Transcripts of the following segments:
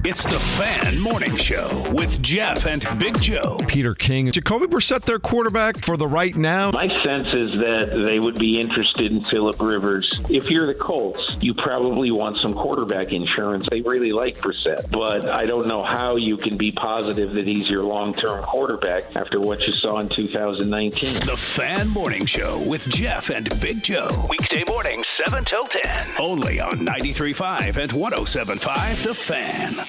It's the Fan Morning Show with Jeff and Big Joe. Peter King. Jacoby Brissett their quarterback for the right now? My sense is that they would be interested in Phillip Rivers. If you're the Colts, you probably want some quarterback insurance. They really like Brissett, but I don't know how you can be positive that he's your long-term quarterback after what you saw in 2019. The Fan Morning Show with Jeff and Big Joe. Weekday mornings 7 till 10. Only on 93.5 and 107.5 The Fan.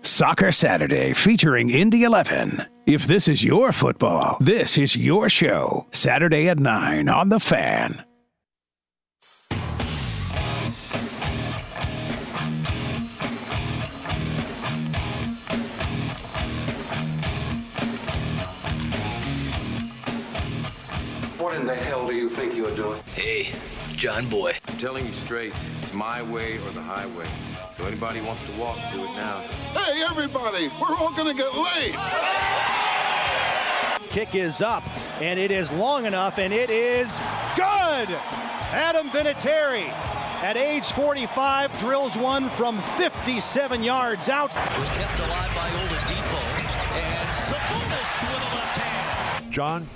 Soccer Saturday featuring Indy 11. If this is your football, this is your show. Saturday at 9 on The Fan. What in the hell do you think you're doing? Hey, John Boy. I'm telling you straight, it's my way or the highway. So anybody wants to walk, do it now. Hey, everybody, we're all going to get laid. Kick is up, and it is long enough, and it is good. Adam Vinatieri, at age 45, drills one from 57 yards out. Was kept alive by Oladipo, and Sabonis with a left hand. John,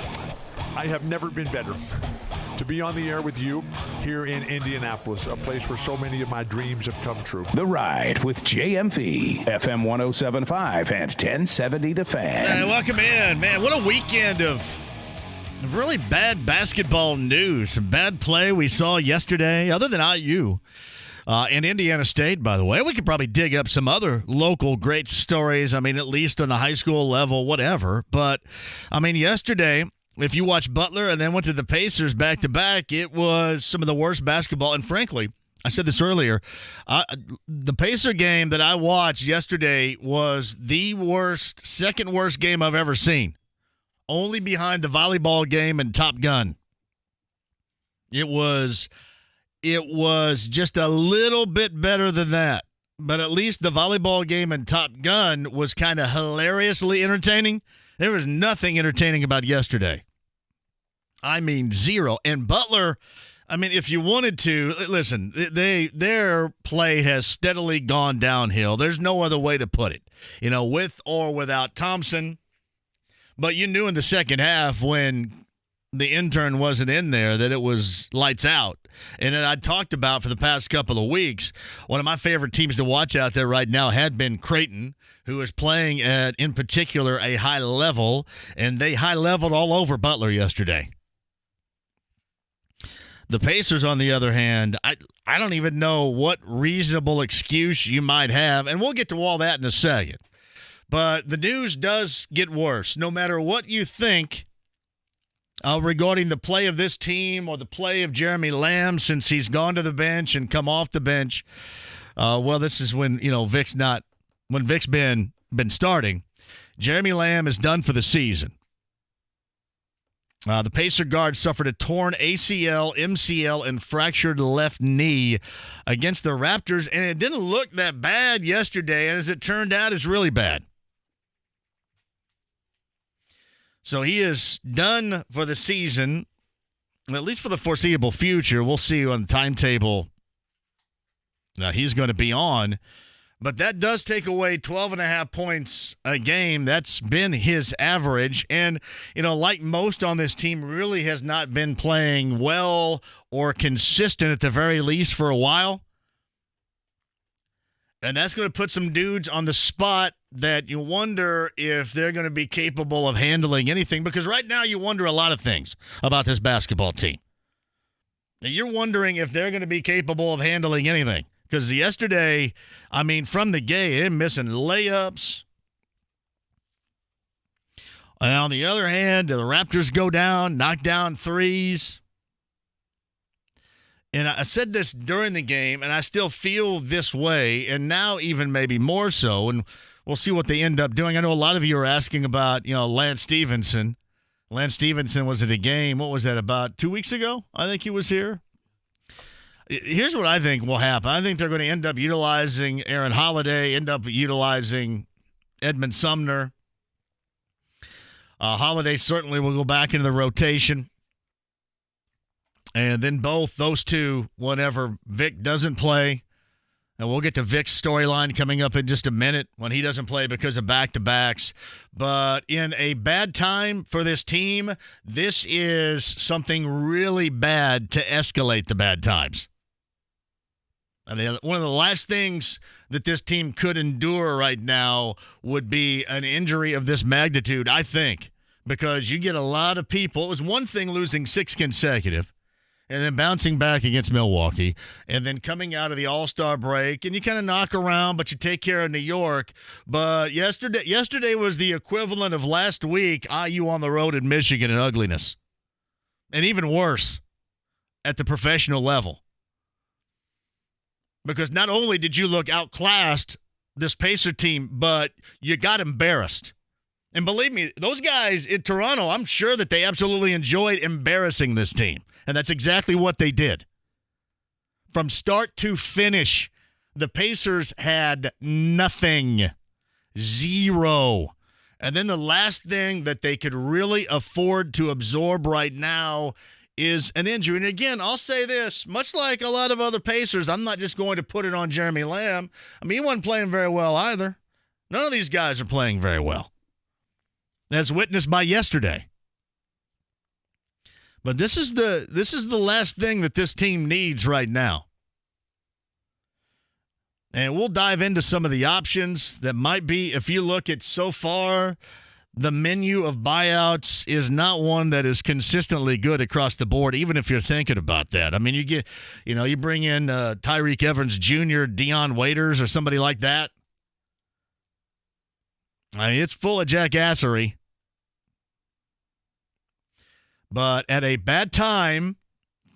I have never been better to be on the air with you here in Indianapolis, a place where so many of my dreams have come true. The Ride with JMV, FM 107.5 and 1070 The Fan. Welcome in, man. What a weekend of really bad basketball news. Some bad play we saw yesterday, other than IU. And Indiana State, by the way. We could probably dig up some other local great stories. I mean, at least on the high school level, whatever. But, I mean, yesterday, if you watch Butler and then went to the Pacers back-to-back, it was some of the worst basketball. And frankly, I said this earlier, the Pacer game that I watched yesterday was the worst, second worst game I've ever seen. Only behind the volleyball game and Top Gun. It was just a little bit better than that. But at least the volleyball game and Top Gun was kind of hilariously entertaining. There was nothing entertaining about yesterday. I mean, zero. And Butler, I mean, if you wanted to, listen, their play has steadily gone downhill. There's no other way to put it, with or without Thompson. But you knew in the second half when the intern wasn't in there that it was lights out. And I talked about for the past couple of weeks, one of my favorite teams to watch out there right now had been Creighton, who is playing at, in particular, a high level, and they high-leveled all over Butler yesterday. The Pacers, on the other hand, I don't even know what reasonable excuse you might have, and we'll get to all that in a second. But the news does get worse. No matter what you think regarding the play of this team or the play of Jeremy Lamb since he's gone to the bench and come off the bench, this is when, Vic's been starting. Jeremy Lamb is done for the season. The Pacer guard suffered a torn ACL, MCL, and fractured left knee against the Raptors, and it didn't look that bad yesterday, and as it turned out, it's really bad. So he is done for the season, at least for the foreseeable future. We'll see on the timetable he's going to be on. But that does take away 12.5 points a game. That's been his average. And, like most on this team, really has not been playing well or consistent at the very least for a while. And that's going to put some dudes on the spot that you wonder if they're going to be capable of handling anything. Because right now you wonder a lot of things about this basketball team. Now you're wondering if they're going to be capable of handling anything. Because yesterday, from the gate, they're missing layups. And on the other hand, the Raptors go down, knock down threes. And I said this during the game, and I still feel this way, and now even maybe more so, and we'll see what they end up doing. I know a lot of you are asking about, Lance Stevenson. Lance Stevenson was at a game, what was that, about 2 weeks ago? I think he was here. Here's what I think will happen. I think they're going to end up utilizing Aaron Holiday, end up utilizing Edmund Sumner. Holiday certainly will go back into the rotation. And then both those two, whenever Vic doesn't play, And we'll get to Vic's storyline coming up in just a minute when he doesn't play because of back-to-backs. But in a bad time for this team, this is something really bad to escalate the bad times. I mean, one of the last things that this team could endure right now would be an injury of this magnitude, I think, because you get a lot of people. It was one thing losing 6 consecutive and then bouncing back against Milwaukee, and then coming out of the All-Star break, and you kind of knock around, but you take care of New York. But yesterday was the equivalent of last week, IU on the road in Michigan in ugliness. And even worse at the professional level. Because not only did you look outclassed, this Pacer team, but you got embarrassed. And believe me, those guys in Toronto, I'm sure that they absolutely enjoyed embarrassing this team. And that's exactly what they did. From start to finish, the Pacers had nothing. Zero. And then the last thing that they could really afford to absorb right now is an injury. And again, I'll say this, much like a lot of other Pacers, I'm not just going to put it on Jeremy Lamb. I mean, he wasn't playing very well either. None of these guys are playing very well, as witnessed by yesterday. But this is the last thing that this team needs right now. And we'll dive into some of the options that might be, if you look at so far, the menu of buyouts is not one that is consistently good across the board, even if you're thinking about that. I mean, you bring in Tyreek Evans Jr., Dion Waiters, or somebody like that. I mean, it's full of jackassery. But at a bad time,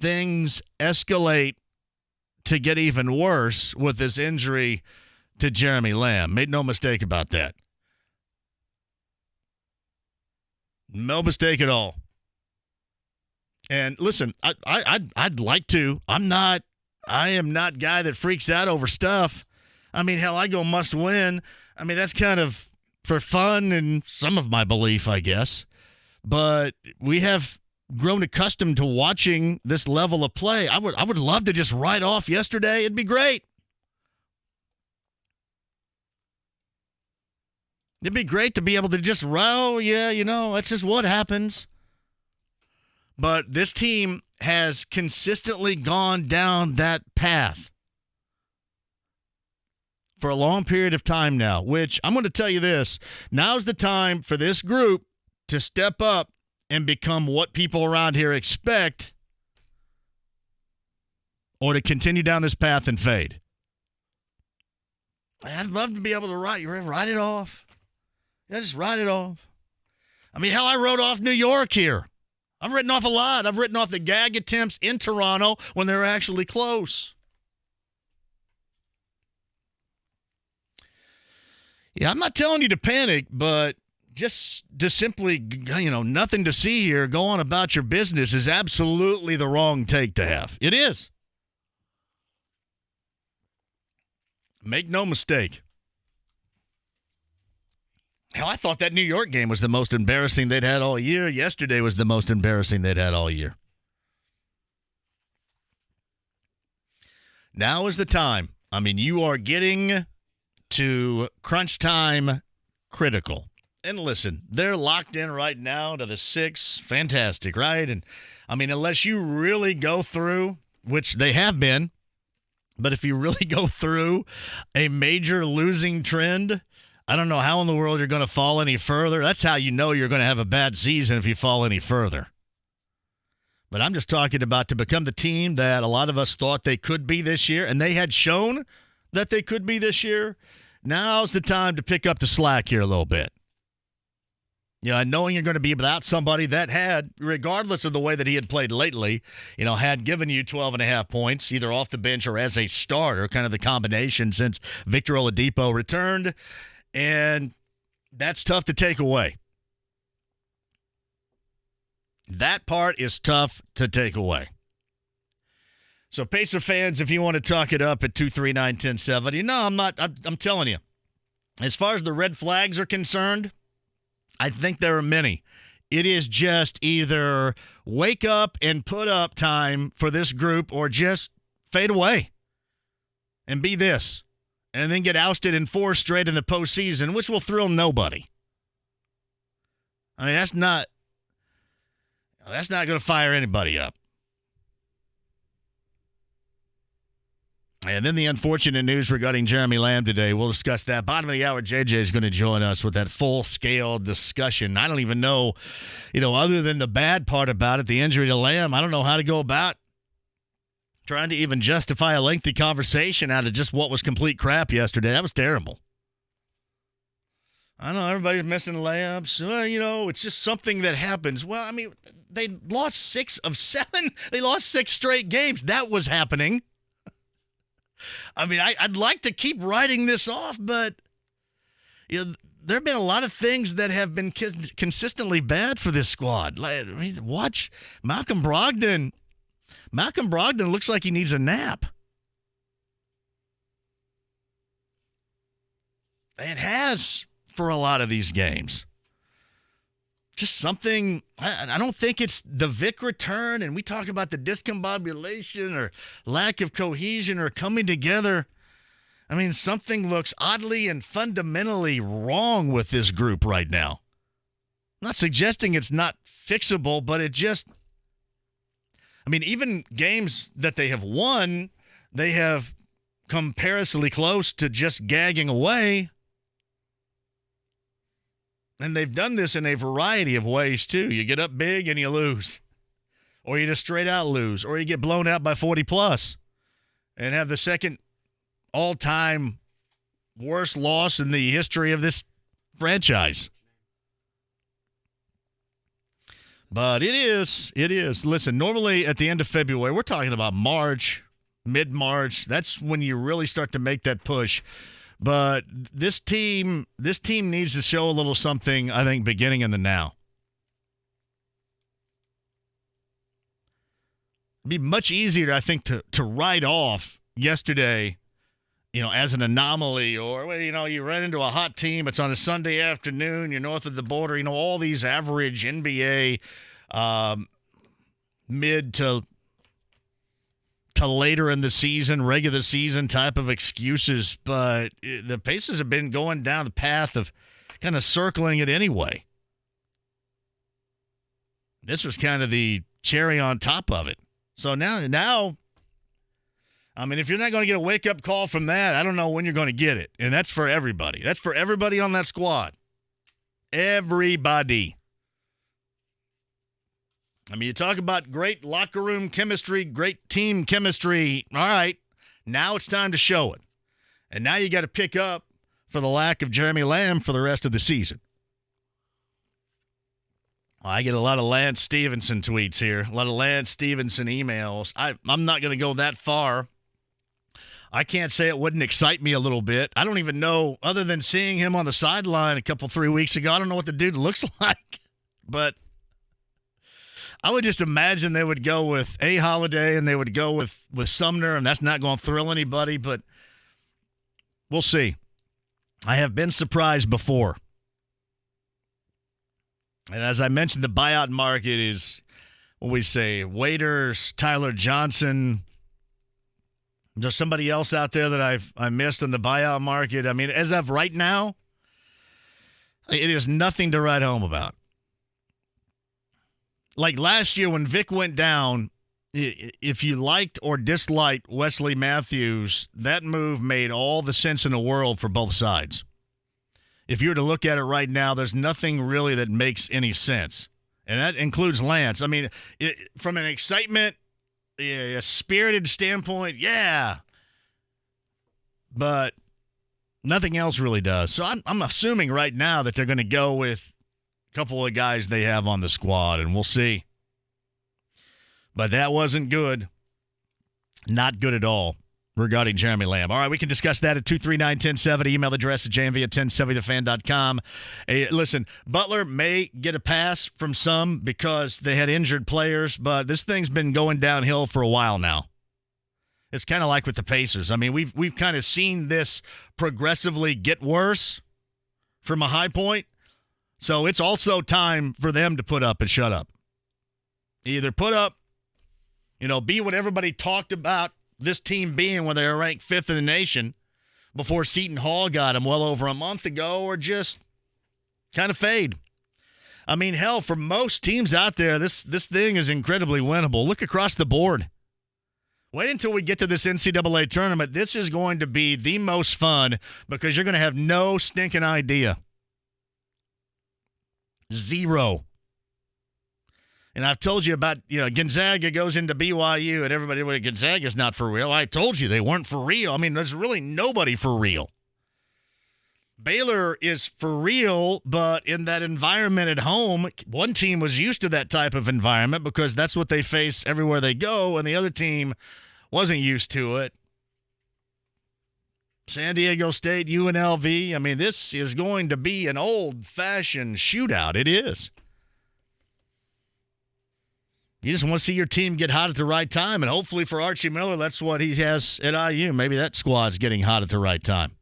things escalate to get even worse with this injury to Jeremy Lamb. Made no mistake about that. No mistake at all. And listen, I'd like to. I am not guy that freaks out over stuff. I mean, hell, I go must win. I mean, that's kind of for fun and some of my belief, I guess. But we have grown accustomed to watching this level of play. I would love to just write off yesterday. It'd be great. It'd be great to be able to just row. Yeah, that's just what happens. But this team has consistently gone down that path for a long period of time now, which I'm going to tell you this. Now's the time for this group to step up and become what people around here expect, or to continue down this path and fade. I'd love to be able to write it off. Yeah, just write it off. I mean, hell, I wrote off New York here. I've written off a lot. I've written off the gag attempts in Toronto when they were actually close. Yeah, I'm not telling you to panic, but just simply, nothing to see here, go on about your business is absolutely the wrong take to have. It is. Make no mistake. Hell, I thought that New York game was the most embarrassing they'd had all year. Yesterday was the most embarrassing they'd had all year. Now is the time. I mean, you are getting to crunch time critical. And listen, they're locked in right now to the 6. Fantastic, right? And I mean, unless you really go through, which they have been, but if you really go through a major losing trend, I don't know how in the world you're going to fall any further. That's how you know you're going to have a bad season, if you fall any further. But I'm just talking about to become the team that a lot of us thought they could be this year, and they had shown that they could be this year. Now's the time to pick up the slack here a little bit. Knowing you're going to be without somebody that had, regardless of the way that he had played lately, had given you 12.5 points, either off the bench or as a starter, kind of the combination since Victor Oladipo returned. And that's tough to take away. That part is tough to take away. So, Pacer fans, if you want to talk it up at 239-1070, no, I'm not. I'm telling you, as far as the red flags are concerned, I think there are many. It is just either wake up and put up time for this group or just fade away. and be this, and then get ousted in 4 straight in the postseason, which will thrill nobody. I mean, that's not going to fire anybody up. And then the unfortunate news regarding Jeremy Lamb today. We'll discuss that. Bottom of the hour, JJ is going to join us with that full-scale discussion. I don't even know, other than the bad part about it, the injury to Lamb, I don't know how to go about trying to even justify a lengthy conversation out of just what was complete crap yesterday. That was terrible. I know everybody's missing Lambs. It's just something that happens. Well, I mean, they lost 6 of 7. They lost 6 straight games. That was happening. I mean, I'd like to keep writing this off, but there have been a lot of things that have been consistently bad for this squad. I mean, watch Malcolm Brogdon. Malcolm Brogdon looks like he needs a nap. It has for a lot of these games. Just something, I don't think it's the Vic return, and we talk about the discombobulation or lack of cohesion or coming together. I mean, something looks oddly and fundamentally wrong with this group right now. I'm not suggesting it's not fixable, but even games that they have won, they have come perilously close to just gagging away. And they've done this in a variety of ways, too. You get up big and you lose. Or you just straight out lose. Or you get blown out by 40-plus and have the second all-time worst loss in the history of this franchise. But it is. Listen, normally at the end of February, we're talking about March, mid-March. That's when you really start to make that push. But this team needs to show a little something, I think, beginning in the now. It'd be much easier, I think, to write off yesterday, as an anomaly, or, you run into a hot team, it's on a Sunday afternoon, you're north of the border, all these average NBA mid to later in the season, regular season type of excuses, but the Pacers have been going down the path of kind of circling it anyway. This was kind of the cherry on top of it. So now, I mean, if you're not going to get a wake-up call from that, I don't know when you're going to get it. And that's for everybody. That's for everybody on that squad. Everybody. I mean, you talk about great locker room chemistry, great team chemistry. All right, now it's time to show it. And now you got to pick up for the lack of Jeremy Lamb for the rest of the season. I get a lot of Lance Stevenson tweets here, a lot of Lance Stevenson emails. I'm not going to go that far. I can't say it wouldn't excite me a little bit. I don't even know, other than seeing him on the sideline 3 weeks ago, I don't know what the dude looks like. But I would just imagine they would go with A. Holiday and they would go with Sumner, and that's not going to thrill anybody, but we'll see. I have been surprised before. And as I mentioned, the buyout market is, what we say, Waiters, Tyler Johnson. There's somebody else out there that I missed in the buyout market. I mean, as of right now, it is nothing to write home about. Like last year when Vic went down, if you liked or disliked Wesley Matthews, that move made all the sense in the world for both sides. If you were to look at it right now, there's nothing really that makes any sense. And that includes Lance. I mean, from an excitement, a spirited standpoint, yeah. But nothing else really does. So I'm assuming right now that they're going to go with couple of guys they have on the squad, and we'll see. But that wasn't good. Not good at all regarding Jeremy Lamb. All right, we can discuss that at 239-1070. Email address at jmv@1070thefan.com. Hey, listen, Butler may get a pass from some because they had injured players, but this thing's been going downhill for a while now. It's kind of like with the Pacers. I mean, we've kind of seen this progressively get worse from a high point. So it's also time for them to put up and shut up. Either put up, be what everybody talked about this team being when they were ranked 5th in the nation before Seton Hall got them well over a month ago, or just kind of fade. I mean, hell, for most teams out there, this thing is incredibly winnable. Look across the board. Wait until we get to this NCAA tournament. This is going to be the most fun because you're going to have no stinking idea. Zero. And I've told you about, Gonzaga goes into BYU and everybody, well, Gonzaga's not for real. I told you they weren't for real. I mean, there's really nobody for real. Baylor is for real, but in that environment at home, one team was used to that type of environment because that's what they face everywhere they go, and the other team wasn't used to it. San Diego State, UNLV, I mean, this is going to be an old-fashioned shootout. It is. You just want to see your team get hot at the right time, and hopefully for Archie Miller, that's what he has at IU. Maybe that squad's getting hot at the right time.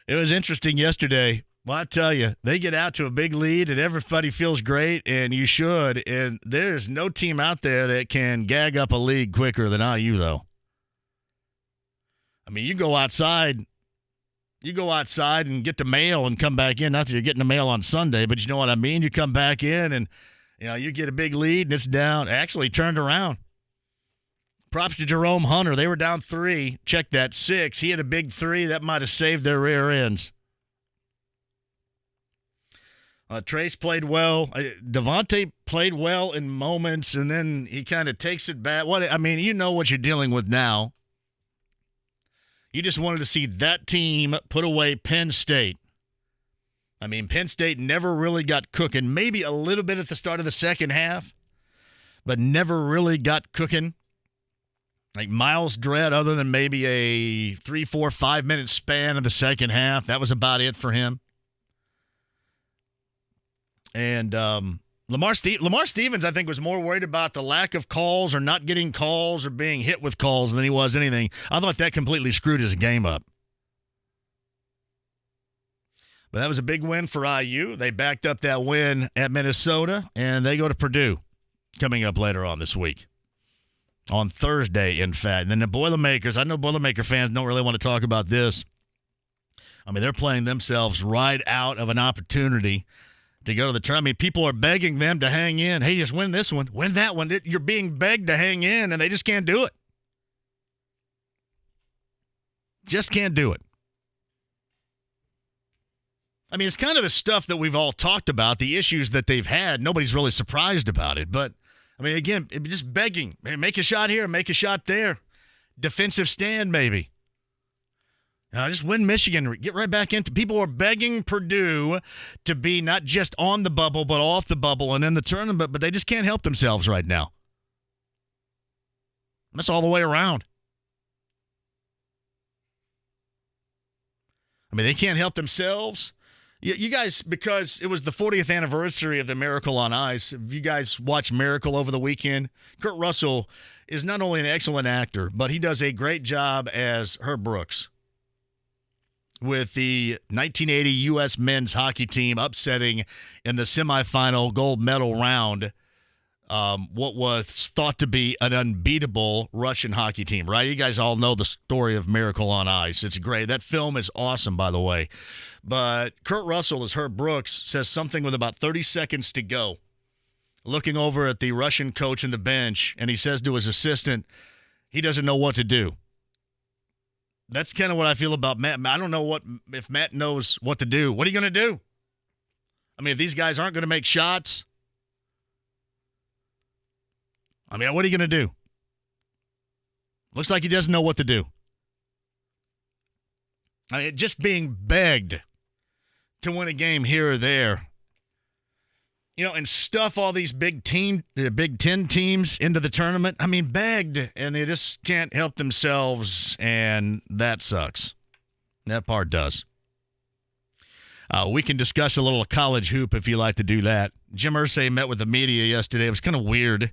It was interesting yesterday. Well, I tell you, they get out to a big lead, and everybody feels great, and you should. And there's no team out there that can gag up a lead quicker than IU, though. I mean, you go outside and get the mail and come back in. Not that you're getting the mail on Sunday, but you know what I mean? You come back in, and you get a big lead, and it's down. Actually turned around. Props to Jerome Hunter. They were down 3. Check that, 6. He had a big 3. That might have saved their rear ends. Trace played well. Devontae played well in moments, and then he kind of takes it back. You know what you're dealing with now. You just wanted to see that team put away Penn State. I mean, Penn State never really got cooking. Maybe a little bit at the start of the second half, but never really got cooking. Like Miles Dredd, other than maybe a 3, 4, 5-minute span of the second half, that was about it for him. And Lamar Stevens, I think, was more worried about the lack of calls or not getting calls or being hit with calls than he was anything. I thought that completely screwed his game up. But that was a big win for IU. They backed up that win at Minnesota, and they go to Purdue coming up later on this week. On Thursday, in fact. And then the Boilermakers, I know Boilermaker fans don't really want to talk about this. I mean, they're playing themselves right out of an opportunity to go to the tournament. I mean, people are begging them to hang in. Hey, just win this one, win that one. You're being begged to hang in, and they just can't do it. Just can't do it. I mean, it's kind of the stuff that we've all talked about, the issues that they've had. Nobody's really surprised about it, but I mean, again, just begging. Hey, make a shot here, make a shot there. Defensive stand, maybe. Just win Michigan. Get right back into. People are begging Purdue to be not just on the bubble, but off the bubble and in the tournament, but they just can't help themselves right now. That's all the way around. I mean, they can't help themselves. You guys, because it was the 40th anniversary of the Miracle on Ice, if you guys watched Miracle over the weekend, Kurt Russell is not only an excellent actor, but he does a great job as Herb Brooks with the 1980 U.S. men's hockey team upsetting in the semifinal gold medal round what was thought to be an unbeatable Russian hockey team, right? You guys all know the story of Miracle on Ice. It's great. That film is awesome, by the way. But Kurt Russell, as Herb Brooks, says something with about 30 seconds to go, looking over at the Russian coach in the bench, and he says to his assistant, he doesn't know what to do. That's kind of what I feel about Matt. I don't know if Matt knows what to do. What are you going to do? I mean, if these guys aren't going to make shots, I mean, what are you going to do? Looks like he doesn't know what to do. I mean, just being begged to win a game here or there, and stuff all these Big Ten teams into the tournament. I mean, begged, and they just can't help themselves, and that sucks. That part does. We can discuss a little college hoop if you like to do that. Jim Irsay met with the media yesterday. It was kind of weird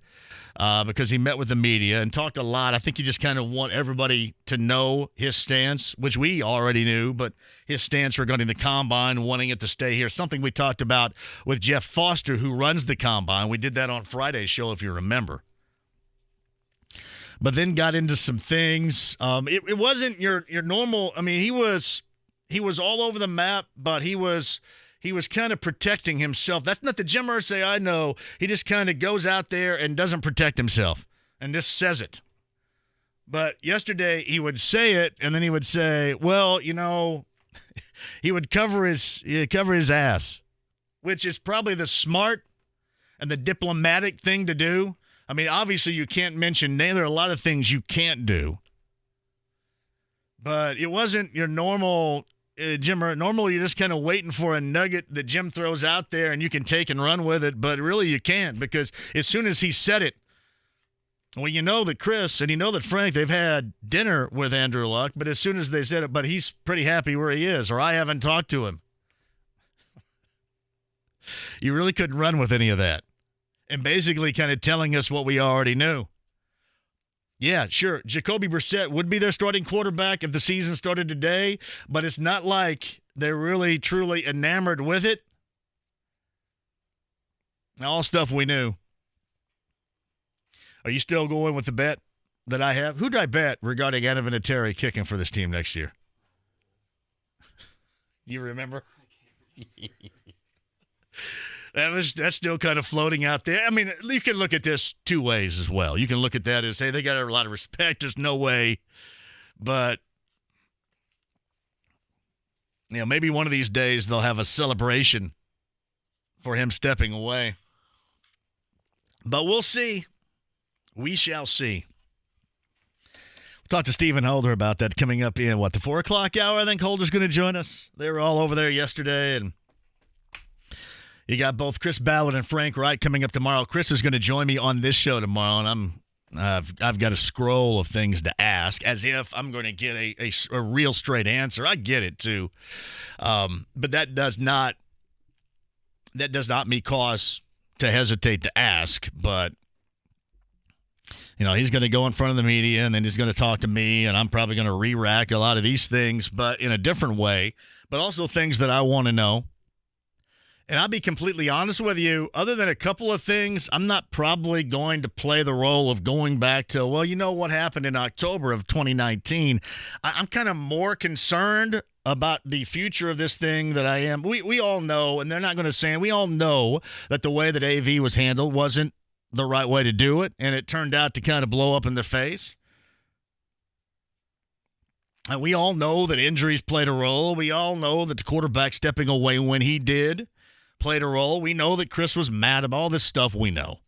because he met with the media and talked a lot. I think he just kind of want everybody to know his stance, which we already knew, but his stance regarding the Combine, wanting it to stay here, something we talked about with Jeff Foster, who runs the Combine. We did that on Friday's show, if you remember. but then got into some things. It wasn't your normal. I mean, he was all over the map, but he was kind of protecting himself. That's not the Jim Irsay I know. He just kind of goes out there and doesn't protect himself and just says it. But yesterday he would say it, and then he would say, well, he would cover his ass, which is probably the smart and the diplomatic thing to do. I mean, obviously you can't mention name. There are a lot of things you can't do. But it wasn't your normal Jim. Normally you're just kind of waiting for a nugget that Jim throws out there and you can take and run with it. But really you can't, because as soon as he said it, well, you know that Chris and you know that Frank, they've had dinner with Andrew Luck, but as soon as they said it, but he's pretty happy where he is, or I haven't talked to him. You really couldn't run with any of that. And basically kind of telling us what we already knew. Yeah, sure, Jacoby Brissett would be their starting quarterback if the season started today, but it's not like they're really, truly enamored with it. All stuff we knew. Are you still going with the bet that I have? Who did I bet regarding Adam Vinatieri kicking for this team next year? You remember? That's still kind of floating out there. I mean, you can look at this two ways as well. You can look at that and say they got a lot of respect. There's no way. But, maybe one of these days they'll have a celebration for him stepping away. But we'll see. We shall see. We'll talk to Stephen Holder about that coming up in, the 4 o'clock hour? I think Holder's going to join us. They were all over there yesterday, and you got both Chris Ballard and Frank Wright coming up tomorrow. Chris is going to join me on this show tomorrow, and I've got a scroll of things to ask, as if I'm going to get a real straight answer. I get it, too. But that does not me cause to hesitate to ask, but he's going to go in front of the media, and then he's going to talk to me, and I'm probably going to re-rack a lot of these things, but in a different way, but also things that I want to know. And I'll be completely honest with you, other than a couple of things, I'm not probably going to play the role of going back to, what happened in October of 2019. I'm kind of more concerned about the future of this thing that I am. We all know, and they're not going to say it, we all know that the way that AV was handled wasn't the right way to do it, and it turned out to kind of blow up in their face. And we all know that injuries played a role. We all know that the quarterback stepping away when he did played a role. We know that Chris was mad about all this stuff. We know.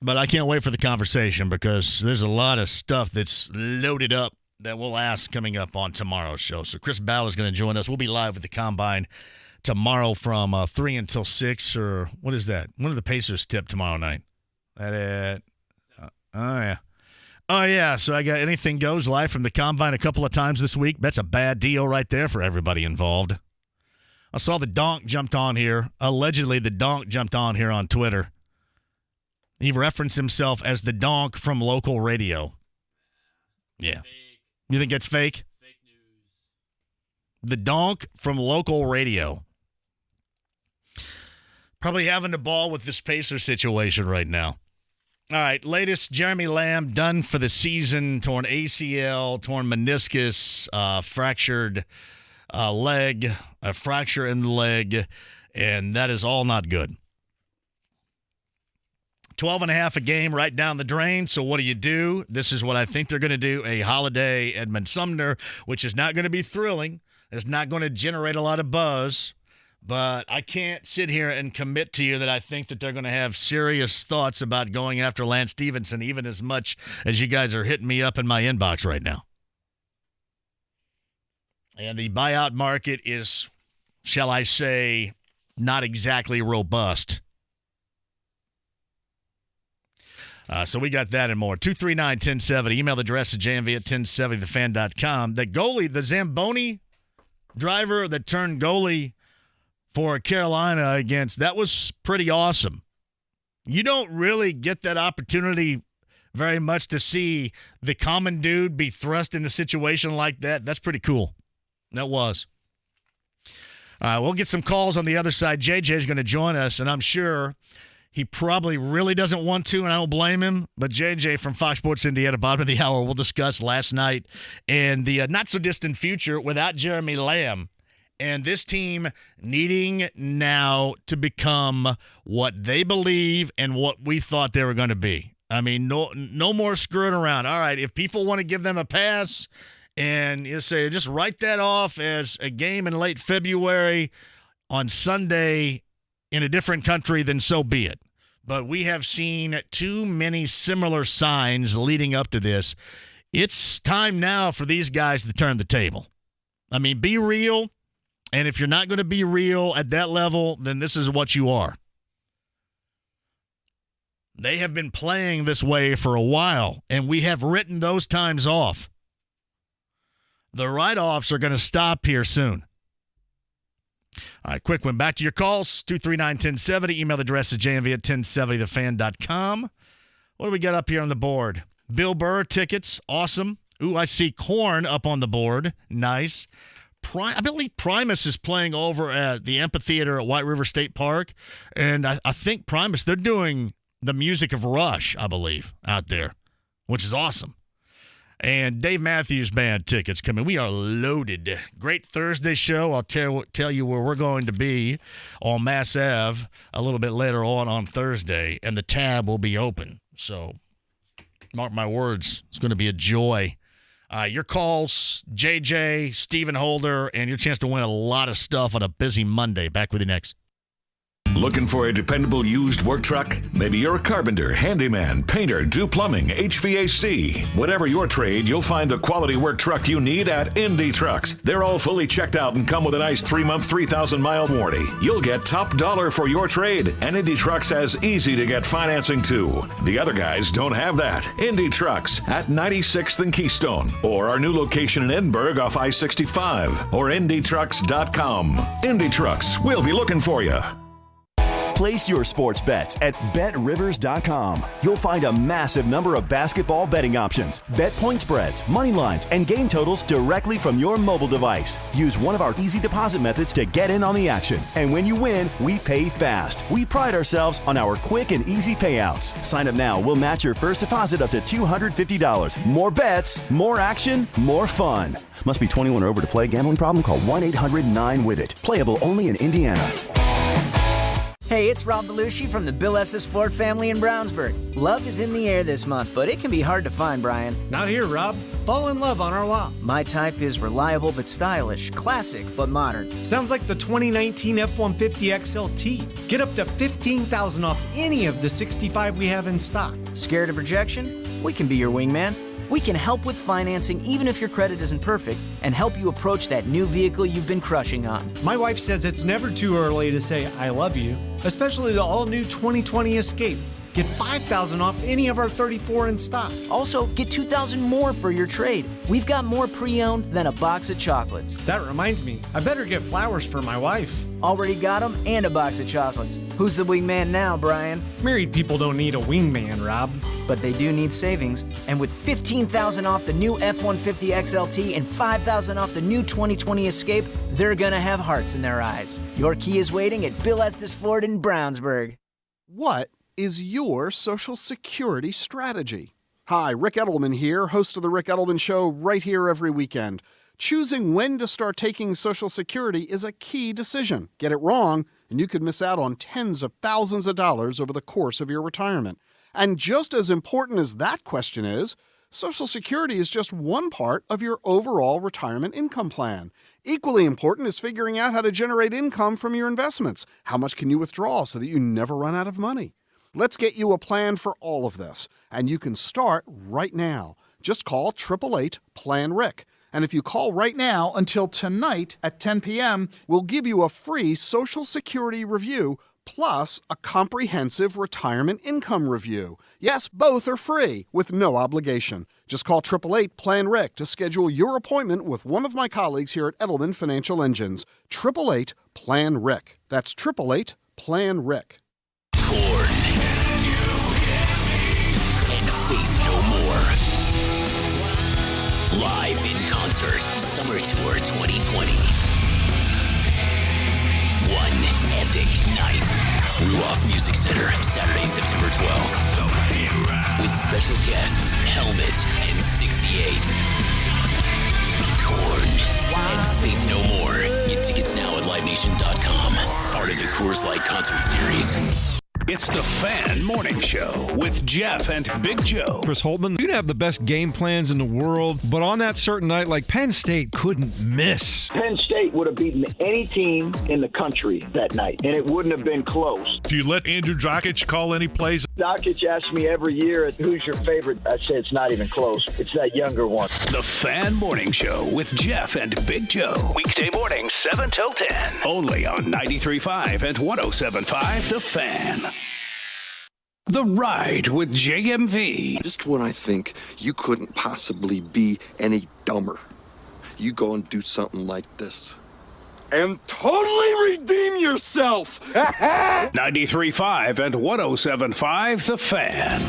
But I can't wait for the conversation, because there's a lot of stuff that's loaded up that we'll ask coming up on tomorrow's show. So Chris Ballard is going to join us. We'll be live with the Combine tomorrow from 3 until 6, or what is that? When do the Pacers tip tomorrow night? Oh, yeah. So I got Anything Goes live from the Combine a couple of times this week. That's a bad deal right there for everybody involved. I saw the donk jumped on here. Allegedly, the donk jumped on here on Twitter. He referenced himself as the donk from local radio. Yeah. Fake. You think it's fake? Fake news. The donk from local radio. Probably having the ball with this Pacer situation right now. All right, latest, Jeremy Lamb done for the season, torn ACL, torn meniscus, fractured leg, a fracture in the leg, and that is all not good. 12.5 a game right down the drain, so what do? This is what I think they're going to do, a holiday Edmund Sumner, which is not going to be thrilling. It's not going to generate a lot of buzz. But I can't sit here and commit to you that I think that they're going to have serious thoughts about going after Lance Stevenson, even as much as you guys are hitting me up in my inbox right now. And the buyout market is, shall I say, not exactly robust. So we got that and more. 239-1070. Email address is jmv@1070thefan.com. The goalie, the Zamboni driver that turned goalie for Carolina that was pretty awesome. You don't really get that opportunity very much to see the common dude be thrust in a situation like that. That's pretty cool. That was. We'll get some calls on the other side. JJ is going to join us, and I'm sure He probably really doesn't want to, and I don't blame him. But JJ from Fox Sports Indiana, bottom of the hour, will discuss last night and the not-so-distant future without Jeremy Lamb. And this team needing now to become what they believe and what we thought they were going to be. I mean, no more screwing around. All right, if people want to give them a pass and you say just write that off as a game in late February on Sunday in a different country, then so be it. But we have seen too many similar signs leading up to this. It's time now for these guys to turn the table. I mean, be real. And if you're not going to be real at that level, then this is what you are. They have been playing this way for a while, and we have written those times off. The write-offs are going to stop here soon. All right, quick one. Back to your calls, 239-1070. Email address is jmv@1070thefan.com. What do we got up here on the board? Bill Burr tickets, awesome. Ooh, I see Korn up on the board. Nice. I believe Primus is playing over at the amphitheater at White River State Park, and I think Primus, they're doing the music of Rush, I believe, out there, which is awesome. And Dave Matthews Band tickets coming. We are loaded. Great Thursday show. I'll tell you where we're going to be on Mass Ave a little bit later on Thursday, and the tab will be open. So mark my words, it's going to be a joy. Your calls, JJ, Stephen Holder, and your chance to win a lot of stuff on a busy Monday. Back with you next. Looking for a dependable used work truck? Maybe you're a carpenter, handyman, painter, do plumbing, HVAC. Whatever your trade, you'll find the quality work truck you need at Indy Trucks. They're all fully checked out and come with a nice 3-month, 3,000-mile warranty. You'll get top dollar for your trade, and Indy Trucks has easy-to-get financing, too. The other guys don't have that. Indy Trucks at 96th and Keystone, or our new location in Edinburgh off I-65, or IndyTrucks.com. Indy Trucks, we'll be looking for you. Place your sports bets at BetRivers.com. You'll find a massive number of basketball betting options. Bet point spreads, money lines, and game totals directly from your mobile device. Use one of our easy deposit methods to get in on the action. And when you win, we pay fast. We pride ourselves on our quick and easy payouts. Sign up now. We'll match your first deposit up to $250. More bets, more action, more fun. Must be 21 or over to play. Gambling problem? Call 1-800-9-WITH-IT. Playable only in Indiana. Hey, it's Rob Belushi from the Bill Estes Ford family in Brownsburg. Love is in the air this month, but it can be hard to find, Brian. Not here, Rob. Fall in love on our lot. My type is reliable but stylish, classic but modern. Sounds like the 2019 F-150 XLT. Get up to $15,000 off any of the 65 we have in stock. Scared of rejection? We can be your wingman. We can help with financing even if your credit isn't perfect and help you approach that new vehicle you've been crushing on. My wife says it's never too early to say I love you, especially the all-new 2020 Escape. Get $5,000 off any of our 34 in stock. Also, get $2,000 more for your trade. We've got more pre-owned than a box of chocolates. That reminds me, I better get flowers for my wife. Already got them and a box of chocolates. Who's the wingman now, Brian? Married people don't need a wingman, Rob. But they do need savings. And with $15,000 off the new F-150 XLT and $5,000 off the new 2020 Escape, they're gonna have hearts in their eyes. Your key is waiting at Bill Estes Ford in Brownsburg. What is your Social Security strategy? Hi, Rick Edelman here, host of The Rick Edelman Show, right here every weekend. Choosing when to start taking Social Security is a key decision. Get it wrong, and you could miss out on tens of thousands of dollars over the course of your retirement. And just as important as that question is, Social Security is just one part of your overall retirement income plan. Equally important is figuring out how to generate income from your investments. How much can you withdraw so that you never run out of money? Let's get you a plan for all of this, and you can start right now. Just call 888-PLAN-RIC. And if you call right now until tonight at 10 p.m., we'll give you a free Social Security review plus a comprehensive retirement income review. Yes, both are free with no obligation. Just call 888-PLAN-RIC to schedule your appointment with one of my colleagues here at Edelman Financial Engines. 888-PLAN-RIC. That's 888-PLAN-RIC. Korn and Faith No More. Live in concert, Summer Tour 2020. one epic night. Ruoff Music Center, Saturday, September 12th. With special guests, Helmet and 68. Korn and Faith No More. Get tickets now at LiveNation.com. Part of the Coors Light Concert Series. It's the Fan Morning Show with Jeff and Big Joe. Chris Holtman, you'd have the best game plans in the world, but on that certain night, like Penn State couldn't miss. Penn State would have beaten any team in the country that night, and it wouldn't have been close. Do you let Andrew Jokic call any plays? Jokic asks me every year, who's your favorite? I say it's not even close. It's that younger one. The Fan Morning Show with Jeff and Big Joe. Weekday mornings, 7 till 10. Only on 93.5 and 107.5 The Fan. The Ride with JMV. Just when I think you couldn't possibly be any dumber, you go and do something like this. And totally redeem yourself! 93.5 and 107.5 The Fan.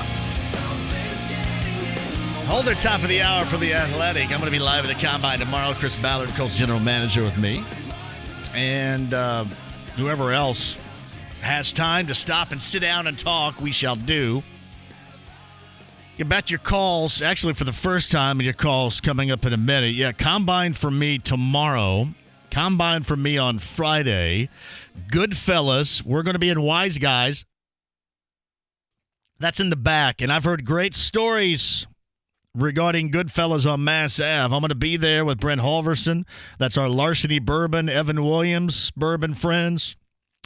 Hold it, top of the hour for The Athletic. I'm going to be live at the Combine tomorrow. Chris Ballard, Colts General Manager, with me. And whoever else has time to stop and sit down and talk, we shall do. Get back to your calls. Actually, for the first time, your calls coming up in a minute. Yeah, Combine for me tomorrow. Combine for me on Friday. Goodfellas. We're going to be in Wise Guys. That's in the back. And I've heard great stories regarding Goodfellas on Mass Ave. I'm going to be there with Brent Halverson. That's our Larceny Bourbon, Evan Williams, Bourbon Friends,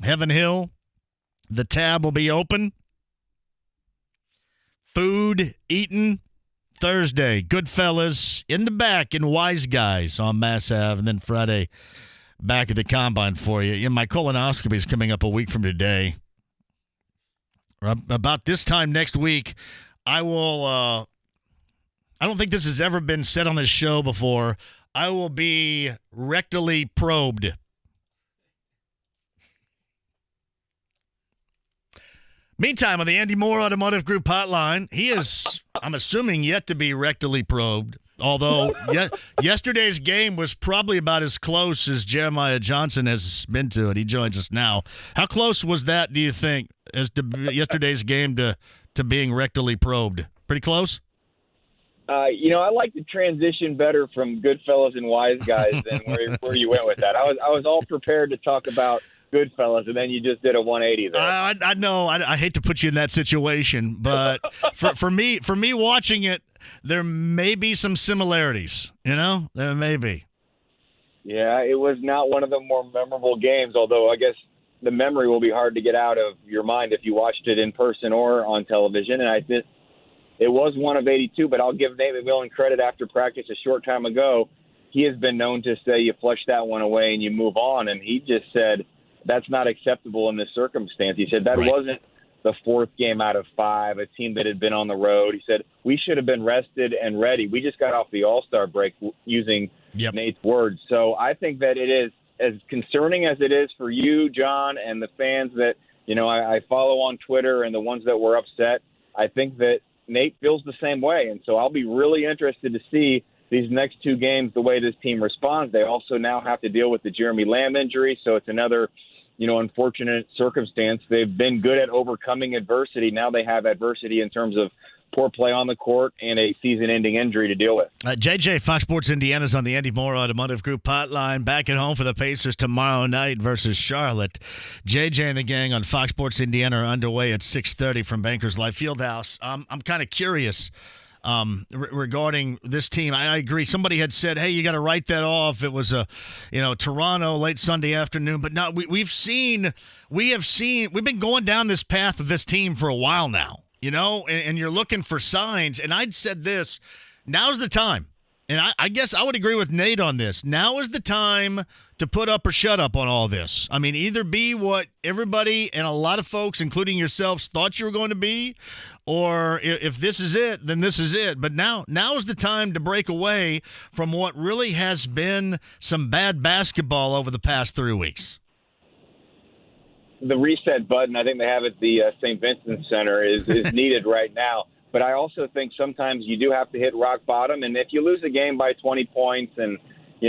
Heaven Hill. The tab will be open. Food eaten Thursday. Goodfellas in the back in Wise Guys on Mass Ave. And then Friday back at the Combine for you. Yeah, my colonoscopy is coming up a week from today. About this time next week, I will, I don't think this has ever been said on this show before, I will be rectally probed. Meantime, on the Andy Moore Automotive Group hotline, he is, I'm assuming, yet to be rectally probed. Although yesterday's game was probably about as close as Jeremiah Johnson has been to it. He joins us now. How close was that, do you think, as to yesterday's game to being rectally probed? Pretty close? I like the transition better from Goodfellas and Wise Guys than where you went with that. I was all prepared to talk about Goodfellas, and then you just did a 180 there. I know. I hate to put you in that situation, but for me watching it, there may be some similarities. There may be. Yeah, it was not one of the more memorable games, although I guess the memory will be hard to get out of your mind if you watched it in person or on television. And I think it was one of 82, but I'll give Nate McMillan credit after practice a short time ago. He has been known to say you flush that one away and you move on, and he just said that's not acceptable in this circumstance. He said that wasn't the fourth game out of 5, a team that had been on the road. He said, we should have been rested and ready. We just got off the All-Star break, using Nate's words. So I think that it is as concerning as it is for you, John, and the fans that, I follow on Twitter and the ones that were upset. I think that Nate feels the same way. And so I'll be really interested to see these next 2 games, the way this team responds. They also now have to deal with the Jeremy Lamb injury. So it's another unfortunate circumstance. They've been good at overcoming adversity. Now they have adversity in terms of poor play on the court and a season-ending injury to deal with. JJ, Fox Sports Indiana's on the Andy Moore Automotive Group hotline. Back at home for the Pacers tomorrow night versus Charlotte. JJ and the gang on Fox Sports Indiana are underway at 6:30 from Bankers Life Fieldhouse. I'm kind of curious regarding this team. I agree. Somebody had said, hey, you got to write that off. It was Toronto late Sunday afternoon. But now we've been going down this path of this team for a while now, and you're looking for signs. And I'd said this, now's the time. And I guess I would agree with Nate on this. Now is the time to put up or shut up on all this. I mean, either be what everybody and a lot of folks, including yourselves, thought you were going to be, or if this is it, then this is it. But now is the time to break away from what really has been some bad basketball over the past 3 weeks. The reset button, I think they have at the St. Vincent Center, is needed right now. But I also think sometimes you do have to hit rock bottom. And if you lose a game by 20 points and,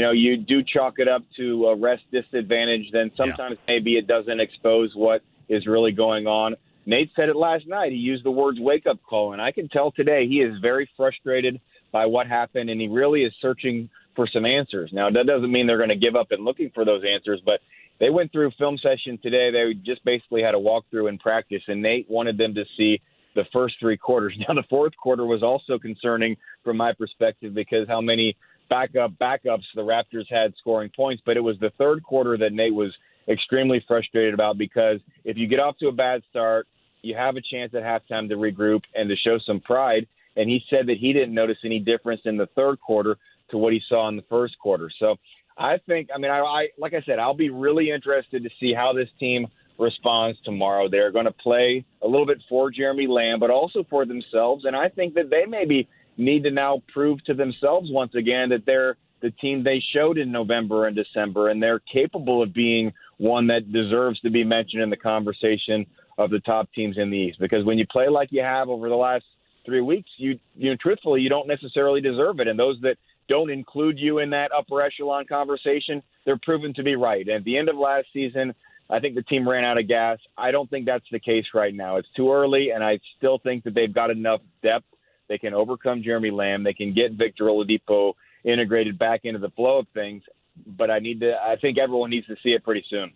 you do chalk it up to a rest disadvantage, then sometimes maybe it doesn't expose what is really going on. Nate said it last night. He used the words wake-up call, and I can tell today he is very frustrated by what happened, and he really is searching for some answers. Now, that doesn't mean they're going to give up in looking for those answers, but they went through film session today. They just basically had a walkthrough in practice, and Nate wanted them to see the first three quarters. Now, the fourth quarter was also concerning from my perspective because how many backups the Raptors had scoring points, but it was the third quarter that Nate was extremely frustrated about because if you get off to a bad start, you have a chance at halftime to regroup and to show some pride. And he said that he didn't notice any difference in the third quarter to what he saw in the first quarter. So I think, I like I said, I'll be really interested to see how this team responds tomorrow. They're going to play a little bit for Jeremy Lamb, but also for themselves. And I think that they maybe need to now prove to themselves once again that they're the team they showed in November and December, and they're capable of being one that deserves to be mentioned in the conversation of the top teams in the East. Because when you play like you have over the last 3 weeks, you truthfully, you don't necessarily deserve it. And those that don't include you in that upper echelon conversation, they're proven to be right. And at the end of last season, I think the team ran out of gas. I don't think that's the case right now. It's too early, and I still think that they've got enough depth. They can overcome Jeremy Lamb. They can get Victor Oladipo integrated back into the flow of things. But I think everyone needs to see it pretty soon.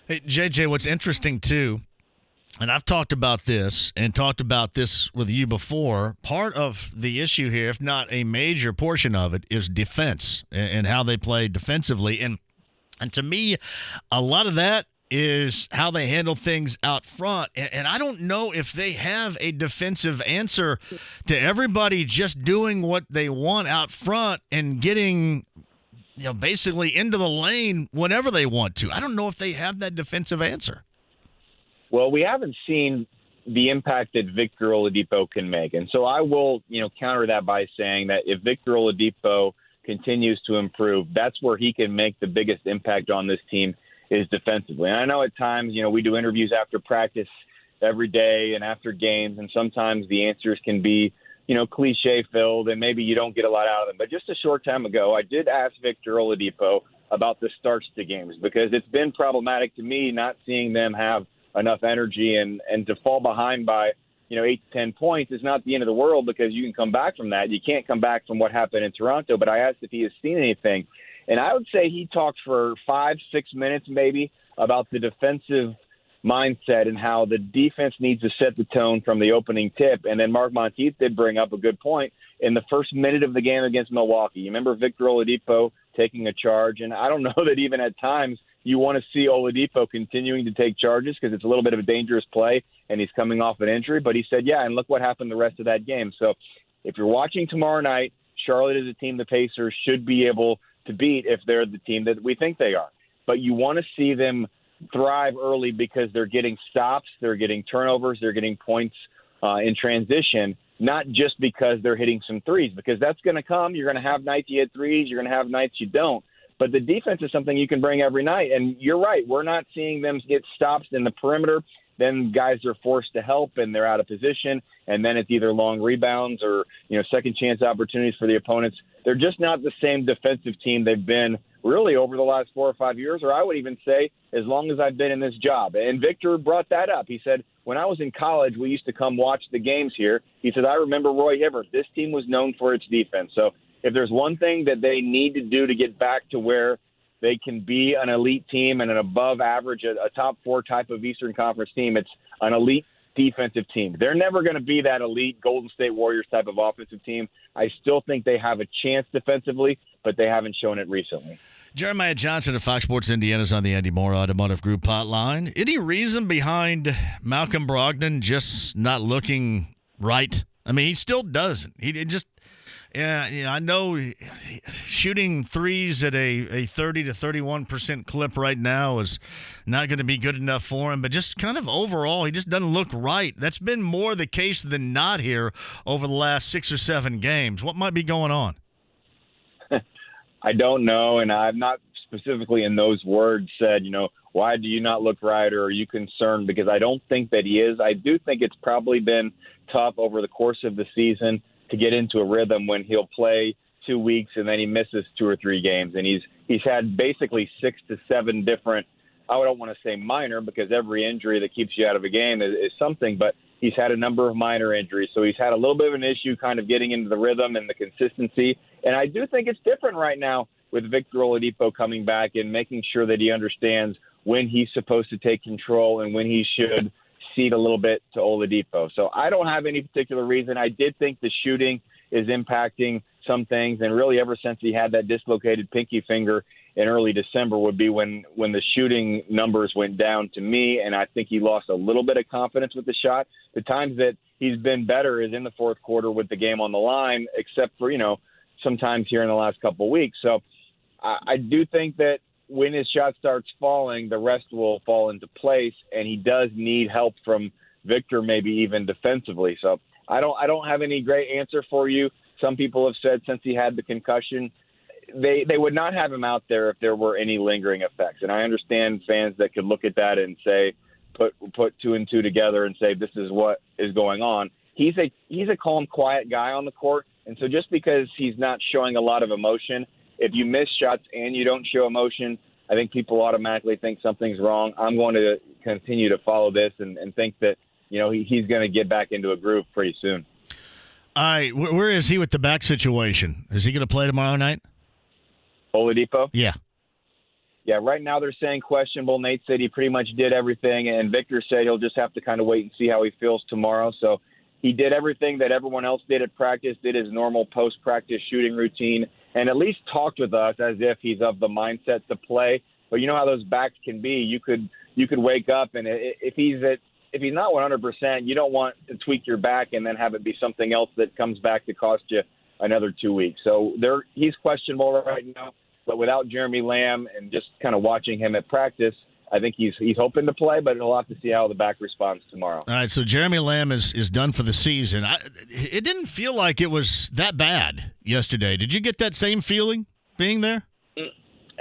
Hey, JJ, what's interesting, too, and I've talked about this with you before, part of the issue here, if not a major portion of it, is defense and how they play defensively. And to me, a lot of that is how they handle things out front. And I don't know if they have a defensive answer to everybody just doing what they want out front and getting basically into the lane whenever they want to. I don't know if they have that defensive answer. Well, we haven't seen the impact that Victor Oladipo can make. And so I will, counter that by saying that if Victor Oladipo continues to improve, that's where he can make the biggest impact on this team is defensively. And I know at times, we do interviews after practice every day and after games, and sometimes the answers can be, cliche filled and maybe you don't get a lot out of them. But just a short time ago, I did ask Victor Oladipo about the starts to games because it's been problematic to me not seeing them have enough energy and to fall behind by, 8 to 10 points is not the end of the world because you can come back from that. You can't come back from what happened in Toronto, but I asked if he has seen anything. And I would say he talked for 5-6 minutes maybe about the defensive mindset and how the defense needs to set the tone from the opening tip. And then Mark Monteith did bring up a good point in the first minute of the game against Milwaukee. You remember Victor Oladipo taking a charge, and I don't know that even at times you want to see Oladipo continuing to take charges because it's a little bit of a dangerous play, and he's coming off an injury. But he said, yeah, and look what happened the rest of that game. So if you're watching tomorrow night, Charlotte is a team the Pacers should be able to beat if they're the team that we think they are. But you want to see them thrive early because they're getting stops, they're getting turnovers, they're getting points in transition, not just because they're hitting some threes, because that's going to come. You're going to have nights you hit threes, you're going to have nights you don't. But the defense is something you can bring every night. And you're right, we're not seeing them get stops in the perimeter. Then guys are forced to help and they're out of position. And then it's either long rebounds or, second chance opportunities for the opponents. They're just not the same defensive team they've been really over the last 4 or 5 years, or I would even say as long as I've been in this job. And Victor brought that up. He said, when I was in college, we used to come watch the games here. He said, I remember Roy Hibbert. This team was known for its defense. So if there's one thing that they need to do to get back to where they can be an elite team and an above average, a top 4 type of Eastern Conference team, it's an elite defensive team. They're never going to be that elite Golden State Warriors type of offensive team. I still think they have a chance defensively, but they haven't shown it recently. Jeremiah Johnson of Fox Sports Indiana is on the Andy Moore Automotive Group hotline. Any reason behind Malcolm Brogdon just not looking right? I mean, he still doesn't. He just, I know shooting threes at a 30 to 31% clip right now is not going to be good enough for him, but just kind of overall, he just doesn't look right. That's been more the case than not here over the last 6 or 7 games. What might be going on? I don't know, and I've not specifically in those words said, why do you not look right, or are you concerned? Because I don't think that he is. I do think it's probably been tough over the course of the season to get into a rhythm when he'll play 2 weeks, and then he misses 2 or 3 games. And he's had basically 6 to 7 different, I don't want to say minor, because every injury that keeps you out of a game is something, but he's had a number of minor injuries. So he's had a little bit of an issue kind of getting into the rhythm and the consistency. And I do think it's different right now with Victor Oladipo coming back and making sure that he understands when he's supposed to take control and when he should cede a little bit to Oladipo. So I don't have any particular reason. I did think the shooting is impacting some things, and really ever since he had that dislocated pinky finger in early December would be when the shooting numbers went down to me, and I think he lost a little bit of confidence with the shot. The times that he's been better is in the fourth quarter with the game on the line, except for, sometimes here in the last couple of weeks. So I do think that when his shot starts falling, the rest will fall into place, and he does need help from Victor, maybe even defensively. So I don't have any great answer for you. Some people have said since he had the concussion, they would not have him out there if there were any lingering effects. And I understand fans that could look at that and say, put 2 and 2 together and say, this is what is going on. He's a calm, quiet guy on the court. And so just because he's not showing a lot of emotion, if you miss shots and you don't show emotion, I think people automatically think something's wrong. I'm going to continue to follow this and think that, he's going to get back into a groove pretty soon. All right, where is he with the back situation? Is he going to play tomorrow night? Oladipo? Yeah. Yeah, right now they're saying questionable. Nate said he pretty much did everything, and Victor said he'll just have to kind of wait and see how he feels tomorrow. So he did everything that everyone else did at practice, did his normal post-practice shooting routine, and at least talked with us as if he's of the mindset to play. But you know how those backs can be. You could wake up, and if he's not 100%, you don't want to tweak your back and then have it be something else that comes back to cost you another 2 weeks. So he's questionable right now, but without Jeremy Lamb and just kind of watching him at practice, I think he's hoping to play, but he'll have to see how the back responds tomorrow. All right, so Jeremy Lamb is done for the season. It didn't feel like it was that bad yesterday. Did you get that same feeling being there?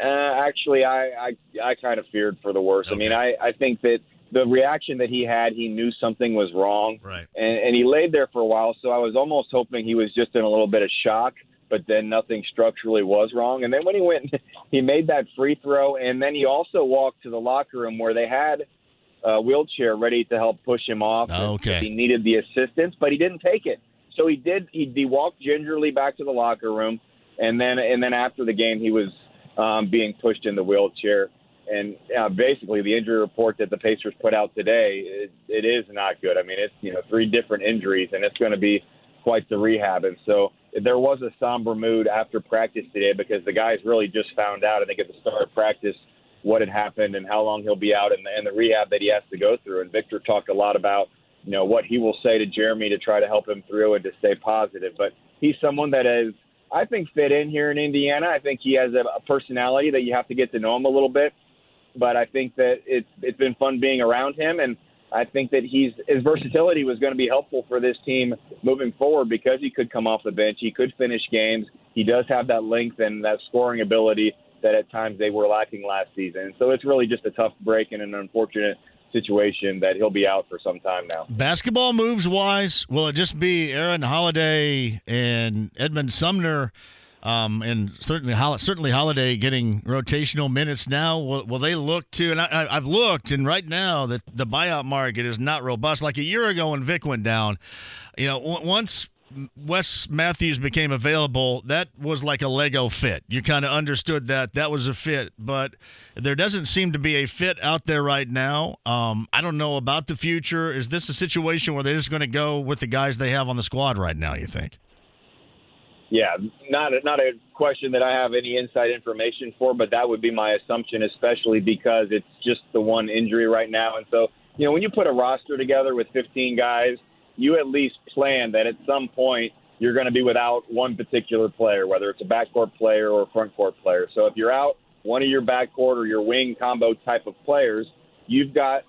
Actually, I kind of feared for the worst. Okay. I mean, I think that the reaction that he had, he knew something was wrong. Right. And he laid there for a while, so I was almost hoping he was just in a little bit of shock, but then nothing structurally was wrong. And then when he went, he made that free throw, and then he also walked to the locker room where they had a wheelchair ready to help push him off. Okay. He needed the assistance, but he didn't take it. So he walked gingerly back to the locker room, and then after the game, he was being pushed in the wheelchair. And basically, the injury report that the Pacers put out today, it is not good. I mean, it's 3 different injuries, and it's going to be quite the rehab. And so there was a somber mood after practice today because the guys really just found out, I think, at the start of practice what had happened and how long he'll be out and the rehab that he has to go through. And Victor talked a lot about, what he will say to Jeremy to try to help him through and to stay positive. But he's someone that has, I think, fit in here in Indiana. I think he has a personality that you have to get to know him a little bit. But I think that it's been fun being around him, and I think that his versatility was going to be helpful for this team moving forward because he could come off the bench. He could finish games. He does have that length and that scoring ability that at times they were lacking last season. So it's really just a tough break and an unfortunate situation that he'll be out for some time now. Basketball moves-wise, will it just be Aaron Holiday and Edmund Sumner and certainly Holiday getting rotational minutes now? Will they look to, and I've looked, and right now the buyout market is not robust. Like a year ago when Vic went down, once Wes Matthews became available, that was like a Lego fit. You kind of understood that was a fit, but there doesn't seem to be a fit out there right now. I don't know about the future. Is this a situation where they're just going to go with the guys they have on the squad right now, you think? Yeah, not a question that I have any inside information for, but that would be my assumption, especially because it's just the one injury right now. And so, when you put a roster together with 15 guys, you at least plan that at some point you're going to be without one particular player, whether it's a backcourt player or a frontcourt player. So if you're out one of your backcourt or your wing combo type of players, you've got,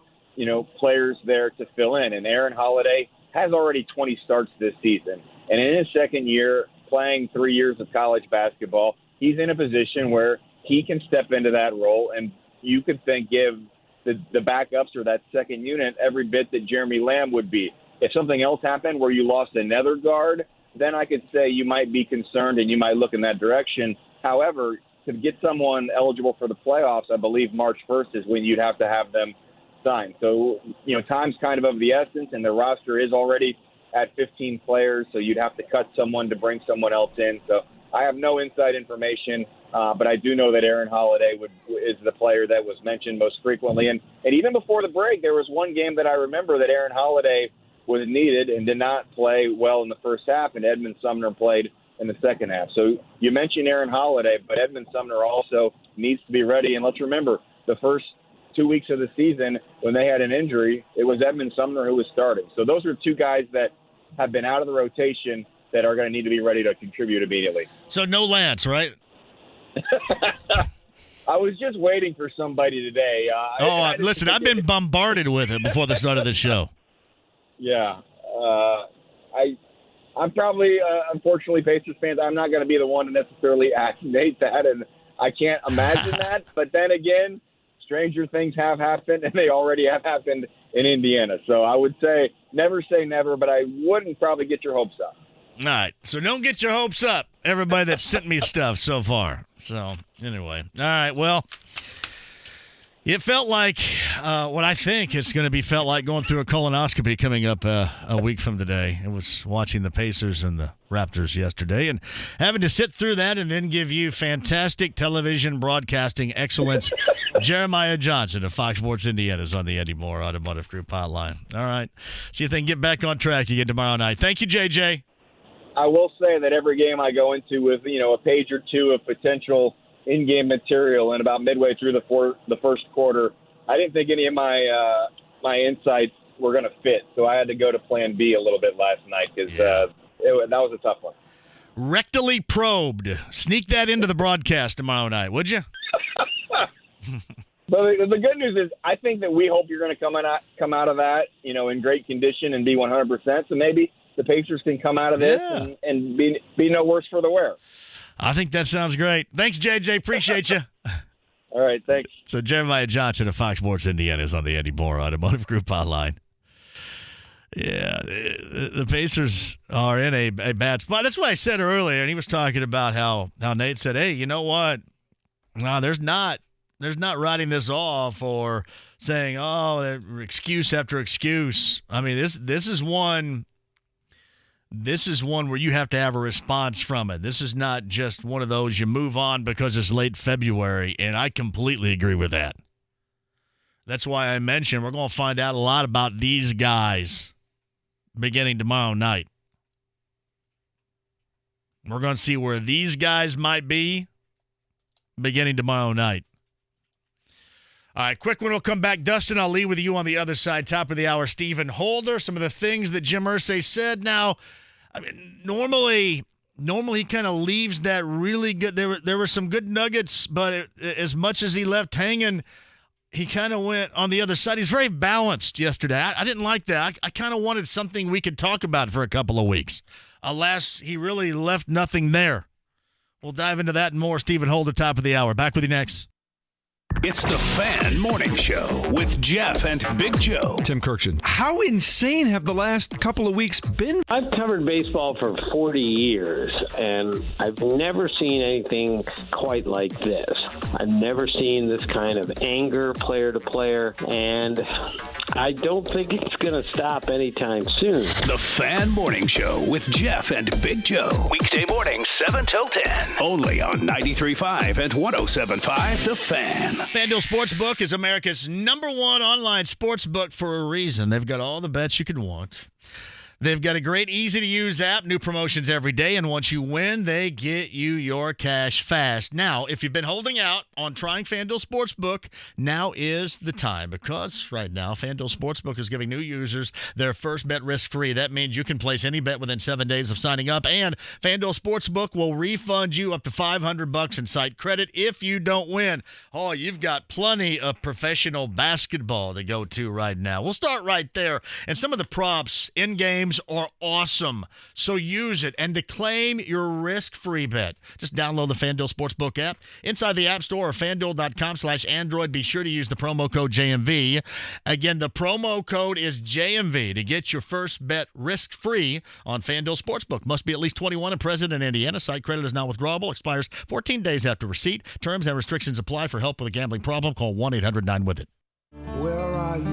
players there to fill in. And Aaron Holiday has already 20 starts this season. And in his second year, playing 3 years of college basketball, he's in a position where he can step into that role, and you could give the backups or that second unit every bit that Jeremy Lamb would be. If something else happened where you lost another guard, then I could say you might be concerned and you might look in that direction. However, to get someone eligible for the playoffs, I believe March 1st is when you'd have to have them signed. So, time's kind of the essence, and the roster is already at 15 players, so you'd have to cut someone to bring someone else in. So I have no inside information, but I do know that Aaron Holiday is the player that was mentioned most frequently. And even before the break, there was one game that I remember that Aaron Holiday was needed and did not play well in the first half, and Edmund Sumner played in the second half. So you mentioned Aaron Holiday, but Edmund Sumner also needs to be ready. And let's remember, the first 2 weeks of the season, when they had an injury, it was Edmund Sumner who was starting. So those are two guys that have been out of the rotation that are going to need to be ready to contribute immediately. So no Lance, right? I was just waiting for somebody today. Listen, I've been bombarded with it before the start of the show. Yeah. I'm probably, unfortunately, Pacers fans, I'm not going to be the one to necessarily activate that, and I can't imagine that. But then again, stranger things have happened, and they already have happened in Indiana. So I would say never, but I wouldn't probably get your hopes up. All right, so don't get your hopes up, everybody that sent me stuff so far. So anyway, all right, well, it felt like what I think it's going to be felt like going through a colonoscopy coming up a week from today. It was watching the Pacers and the Raptors yesterday and having to sit through that and then give you fantastic television broadcasting excellence. Jeremiah Johnson of Fox Sports Indiana is on the Eddie Moore Automotive Group hotline. All right. See if they can get back on track again tomorrow night. Thank you, JJ. I will say that every game I go into with, a page or two of potential in-game material, and about midway through the first quarter, I didn't think any of my insights were going to fit. So I had to go to plan B a little bit last night because that was a tough one. Rectally probed. Sneak that into the broadcast tomorrow night, would you? But the good news is I think that we hope you're going to come out of that, in great condition and be 100%. So maybe the Pacers can come out of this and be no worse for the wear. I think that sounds great. Thanks, JJ. Appreciate you. All right, thanks. So Jeremiah Johnson of Fox Sports Indiana is on the Eddie Moore Automotive Group hotline. Yeah, the Pacers are in a bad spot. That's what I said earlier, and he was talking about how Nate said, hey, you know what? No, there's not writing this off or saying, oh, excuse after excuse. I mean, this is one where you have to have a response from it. This is not just one of those you move on because it's late February, and I completely agree with that. That's why I mentioned we're going to find out a lot about these guys beginning tomorrow night. We're going to see where these guys might be beginning tomorrow night. All right, quick one will come back. Dustin, I'll leave with you on the other side. Top of the hour, Stephen Holder. Some of the things that Jim Irsay said. Now, I mean, normally he kind of leaves that really good. There were some good nuggets, but as much as he left hanging, he kind of went on the other side. He's very balanced yesterday. I didn't like that. I kind of wanted something we could talk about for a couple of weeks. Alas, he really left nothing there. We'll dive into that and more. Stephen Holder, top of the hour. Back with you next. It's the Fan Morning Show with Jeff and Big Joe. Tim Kirkshin. How insane have the last couple of weeks been? I've covered baseball for 40 years, and I've never seen anything quite like this. I've never seen this kind of anger player to player, and I don't think it's going to stop anytime soon. The Fan Morning Show with Jeff and Big Joe. Weekday mornings, 7 till 10. Only on 93.5 and 107.5 The Fan. FanDuel Sportsbook is America's #1 online sportsbook for a reason. They've got all the bets you could want. They've got a great, easy-to-use app, new promotions every day, and once you win, they get you your cash fast. Now, if you've been holding out on trying FanDuel Sportsbook, now is the time, because right now, FanDuel Sportsbook is giving new users their first bet risk-free. That means you can place any bet within 7 days of signing up, and FanDuel Sportsbook will refund you up to $500 in site credit if you don't win. Oh, you've got plenty of professional basketball to go to right now. We'll start right there, and some of the props in-game games are awesome. So use it. And to claim your risk-free bet, just download the FanDuel Sportsbook app. Inside the App Store or FanDuel.com/Android, be sure to use the promo code JMV. Again, the promo code is JMV to get your first bet risk-free on FanDuel Sportsbook. Must be at least 21 and present in Indiana. Site credit is not withdrawable. Expires 14 days after receipt. Terms and restrictions apply. For help with a gambling problem, call 1-800-9-WITH-IT.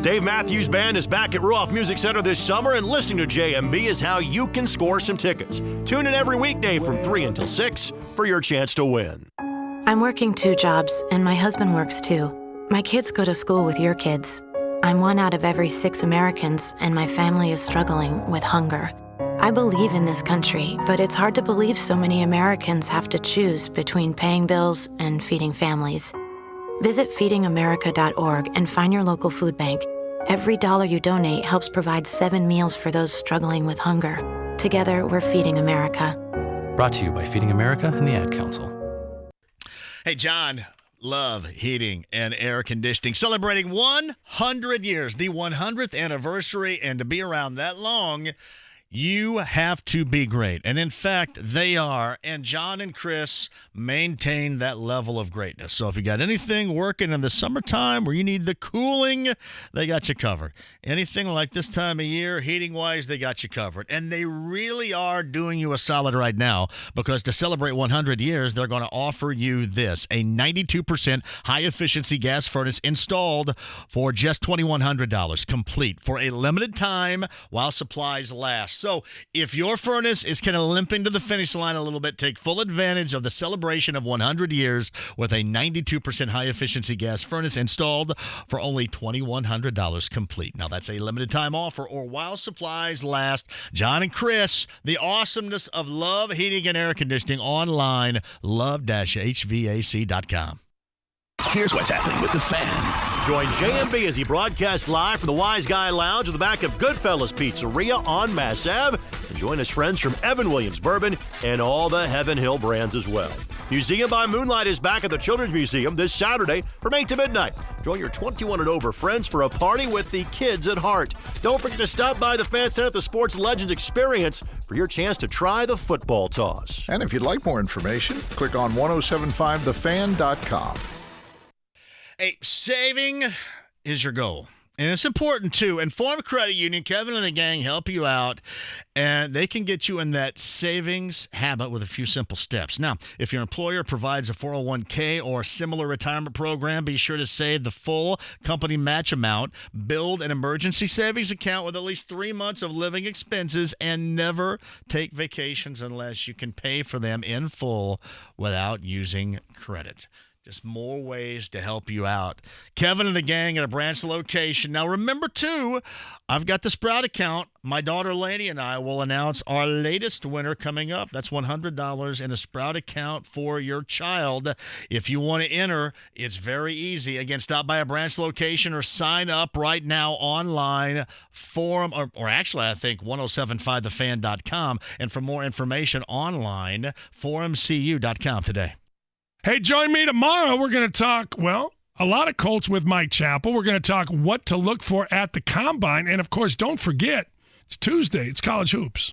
Dave Matthews Band is back at Ruoff Music Center this summer, and listening to JMV is how you can score some tickets. Tune in every weekday from 3 until 6 for your chance to win. I'm working 2 jobs, and my husband works too. My kids go to school with your kids. I'm 1 out of every 6 Americans, and my family is struggling with hunger. I believe in this country, but it's hard to believe so many Americans have to choose between paying bills and feeding families. Visit feedingamerica.org and find your local food bank. Every dollar you donate helps provide 7 meals for those struggling with hunger. Together, we're Feeding America. Brought to you by Feeding America and the Ad Council. Hey, John, Love Heating and Air Conditioning, celebrating 100 years, the 100th anniversary, and to be around that long, you have to be great. And in fact, they are. And John and Chris maintain that level of greatness. So if you got anything working in the summertime where you need the cooling, they got you covered. Anything like this time of year, heating-wise, they got you covered. And they really are doing you a solid right now, because to celebrate 100 years, they're going to offer you this, a 92% high-efficiency gas furnace installed for just $2,100, complete for a limited time while supplies last. So if your furnace is kind of limping to the finish line a little bit, take full advantage of the celebration of 100 years with a 92% high-efficiency gas furnace installed for only $2,100 complete. Now, that's a limited time offer or while supplies last. John and Chris, the awesomeness of Love Heating and Air Conditioning online, love-hvac.com. Here's what's happening with the Fan. Join JMV as he broadcasts live from the Wise Guy Lounge at the back of Goodfellas Pizzeria on Mass Ave. And join his friends from Evan Williams Bourbon and all the Heaven Hill brands as well. Museum by Moonlight is back at the Children's Museum this Saturday from 8 to midnight. Join your 21 and over friends for a party with the kids at heart. Don't forget to stop by the Fan Center at the Sports Legends Experience for your chance to try the football toss. And if you'd like more information, click on 1075thefan.com. Hey, saving is your goal. And it's important, too. And Farm Credit Union, Kevin and the gang help you out, and they can get you in that savings habit with a few simple steps. Now, if your employer provides a 401k or similar retirement program, be sure to save the full company match amount, build an emergency savings account with at least 3 months of living expenses, and never take vacations unless you can pay for them in full without using credit. Just more ways to help you out. Kevin and the gang at a branch location. Now, remember, too, I've got the Sprout account. My daughter, Lainey, and I will announce our latest winner coming up. That's $100 in a Sprout account for your child. If you want to enter, it's very easy. Again, stop by a branch location or sign up right now online. Forum, or actually, I think 1075thefan.com. And for more information online, forumcu.com today. Hey, join me tomorrow. We're going to talk, well, a lot of Colts with Mike Chappell. We're going to talk what to look for at the Combine. And, of course, don't forget, it's Tuesday. It's college hoops.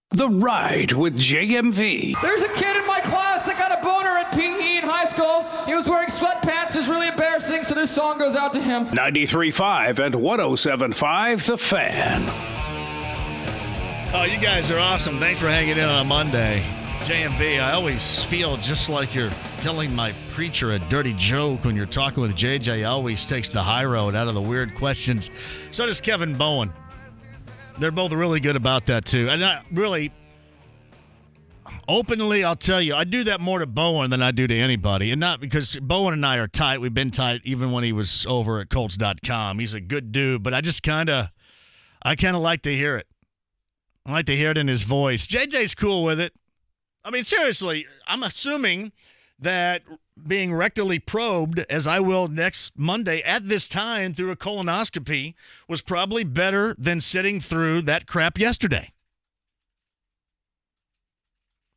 The Ride with JMV. There's a kid in my class that got a boner at PE in high school. He was wearing sweatpants. It was really embarrassing, so this song goes out to him. 93.5 and 107.5 The Fan. Oh, you guys are awesome. Thanks for hanging in on a Monday. JMV, I always feel just like you're telling my preacher a dirty joke when you're talking with JJ. Always takes the high road out of the weird questions. So does Kevin Bowen. They're both really good about that, too. And I really, openly, I'll tell you, I do that more to Bowen than I do to anybody. And not because Bowen and I are tight. We've been tight even when he was over at Colts.com. He's a good dude, but I kind of like to hear it. I like to hear it in his voice. JJ's cool with it. I mean, seriously, I'm assuming that being rectally probed, as I will next Monday at this time through a colonoscopy, was probably better than sitting through that crap yesterday.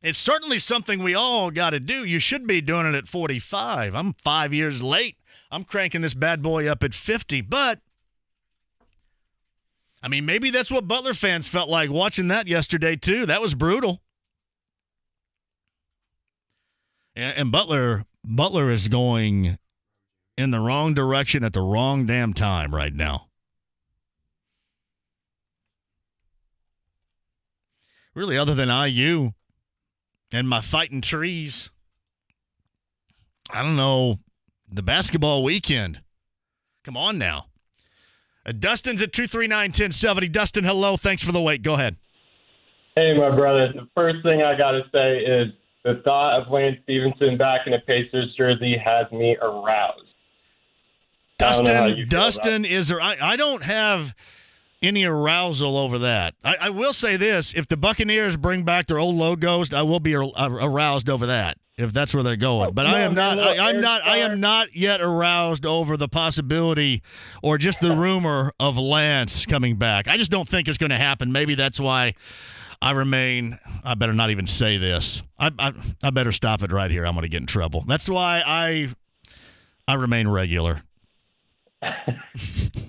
It's certainly something we all got to do. You should be doing it at 45. I'm 5 years late. I'm cranking this bad boy up at 50, but I mean, maybe that's what Butler fans felt like watching that yesterday, too. That was brutal. And Butler is going in the wrong direction at the wrong damn time right now. Really, other than IU and my fighting trees, I don't know, the basketball weekend. Come on now. Dustin's at 239-1070. Dustin, hello. Thanks for the wait. Go ahead. Hey, my brother. The first thing I got to say is the thought of Lance Stevenson back in a Pacers jersey has me aroused. Dustin is there. I don't have any arousal over that. I will say this. If the Buccaneers bring back their old logos, I will be aroused over that. If that's where they're going, but I am not yet aroused over the possibility or just the rumor of Lance coming back. I just don't think it's going to happen. Maybe that's why I better not even say this. I better stop it right here. I'm going to get in trouble. That's why I remain regular.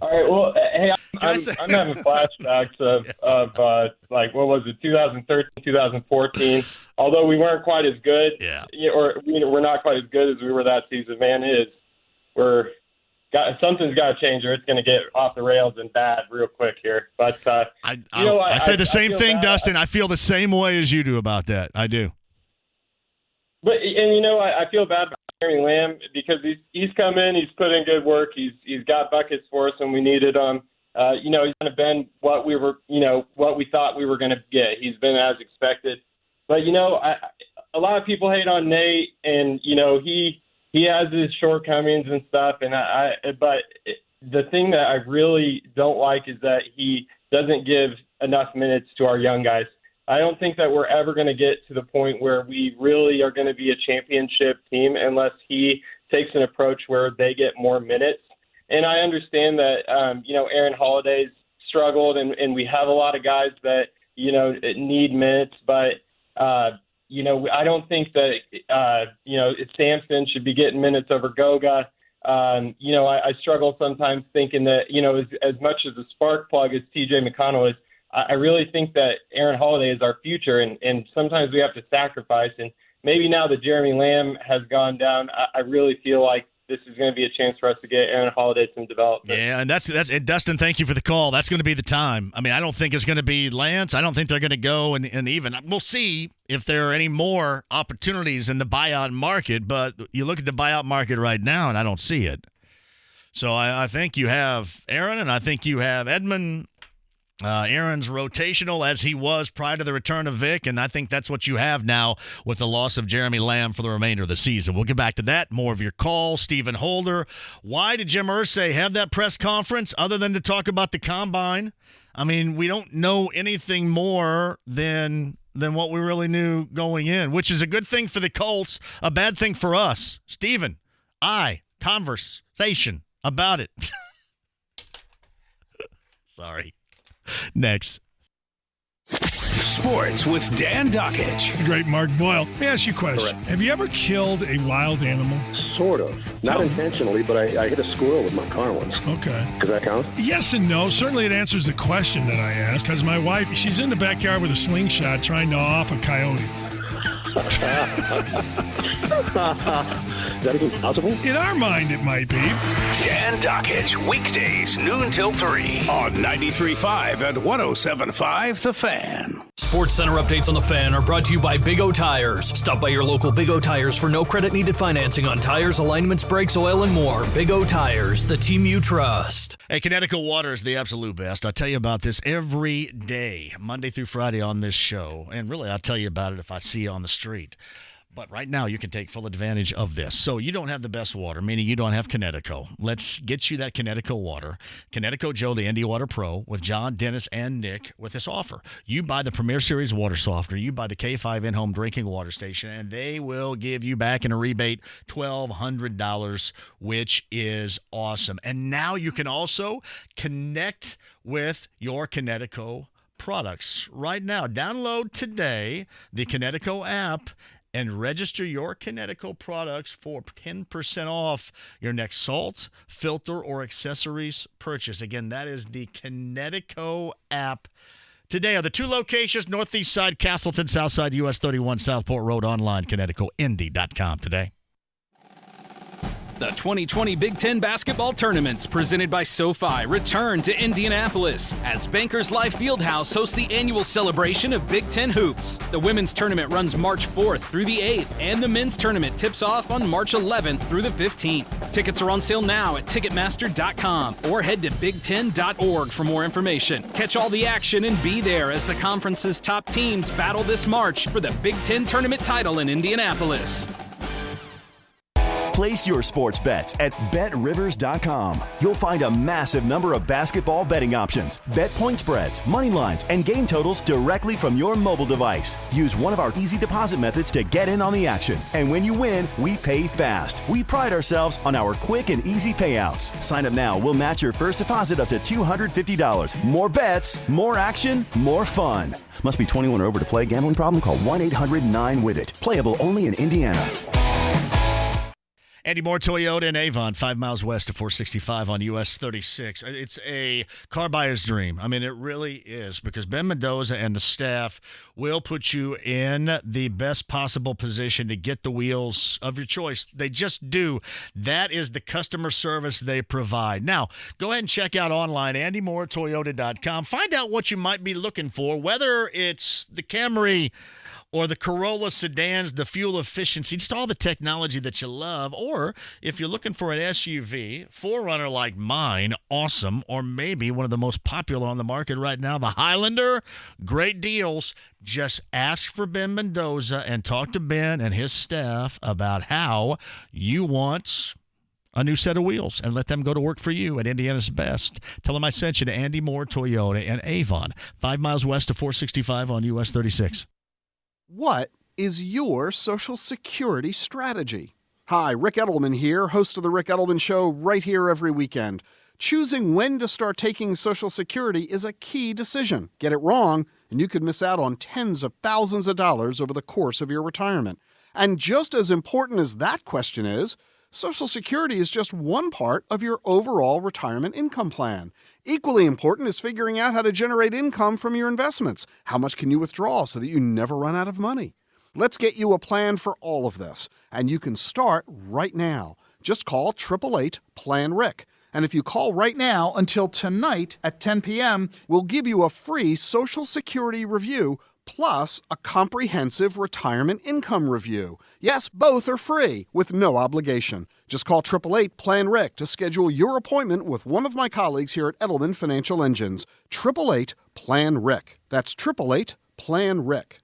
All right. Well, hey, I'm having flashbacks of like, what was it, 2013, 2014. Although we weren't quite as good, or we're not quite as good as we were that season. Man, something's got to change, or it's going to get off the rails and bad real quick here. But I say the same thing, Dustin. I feel the same way as you do about that. I do. But I feel bad about Jeremy Lamb because he's come in, he's put in good work, he's got buckets for us when we needed them. He's kind of been what we thought we were going to get. He's been as expected. But a lot of people hate on Nate, and he has his shortcomings and stuff. And but the thing that I really don't like is that he doesn't give enough minutes to our young guys. I don't think that we're ever going to get to the point where we really are going to be a championship team unless he takes an approach where they get more minutes. And I understand that, Aaron Holiday's struggled and we have a lot of guys that, need minutes, but, I don't think that, Sampson should be getting minutes over Goga. I struggle sometimes thinking that, as much as a spark plug as TJ McConnell is, I really think that Aaron Holiday is our future, and sometimes we have to sacrifice. And maybe now that Jeremy Lamb has gone down, I really feel like this is going to be a chance for us to get Aaron Holiday some development. Yeah, and that's Dustin, thank you for the call. That's going to be the time. I mean, I don't think it's going to be Lance. I don't think they're going to go and even we'll see if there are any more opportunities in the buyout market. But you look at the buyout market right now, and I don't see it. So I think you have Aaron, and I think you have Edmund. Aaron's rotational as he was prior to the return of Vic, and I think that's what you have now with the loss of Jeremy Lamb for the remainder of the season. We'll get back to that. More of your calls. Stephen Holder. Why did Jim Irsay have that press conference other than to talk about the combine? I mean, we don't know anything more than what we really knew going in, which is a good thing for the Colts, a bad thing for us. Stephen, conversation about it. Sorry. Next. Sports with Dan Dockich. The great Mark Boyle. Let me ask you a question. Correct. Have you ever killed a wild animal? Sort of. Not intentionally, but I hit a squirrel with my car once. Okay. Does that count? Yes and no. Certainly it answers the question that I asked, because my wife, she's in the backyard with a slingshot trying to off a coyote. Is that even possible? In our mind, it might be. Dan Dockich, weekdays, noon till 3 on 93.5 and 107.5 The Fan. Sports Center updates on The Fan are brought to you by Big O Tires. Stop by your local Big O Tires for no credit needed financing on tires, alignments, brakes, oil, and more. Big O Tires, the team you trust. Hey, Connecticut Water is the absolute best. I tell you about this every day, Monday through Friday on this show. And really, I'll tell you about it if I see you on the street. But right now, you can take full advantage of this. So you don't have the best water, meaning you don't have Connecticut. Let's get you that Connecticut water. Connecticut Joe, the Indy Water Pro, with John, Dennis, and Nick with this offer. You buy the Premier Series water softener, you buy the K5 in-home drinking water station, and they will give you back in a rebate $1,200, which is awesome. And now you can also connect with your Connecticut products right now. Download today the Connecticut app and register your Kinetico products for 10% off your next salt, filter, or accessories purchase. Again, that is the Kinetico app. Today are the 2 locations, Northeast Side, Castleton, Southside, US 31, Southport Road, online, KineticoIndy.com today. The 2020 Big Ten basketball tournaments presented by SoFi return to Indianapolis as Bankers Life Fieldhouse hosts the annual celebration of Big Ten hoops. The women's tournament runs March 4th through the 8th, and the men's tournament tips off on March 11th through the 15th. Tickets are on sale now at Ticketmaster.com or head to Big10.org for more information. Catch all the action and be there as the conference's top teams battle this March for the Big Ten tournament title in Indianapolis. Place your sports bets at BetRivers.com. You'll find a massive number of basketball betting options, bet point spreads, money lines, and game totals directly from your mobile device. Use one of our easy deposit methods to get in on the action. And when you win, we pay fast. We pride ourselves on our quick and easy payouts. Sign up now. We'll match your first deposit up to $250. More bets, more action, more fun. Must be 21 or over to play. Gambling problem? Call 1-800-9-WITH-IT. Playable only in Indiana. Andy Moore Toyota in Avon, 5 miles west of 465 on US 36. It's a car buyer's dream. I mean, it really is, because Ben Mendoza and the staff will put you in the best possible position to get the wheels of your choice. They just do. That is the customer service they provide. Now, go ahead and check out online, AndyMooreToyota.com. Find out what you might be looking for, whether it's the Camry or the Corolla sedans, the fuel efficiency, just all the technology that you love. Or if you're looking for an SUV, 4Runner like mine, awesome. Or maybe one of the most popular on the market right now, the Highlander, great deals. Just ask for Ben Mendoza and talk to Ben and his staff about how you want a new set of wheels, and let them go to work for you at Indiana's best. Tell them I sent you to Andy Moore Toyota in Avon, 5 miles west of 465 on US 36. What is your Social Security strategy? Hi, Rick Edelman here, host of The Rick Edelman Show, right here every weekend. Choosing when to start taking Social Security is a key decision. Get it wrong, and you could miss out on tens of thousands of dollars over the course of your retirement. And just as important as that question is, Social Security is just one part of your overall retirement income plan. Equally important is figuring out how to generate income from your investments. How much can you withdraw so that you never run out of money? Let's get you a plan for all of this, and you can start right now. Just call 888-PLAN-RIC. And if you call right now until tonight at 10 p.m., we'll give you a free Social Security review plus a comprehensive retirement income review. Yes, both are free with no obligation. Just call 888-PLAN-RIC to schedule your appointment with one of my colleagues here at Edelman Financial Engines. 888-PLAN-RIC. That's 888-PLAN-RIC.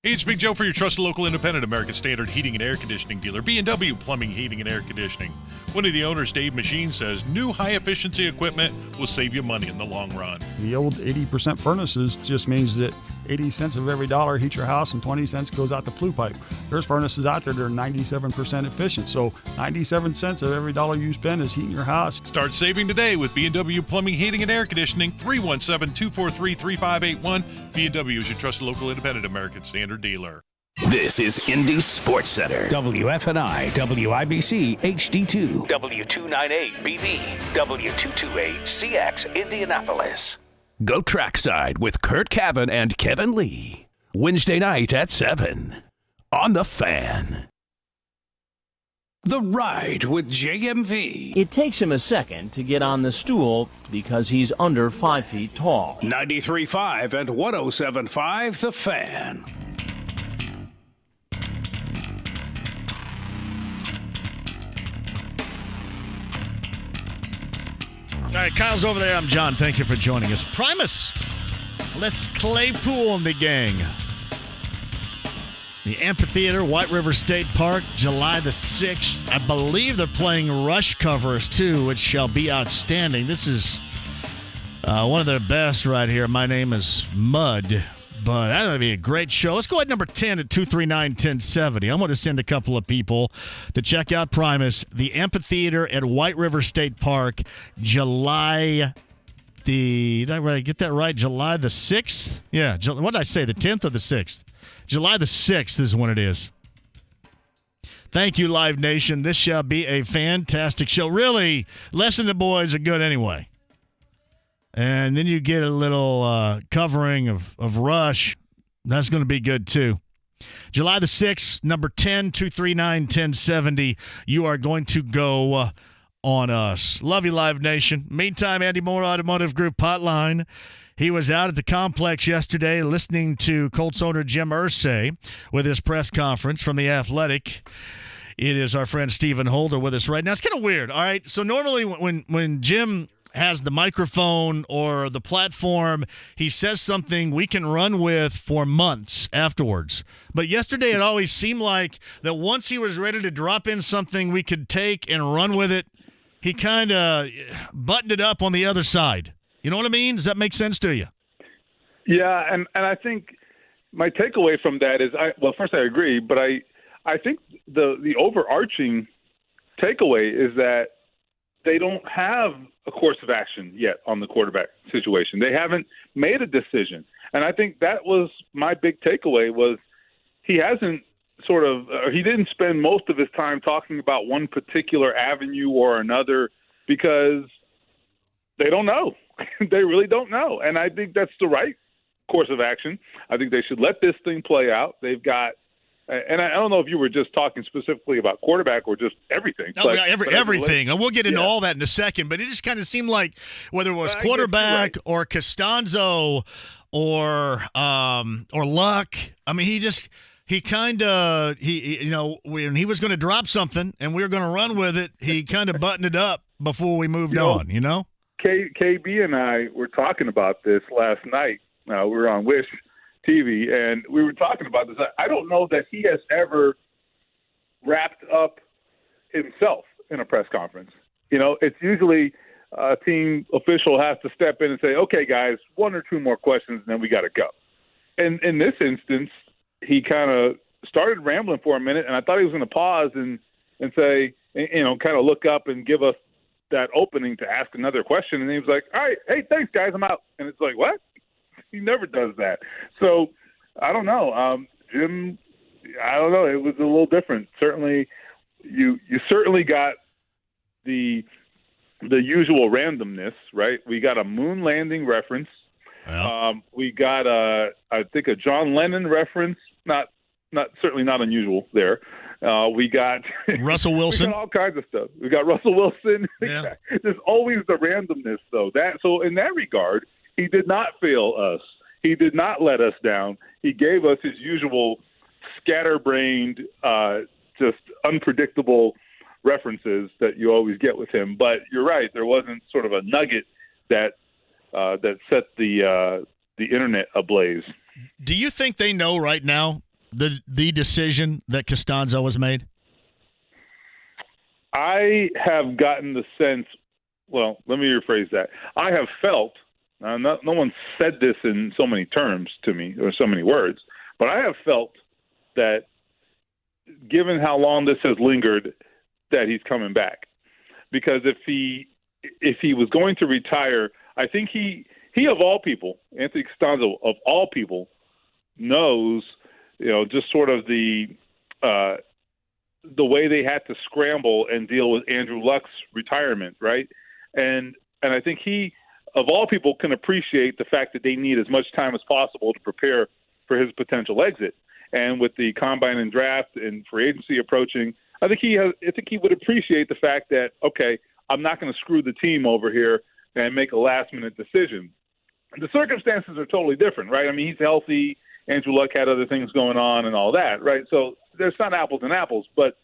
Hey, it's Big Joe for your trusted local independent American Standard heating and air conditioning dealer, B&W Plumbing, Heating, and Air Conditioning. One of the owners, Dave Machine, says new high-efficiency equipment will save you money in the long run. The old 80% furnaces just means that 80 cents of every dollar heats your house and 20 cents goes out the flue pipe. There's furnaces out there that are 97% efficient, so 97 cents of every dollar you spend is heating your house. Start saving today with B&W Plumbing, Heating, and Air Conditioning, 317-243-3581. B&W is your trusted local independent American Standard dealer. This is Indy Sports Center. WFNI, WIBC, HD2, W298BB, W228CX, Indianapolis. Go trackside with Kurt Cavan and Kevin Lee. Wednesday night at 7 on The Fan. The Ride with JMV. It takes him a second to get on the stool because he's under 5 feet tall. 93.5 and 107.5 The Fan. All right, Kyle's over there. I'm John. Thank you for joining us. Primus, Les Claypool and the gang. The Amphitheater, White River State Park, July the 6th. I believe they're playing Rush covers, too, which shall be outstanding. This is one of their best right here. My name is Mud, but that's going to be a great show. Let's go at number 10 at 239-1070. I'm going to send a couple of people to check out Primus, the Amphitheater at White River State Park, July did I get that right? July the 6th? Yeah, what did I say, the 10th or the 6th? July the 6th is when it is. Thank you, Live Nation. This shall be a fantastic show. Really, less than the boys are good anyway. And then you get a little covering of Rush. That's going to be good, too. July the 6th, number 10, 239-1070. You are going to go on us. Love you, Live Nation. Meantime, Andy Moore Automotive Group Hotline. He was out at the complex yesterday listening to Colts owner Jim Irsay with his press conference from The Athletic. It is our friend Stephen Holder with us right now. It's kind of weird, all right? So normally when Jim has the microphone or the platform, he says something we can run with for months afterwards. But yesterday it always seemed like that once he was ready to drop in something we could take and run with it, he kind of buttoned it up on the other side. You know what I mean? Does that make sense to you? Yeah, and I think my takeaway from that is, first I agree, but I think the overarching takeaway is that they don't have a course of action yet on the quarterback situation. They haven't made a decision. And I think that was my big takeaway was he hasn't he didn't spend most of his time talking about one particular avenue or another because they don't know. They really don't know. And I think that's the right course of action. I think they should let this thing play out. They've got and I don't know if you were just talking specifically about quarterback or just everything. No, everything. And we'll get into all that in a second. But it just kind of seemed like whether it was quarterback or Costanzo or Luck, I mean, when he was going to drop something and we were going to run with it, he kind of buttoned it up before we moved on, you know? KB and I were talking about this last night. We were on Wish TV, and we were talking about this. I don't know that he has ever wrapped up himself in a press conference. You know, it's usually a team official has to step in and say, okay, guys, one or two more questions, and then we got to go. And in this instance, he kind of started rambling for a minute, and I thought he was going to pause and say, you know, kind of look up and give us that opening to ask another question. And he was like, all right, hey, thanks, guys, I'm out. And it's like, what? He never does that. So I don't know. Jim, I don't know. It was a little different. Certainly, you certainly got the usual randomness, right? We got a moon landing reference. Yeah. We got I think a John Lennon reference. Certainly not unusual there. We got Russell Wilson. We got all kinds of stuff. We got Russell Wilson. Yeah. There's always the randomness, though. So in that regard, he did not fail us. He did not let us down. He gave us his usual scatterbrained, just unpredictable references that you always get with him. But you're right. There wasn't sort of a nugget that set the internet ablaze. Do you think they know right now the decision that Costanzo has made? I have gotten the sense. Well, let me rephrase that. I have felt. No one said this in so many terms to me or so many words, but I have felt that given how long this has lingered, that he's coming back. Because if he was going to retire, I think he of all people, Anthony Costanzo of all people, knows, you know, just sort of the way they had to scramble and deal with Andrew Luck's retirement, right? And I think he, of all people, can appreciate the fact that they need as much time as possible to prepare for his potential exit. And with the combine and draft and free agency approaching, I think he would appreciate the fact that, okay, I'm not going to screw the team over here and make a last-minute decision. The circumstances are totally different, right? I mean, he's healthy. Andrew Luck had other things going on and all that, right? So there's not apples and apples, but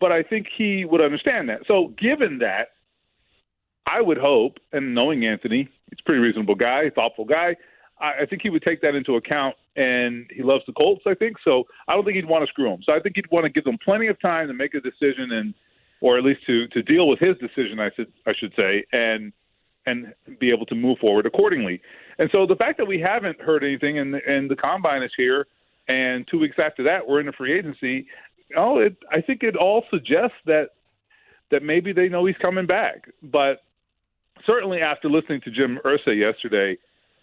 I think he would understand that. So given that, I would hope, and knowing Anthony, he's a pretty reasonable guy, thoughtful guy, I think he would take that into account, and he loves the Colts, I think. So I don't think he'd want to screw them. So I think he'd want to give them plenty of time to make a decision or at least to deal with his decision, I should say, and be able to move forward accordingly. And so the fact that we haven't heard anything and the combine is here, and 2 weeks after that we're in a free agency, I think it all suggests that maybe they know he's coming back. But certainly after listening to Jim Irsay yesterday,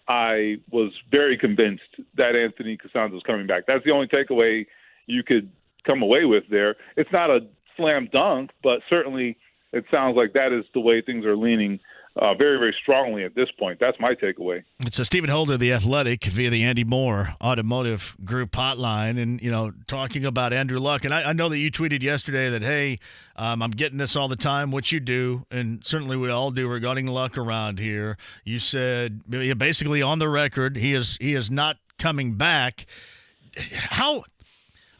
I was very convinced that Anthony Costanzo is coming back. That's the only takeaway you could come away with there. It's not a slam dunk, but certainly it sounds like that is the way things are leaning very, very strongly at this point. That's my takeaway. It's Stephen Holder, The Athletic, via the Andy Moore Automotive Group hotline. And, talking about Andrew Luck. And I know that you tweeted yesterday that, hey, I'm getting this all the time, which you do, and certainly we all do regarding Luck around here. You said, basically on the record, he is not coming back. How –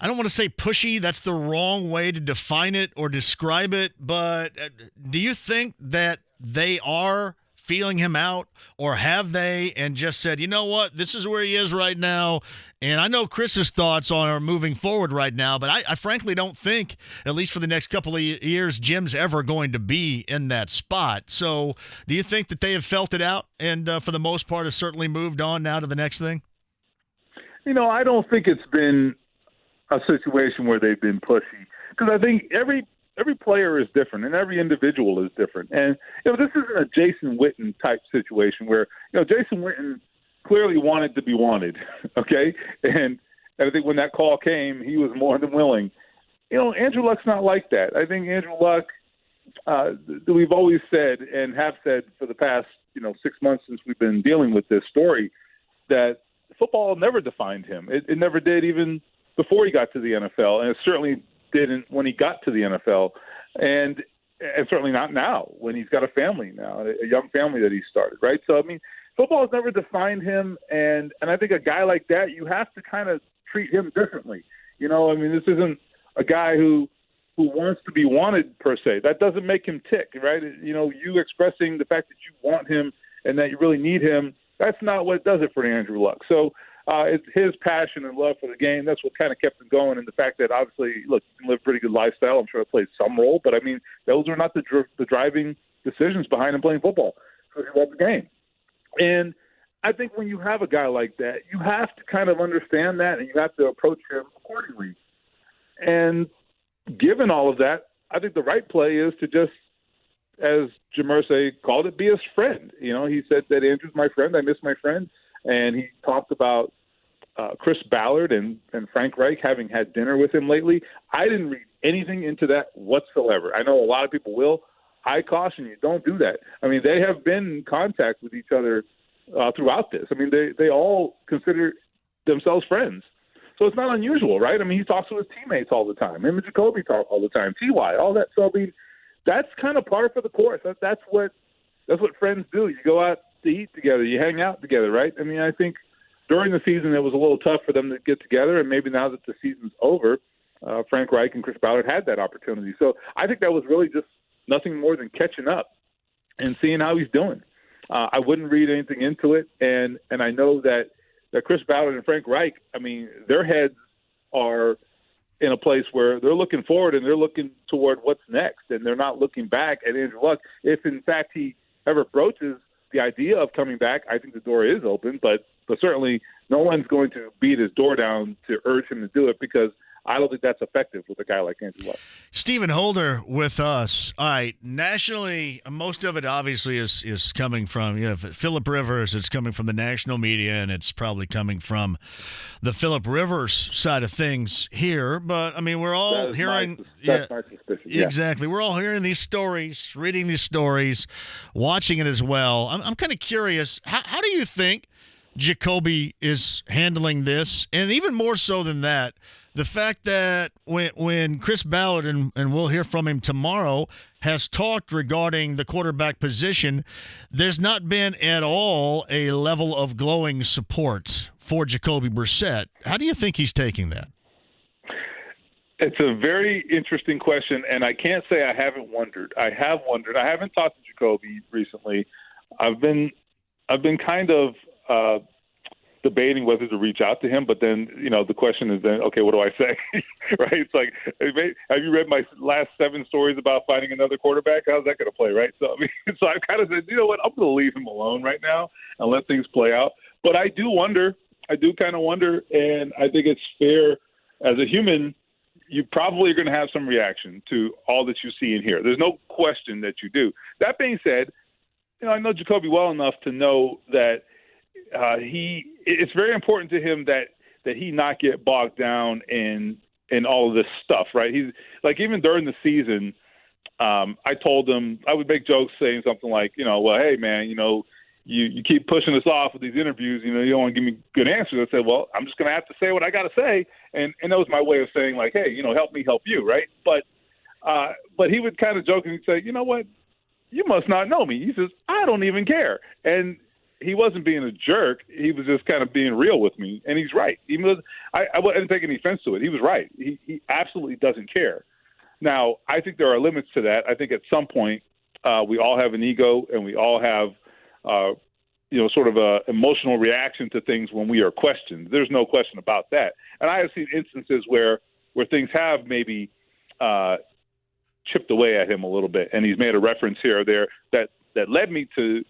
I don't want to say pushy. That's the wrong way to define it or describe it. But do you think that they are feeling him out, or have they and just said, you know what, this is where he is right now? And I know Chris's thoughts are moving forward right now, but I frankly don't think, at least for the next couple of years, Jim's ever going to be in that spot. So do you think that they have felt it out and for the most part have certainly moved on now to the next thing? I don't think it's been a situation where they've been pushy, because I think every player is different and every individual is different. And, this isn't a Jason Witten type situation where, Jason Witten clearly wanted to be wanted. Okay. And I think when that call came, he was more than willing. Andrew Luck's not like that. I think Andrew Luck, we've always said and have said for the past, 6 months since we've been dealing with this story, that football never defined him. It never did, even before he got to the NFL. And it certainly didn't when he got to the NFL, and certainly not now when he's got a family now, a young family that he started, right? So, football has never defined him, and I think a guy like that, you have to kind of treat him differently. This isn't a guy who wants to be wanted per se. That doesn't make him tick, right? You expressing the fact that you want him and that you really need him, that's not what does it for Andrew Luck. So, it's his passion and love for the game. That's what kind of kept him going, and the fact that obviously, look, you can live a pretty good lifestyle. I'm sure it plays some role, but those are not the driving decisions behind him playing football. Because he loves the game, and I think when you have a guy like that, you have to kind of understand that, and you have to approach him accordingly. And given all of that, I think the right play is to just, as Jim Irsay called it, be his friend. He said that Andrew's my friend. I miss my friend. And he talked about Chris Ballard and Frank Reich having had dinner with him lately. I didn't read anything into that whatsoever. I know a lot of people will. I caution you, don't do that. They have been in contact with each other throughout this. They all consider themselves friends. So it's not unusual, right? He talks to his teammates all the time. Him and Jacoby talk all the time. T.Y., all that. So, that's kind of par for the course. That's what friends do. You go out to eat together, you hang out together, right? I think during the season it was a little tough for them to get together, and maybe now that the season's over, Frank Reich and Chris Ballard had that opportunity. So I think that was really just nothing more than catching up and seeing how he's doing. I wouldn't read anything into it, and I know that Chris Ballard and Frank Reich, their heads are in a place where they're looking forward and they're looking toward what's next, and they're not looking back at Andrew Luck. If in fact he ever broaches the idea of coming back, I think the door is open, but certainly no one's going to beat his door down to urge him to do it, because I don't think that's effective with a guy like Andrew Luck. Stephen Holder with us. All right, nationally, most of it obviously is coming from Philip Rivers. It's coming from the national media, and it's probably coming from the Philip Rivers side of things here. But we're all hearing. That's my suspicion. Yeah. Exactly. We're all hearing these stories, reading these stories, watching it as well. I'm kind of curious. How do you think Jacoby is handling this, and even more so than that, the fact that when Chris Ballard, and we'll hear from him tomorrow, has talked regarding the quarterback position, there's not been at all a level of glowing support for Jacoby Brissett. How do you think he's taking that? It's a very interesting question, and I can't say I haven't wondered. I have wondered. I haven't talked to Jacoby recently. I've been kind of debating whether to reach out to him, but then, the question is then, okay, what do I say? Right? It's like, have you read my last 7 stories about finding another quarterback? How's that going to play, right? So, so I've kind of said, you know what, I'm going to leave him alone right now and let things play out. But I do kind of wonder, and I think it's fair as a human, you probably are going to have some reaction to all that you see and hear. There's no question that you do. That being said, I know Jacoby well enough to know that it's very important to him that he not get bogged down in in all of this stuff, right? He's like, even during the season, I told him, I would make jokes saying something like, well, hey, man, you keep pushing us off with these interviews, you don't want to give me good answers. I said, well, I'm just going to have to say what I got to say. And that was my way of saying, like, hey, help me help you, right? But he would kind of joke and say, you know what? You must not know me. He says, I don't even care. And he wasn't being a jerk. He was just kind of being real with me. And he's right. I didn't take any offense to it. He was right. He absolutely doesn't care. Now, I think there are limits to that. I think at some point we all have an ego and we all have, sort of a emotional reaction to things when we are questioned. There's no question about that. And I have seen instances where things have maybe chipped away at him a little bit, and he's made a reference here or there that led me to,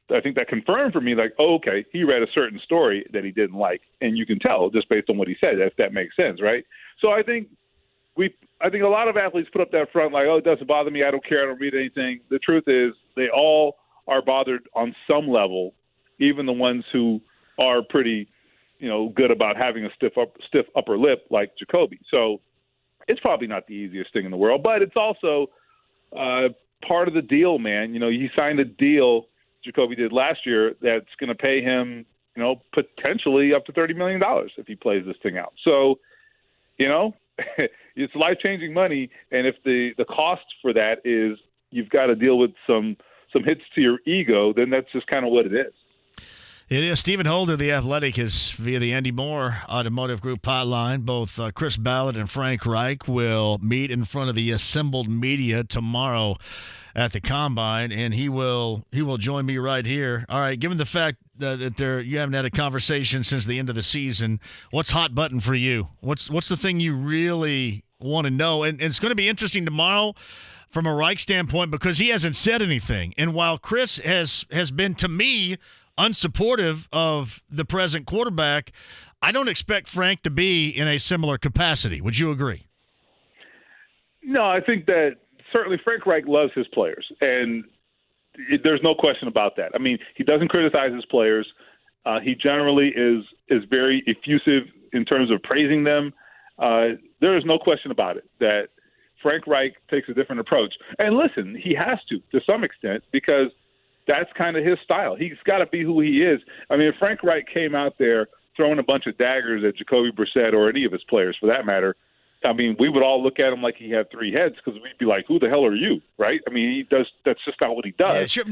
I think that confirmed for me, like, oh, okay, he read a certain story that he didn't like, and you can tell just based on what he said, if that makes sense, right? So I think a lot of athletes put up that front like, oh, it doesn't bother me, I don't care, I don't read anything. The truth is they all are bothered on some level, even the ones who are pretty, good about having a stiff upper lip like Jacoby. So it's probably not the easiest thing in the world, but it's also part of the deal, man. He signed a deal, Jacoby did last year, that's going to pay him, potentially up to $30 million if he plays this thing out. So, it's life-changing money, and if the cost for that is you've got to deal with some hits to your ego, then that's just kind of what it is. It is. Stephen Holder, The Athletic, is via the Andy Moore Automotive Group hotline. Both Chris Ballard and Frank Reich will meet in front of the assembled media tomorrow at the Combine, and he will join me right here. All right, given the fact that you haven't had a conversation since the end of the season, what's hot button for you? What's the thing you really want to know? And it's going to be interesting tomorrow from a Reich standpoint because he hasn't said anything. And while Chris has been, to me, unsupportive of the present quarterback, I don't expect Frank to be in a similar capacity. Would you agree? No, I think that certainly Frank Reich loves his players, and there's no question about that. I mean, he doesn't criticize his players. He generally is very effusive in terms of praising them. There is no question about it that Frank Reich takes a different approach. And listen, he has to some extent, because that's kind of his style. He's got to be who he is. I mean, if Frank Reich came out there throwing a bunch of daggers at Jacoby Brissett or any of his players for that matter, I mean, we would all look at him like he had three heads because we'd be like, who the hell are you, right? I mean, that's just not what he does. Yeah, sure.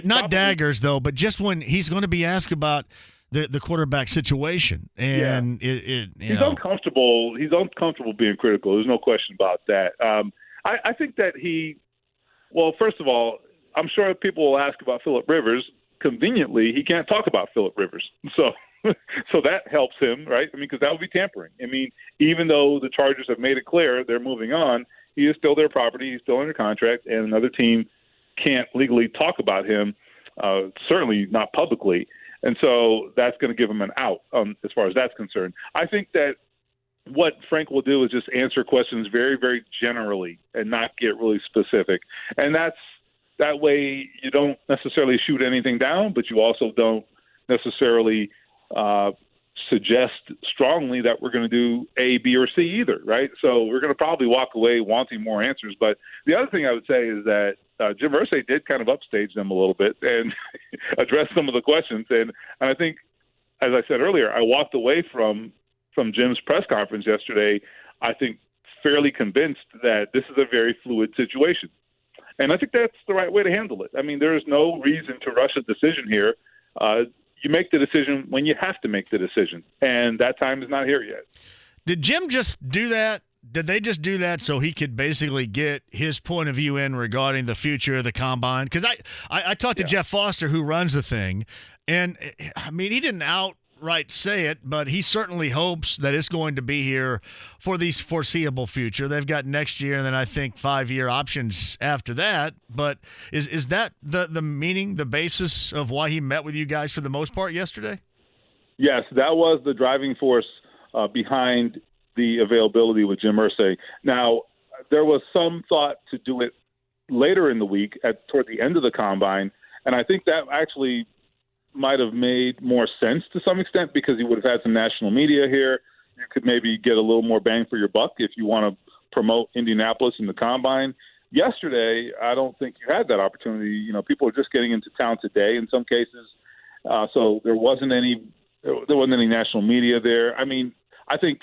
Not daggers, though, but just when he's going to be asked about the quarterback situation. And he's uncomfortable. He's uncomfortable being critical. There's no question about that. I think that first of all, I'm sure people will ask about Phillip Rivers. Conveniently, he can't talk about Phillip Rivers. So that helps him, right? I mean, because that would be tampering. I mean, even though the Chargers have made it clear they're moving on, he is still their property. He's still under contract, and another team can't legally talk about him, certainly not publicly. And so that's going to give him an out as far as that's concerned. I think that what Frank will do is just answer questions very, very generally and not get really specific. And that way you don't necessarily shoot anything down, but you also don't necessarily suggest strongly that we're going to do A, B, or C either, right? So we're going to probably walk away wanting more answers. But the other thing I would say is that Jim Irsay did kind of upstage them a little bit and address some of the questions. And I think, as I said earlier, I walked away from Jim's press conference yesterday, I think, fairly convinced that this is a very fluid situation. And I think that's the right way to handle it. I mean, there is no reason to rush a decision here. You make the decision when you have to make the decision, and that time is not here yet. Did Jim just do that? Did they just do that so he could basically get his point of view in regarding the future of the Combine? Because I talked to Jeff Foster, who runs the thing, and, I mean, he didn't outright say it, but he certainly hopes that it's going to be here for the foreseeable future. They've got next year and then I think 5-year options after that. But is that the meaning, the basis of why he met with you guys for the most part yesterday? Yes, that was the driving force behind the availability with Jim Irsay. Now, there was some thought to do it later in the week toward the end of the Combine, and I think that actually might have made more sense to some extent because he would have had some national media here. you could maybe get a little more bang for your buck if you want to promote Indianapolis in the Combine. Yesterday, I don't think you had that opportunity. You know, people are just getting into town today in some cases, so there wasn't any national media there. I mean, I think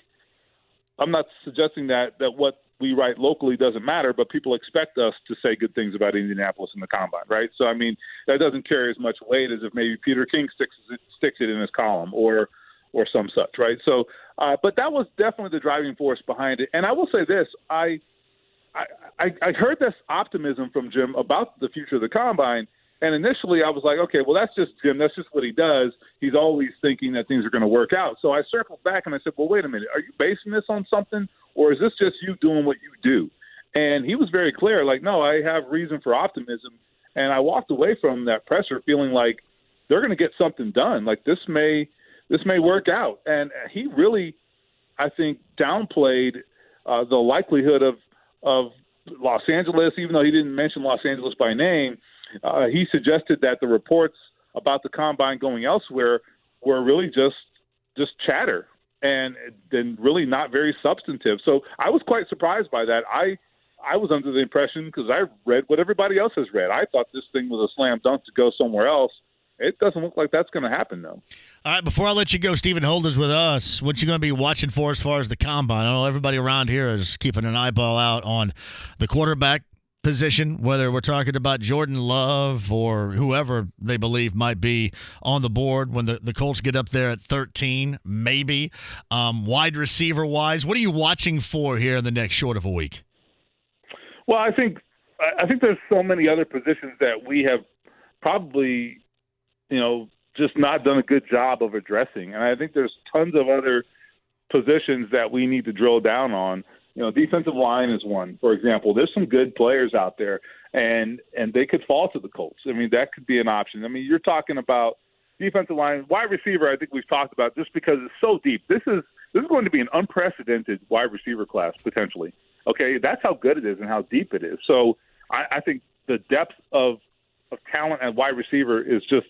I'm not suggesting that what we write locally doesn't matter, but people expect us to say good things about Indianapolis in the Combine, right? So, I mean, that doesn't carry as much weight as if maybe Peter King sticks it in his column or some such, right? So, but that was definitely the driving force behind it. And I will say this, I heard this optimism from Jim about the future of the Combine, and initially I was like, okay, well, that's just Jim. That's just what he does. He's always thinking that things are going to work out. So I circled back and I said, well, wait a minute. Are you basing this on something, or is this just you doing what you do? And he was very clear, like, no, I have reason for optimism. And I walked away from that presser feeling like they're going to get something done. Like this may work out. And he really, I think, downplayed the likelihood of Los Angeles, even though he didn't mention Los Angeles by name. He suggested that the reports about the Combine going elsewhere were really just chatter and then really not very substantive. So I was quite surprised by that. I was under the impression, because I read what everybody else has read, I thought this thing was a slam dunk to go somewhere else. It doesn't look like that's going to happen, though. All right, before I let you go, Stephen Holder's with us. What you going to be watching for as far as the Combine? I know everybody around here is keeping an eyeball out on the quarterback position, whether we're talking about Jordan Love or whoever they believe might be on the board when the Colts get up there at 13, maybe. Wide receiver-wise, what are you watching for here in the next short of a week? Well, I think there's so many other positions that we have probably, just not done a good job of addressing. And I think there's tons of other positions that we need to drill down on. Defensive line is one, for example. There's some good players out there, and they could fall to the Colts. I mean, that could be an option. I mean, you're talking about defensive line. Wide receiver, I think we've talked about just because it's so deep. This is going to be an unprecedented wide receiver class, potentially. Okay, that's how good it is and how deep it is. So I think the depth of talent at wide receiver is just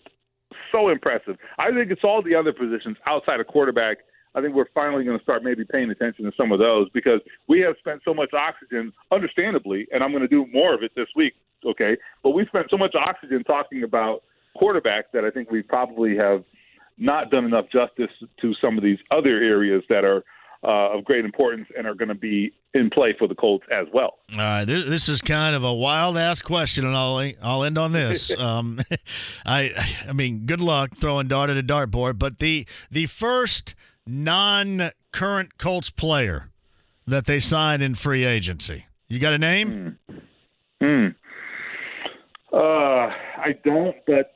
so impressive. I think it's all the other positions outside of quarterback. I think we're finally going to start maybe paying attention to some of those, because we have spent so much oxygen, understandably, and I'm going to do more of it this week, okay? But we spent so much oxygen talking about quarterback that I think we probably have not done enough justice to some of these other areas that are of great importance and are going to be in play for the Colts as well. All right, this is kind of a wild-ass question, and I'll end on this. I mean, good luck throwing dart at a dartboard, but the first non-current Colts player that they signed in free agency, you got a name? I don't, but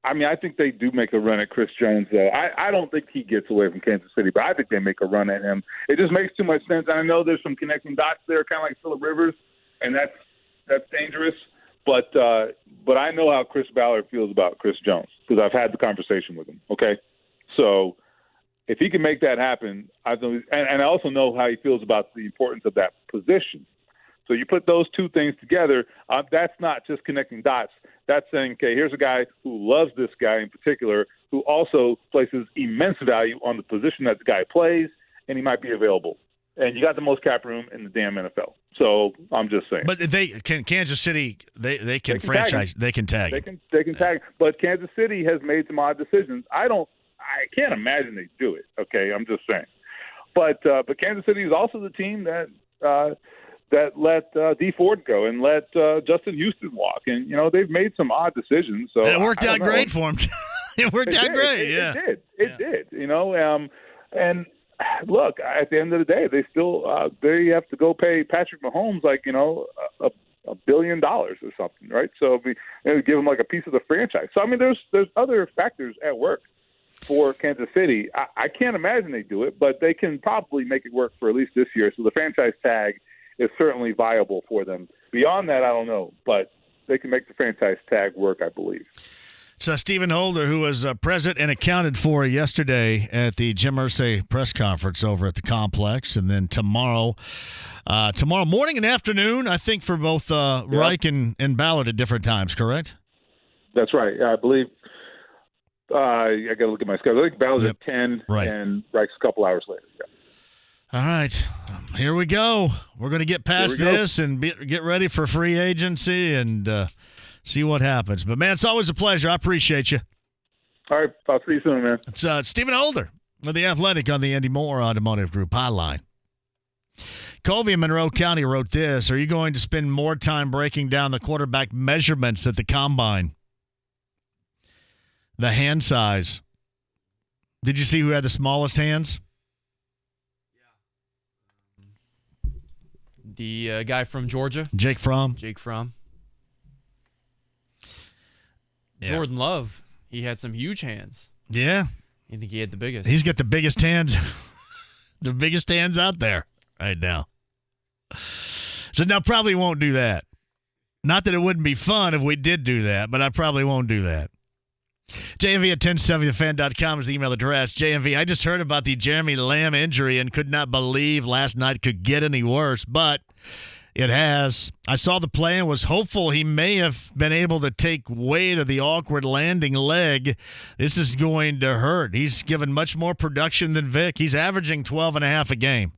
I think they do make a run at Chris Jones, though. I don't think he gets away from Kansas City, but I think they make a run at him. It just makes too much sense. I know there's some connecting dots there, kind of like Phillip Rivers, and that's dangerous. But I know how Chris Ballard feels about Chris Jones, because I've had the conversation with him. Okay, so if he can make that happen, and I also know how he feels about the importance of that position. So you put those two things together, that's not just connecting dots. That's saying, okay, here's a guy who loves this guy in particular, who also places immense value on the position that the guy plays, and he might be available. And you got the most cap room in the damn NFL. So I'm just saying. But Kansas City, they can franchise. They can tag. They can tag. But Kansas City has made some odd decisions. I can't imagine they do it. Okay, I'm just saying. But Kansas City is also the team that let Dee Ford go and let Justin Houston walk. And, they've made some odd decisions. So it worked out great for them. It worked out great, yeah. It did, and look, at the end of the day, they still they have to go pay Patrick Mahomes like, $1 billion or something, right? So give him like a piece of the franchise. So, I mean, there's other factors at work for Kansas City. I can't imagine they do it, but they can probably make it work for at least this year. So the franchise tag is certainly viable for them. Beyond that, I don't know, but they can make the franchise tag work, I believe. So Stephen Holder, who was present and accounted for yesterday at the Jim Irsay press conference over at the complex, and then tomorrow morning and afternoon, I think, for both Reich and Ballard at different times, correct? That's right. Yeah, I believe I got to look at my schedule. I think Ball's at 10 and Reich's a couple hours later. Yeah. All right. Here we go. We're going to get past this and get ready for free agency and see what happens. But, man, it's always a pleasure. I appreciate you. All right. I'll see you soon, man. It's Stephen Holder of The Athletic on the Andy Moore Automotive Group hotline. Colby in Monroe County wrote this. Are you going to spend more time breaking down the quarterback measurements at the combine? The hand size. Did you see who had the smallest hands? The guy from Georgia. Jake Fromm. Yeah. Jordan Love. He had some huge hands. Yeah. I think he had the biggest. He's got the biggest hands. The biggest hands out there right now. So now probably won't do that. Not that it wouldn't be fun if we did do that, but I probably won't do that. JMV at 1070thefan.com is the email address. JMV, I just heard about the Jeremy Lamb injury and could not believe last night could get any worse, but it has. I saw the play and was hopeful he may have been able to take weight of the awkward landing leg. This is going to hurt. He's given much more production than Vic. He's averaging 12.5 a game.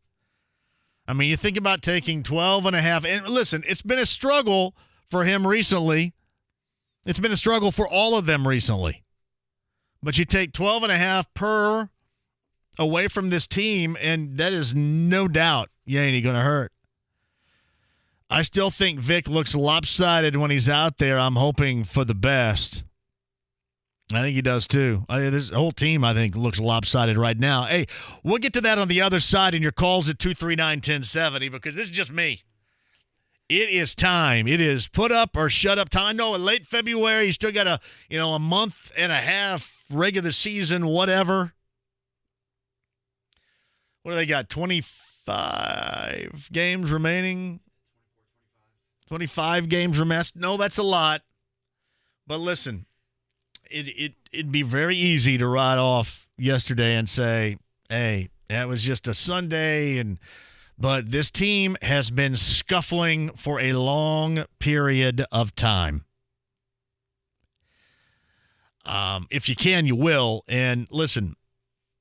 I mean, you think about taking 12.5, and listen, it's been a struggle for him recently. It's been a struggle for all of them recently. But you take 12.5 per away from this team, and that is no doubt ain't going to hurt. I still think Vic looks lopsided when he's out there. I'm hoping for the best. I think he does too. This whole team, I think, looks lopsided right now. Hey, we'll get to that on the other side in your calls at 239-1070 because this is just me. It is time. It is put up or shut up time. I know in late February, you still got a month and a half regular season, whatever. What do they got? 25 games remaining? 25 games remaining? No, that's a lot. But listen, it'd be very easy to write off yesterday and say, hey, that was just a Sunday But this team has been scuffling for a long period of time. If you can, you will. And listen,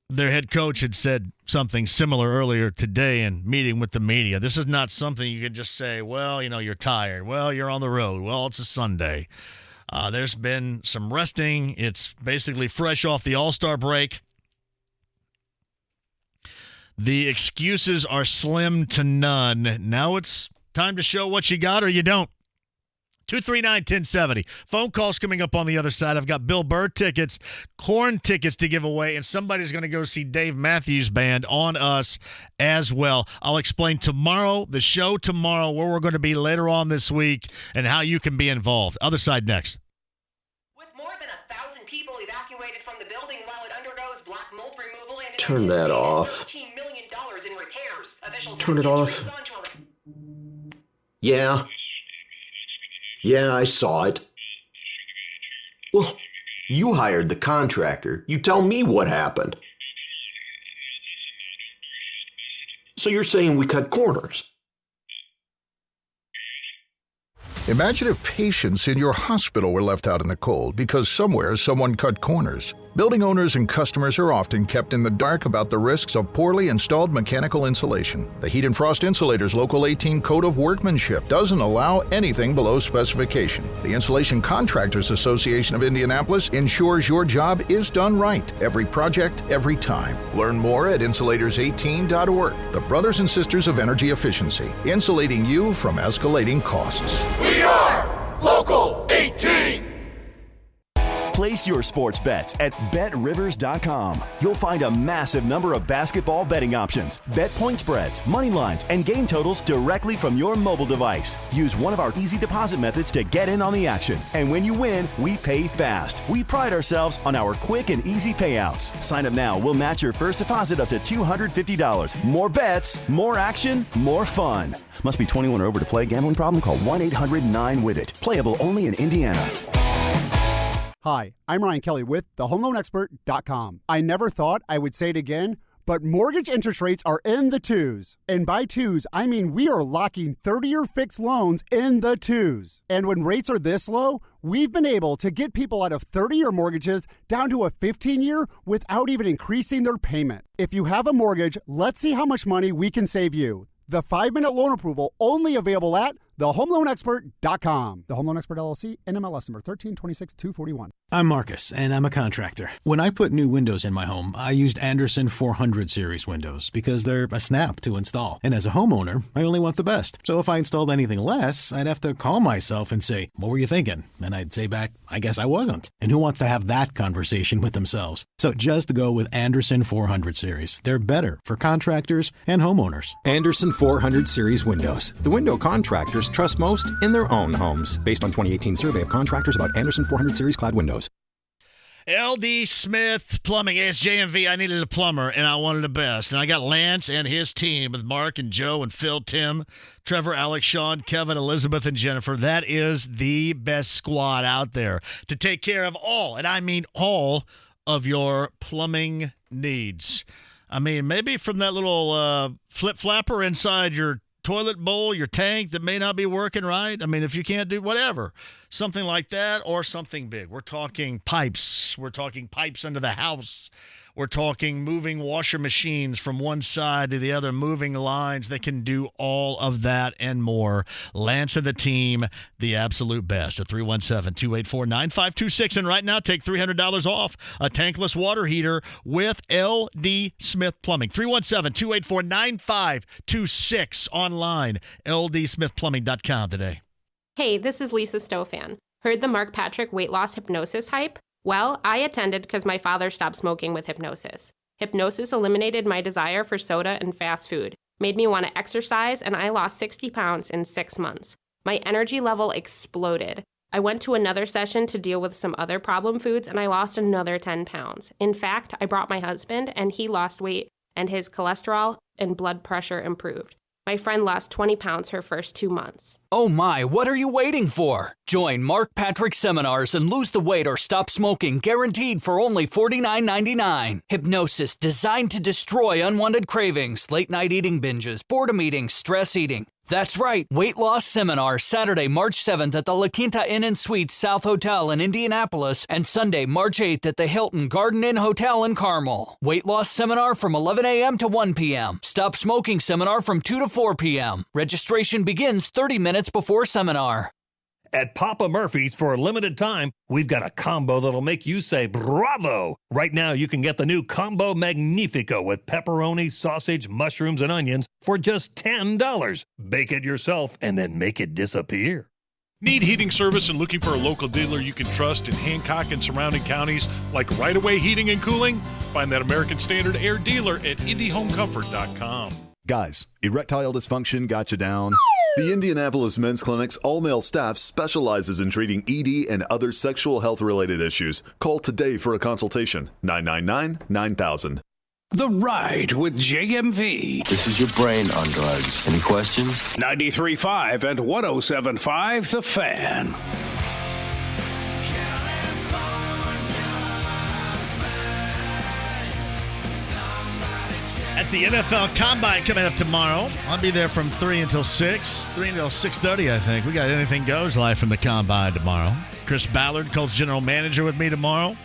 their head coach had said something similar earlier today in meeting with the media. This is not something you can just say, well, you're tired. Well, you're on the road. Well, it's a Sunday. There's been some resting. It's basically fresh off the All-Star break. The excuses are slim to none. Now it's time to show what you got or you don't. 239-1070. Phone calls coming up on the other side. I've got Bill Burr tickets, Korn tickets to give away, and somebody's going to go see Dave Matthews Band on us as well. I'll explain tomorrow, the show tomorrow, where we're going to be later on this week and how you can be involved. Other side next. With more than 1,000 people evacuated from the building while it undergoes black mold removal and Turn that off. $15 million in repairs. Turn it off. Yeah. Yeah, I saw it. Well, you hired the contractor. You tell me what happened. So you're saying we cut corners? Imagine if patients in your hospital were left out in the cold because somewhere someone cut corners. Building owners and customers are often kept in the dark about the risks of poorly installed mechanical insulation. The Heat and Frost Insulators Local 18 Code of Workmanship doesn't allow anything below specification. The Insulation Contractors Association of Indianapolis ensures your job is done right. Every project, every time. Learn more at insulators18.org. The Brothers and Sisters of Energy Efficiency, insulating you from escalating costs. We are Local 18. Place your sports bets at BetRivers.com. You'll find a massive number of basketball betting options, bet point spreads, money lines, and game totals directly from your mobile device. Use one of our easy deposit methods to get in on the action. And when you win, we pay fast. We pride ourselves on our quick and easy payouts. Sign up now. We'll match your first deposit up to $250. More bets, more action, more fun. Must be 21 or over to play. Gambling problem? Call 1-800-9-WITH-IT. Playable only in Indiana. Hi, I'm Ryan Kelly with thehomeloanexpert.com. I never thought I would say it again, But mortgage interest rates are in the twos. And by twos, I mean we are locking 30-year fixed loans in the twos. And when rates are this low, we've been able to get people out of 30-year mortgages down to a 15-year without even increasing their payment. If you have a mortgage, let's see how much money we can save you. The 5-minute loan approval only available at thehomeloanexpert.com. The Home Loan Expert LLC, NMLS number 1326241. I'm Marcus, and I'm a contractor. When I put new windows in my home, I used Anderson 400 series windows because they're a snap to install. And as a homeowner, I only want the best. So if I installed anything less, I'd have to call myself and say, "What were you thinking?" And I'd say back, "I guess I wasn't." And who wants to have that conversation with themselves? So just go with Anderson 400 series. They're better for contractors and homeowners. Anderson 400 series windows. The window contractors trust most in their own homes. Based on 2018 survey of contractors about Anderson 400 series clad windows. LD Smith Plumbing. Hey, it's JMV. I needed a plumber, and I wanted the best. And I got Lance and his team with Mark and Joe and Phil, Tim, Trevor, Alex, Sean, Kevin, Elizabeth, and Jennifer. That is the best squad out there to take care of all, and I mean all, of your plumbing needs. I mean, maybe from that little flip-flapper inside your toilet bowl, your tank that may not be working right. I mean, if you can't do whatever, something like that or something big. We're talking pipes. We're talking pipes under the house. We're talking moving washer machines from one side to the other, moving lines. They can do all of that and more. Lance and the team, the absolute best at 317-284-9526. And right now, take $300 off a tankless water heater with LD Smith Plumbing. 317-284-9526 online, ldsmithplumbing.com today. Hey, this is Lisa Stofan. Heard the Mark Patrick weight loss hypnosis hype? Well, I attended because my father stopped smoking with hypnosis. Hypnosis eliminated my desire for soda and fast food, made me want to exercise, and I lost 60 pounds in 6 months. My energy level exploded. I went to another session to deal with some other problem foods, and I lost another 10 pounds. In fact, I brought my husband, and he lost weight, and his cholesterol and blood pressure improved. My friend lost 20 pounds her first 2 months. Oh my, what are you waiting for? Join Mark Patrick seminars and lose the weight or stop smoking, guaranteed for only $49.99. Hypnosis designed to destroy unwanted cravings, late night eating binges, boredom eating, stress eating. That's right, weight loss seminar Saturday, March 7th at the La Quinta Inn & Suites South Hotel in Indianapolis and Sunday, March 8th at the Hilton Garden Inn Hotel in Carmel. Weight loss seminar from 11 a.m. to 1 p.m. Stop smoking seminar from 2 to 4 p.m. Registration begins 30 minutes before seminar. At Papa Murphy's, for a limited time, we've got a combo that'll make you say bravo. Right now, you can get the new Combo Magnifico with pepperoni, sausage, mushrooms, and onions for just $10. Bake it yourself and then make it disappear. Need heating service and looking for a local dealer you can trust in Hancock and surrounding counties like Right Away Heating and Cooling? Find that American Standard Air dealer at IndyHomeComfort.com. Guys, erectile dysfunction got you down? The Indianapolis Men's Clinic's all-male staff specializes in treating ED and other sexual health-related issues. Call today for a consultation. 999-9000. The Ride with JMV. This is your brain on drugs. Any questions? 93.5 and 107.5 The Fan. At the NFL Combine coming up tomorrow. I'll be there from 3 until 6. 3 until 6:30, I think. We got Anything Goes live from the Combine tomorrow. Chris Ballard, Colts General Manager, with me tomorrow.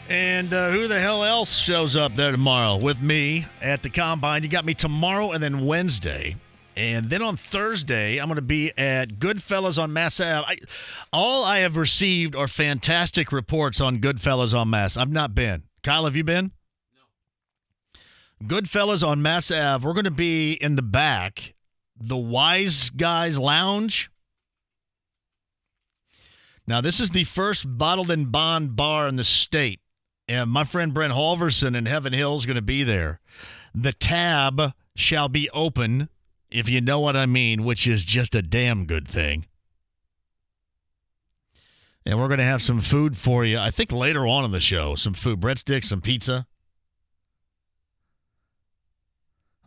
And who the hell else shows up there tomorrow with me at the Combine? You got me tomorrow and then Wednesday. And then on Thursday, I'm going to be at Goodfellas on Mass Ave. All I have received are fantastic reports on Goodfellas on Mass. I've not been. Kyle, have you been? Goodfellas on Mass Ave. We're going to be in the back, the Wise Guys Lounge. Now, this is the first bottled and bond bar in the state, and my friend Brent Halverson in Heaven Hill is going to be there. The tab shall be open, if you know what I mean, which is just a damn good thing. And we're going to have some food for you, I think later on in the show, some food, breadsticks, some pizza.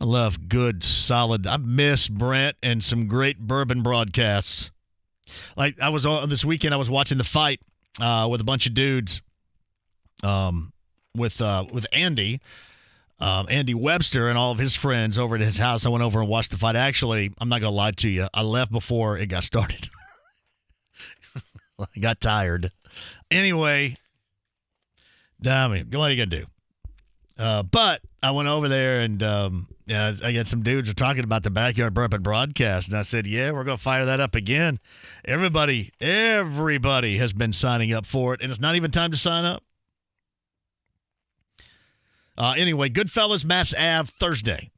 I love good, solid. I miss Brent and some great bourbon broadcasts. Like I was this weekend, I was watching the fight with a bunch of dudes, with Andy Andy Webster and all of his friends over at his house. I went over and watched the fight. Actually, I'm not going to lie to you. I left before it got started. I got tired. Anyway, I mean, what are you going to do? But I went over there and I got some dudes were talking about the Backyard Burping broadcast, and I said, yeah, we're going to fire that up again. Everybody has been signing up for it, and it's not even time to sign up. Anyway, Goodfellas, Mass Ave, Thursday.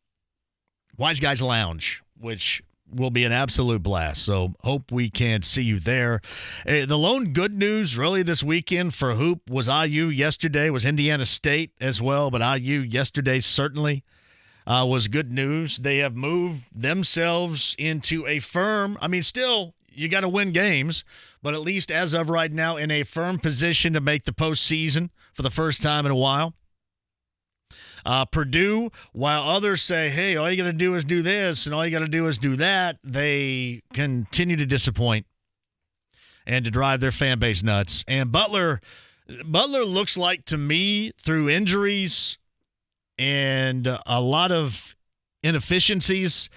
Wise Guys Lounge, which will be an absolute blast. So hope we can see you there. The lone good news really this weekend for Hoop was IU yesterday, was Indiana State as well, but IU yesterday certainly was good news. They have moved themselves into a firm, I mean, still, you got to win games, but at least as of right now, in a firm position to make the postseason for the first time in a while. Purdue, while others say, hey, all you got to do is do this and all you got to do is do that, they continue to disappoint and to drive their fan base nuts. And Butler looks like, to me, through injuries and a lot of inefficiencies,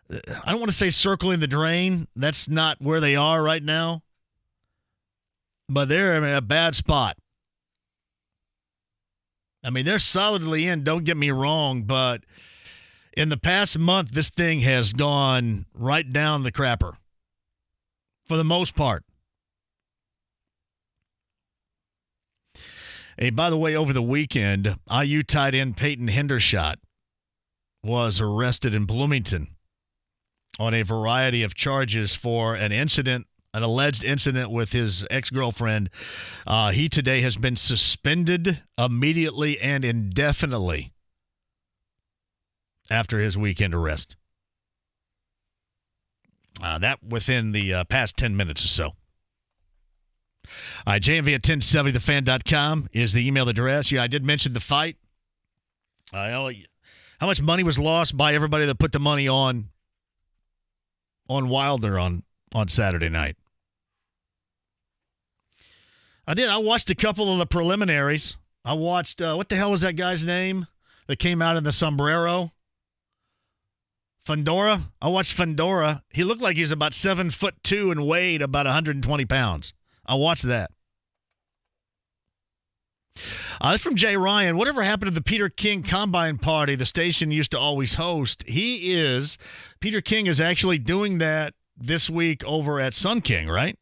I don't want to say circling the drain. That's not where they are right now. But they're in a bad spot. I mean, they're solidly in, don't get me wrong, but in the past month, this thing has gone right down the crapper for the most part. Hey, by the way, over the weekend, IU tight end Peyton Hendershot was arrested in Bloomington on a variety of charges for an alleged incident with his ex-girlfriend. He today has been suspended immediately and indefinitely after his weekend arrest. That within the past 10 minutes or so. All right, JMV at 1070thefan.com is the email address. Yeah, I did mention the fight. How much money was lost by everybody that put the money on Wilder on Saturday night? I did. I watched a couple of the preliminaries. I watched, what the hell was that guy's name that came out in the sombrero? Fundora? I watched Fundora. He looked like he was about 7'2" and weighed about 120 pounds. I watched that. That's from Jay Ryan. Whatever happened to the Peter King Combine Party the station used to always host? Peter King is actually doing that this week over at Sun King, right?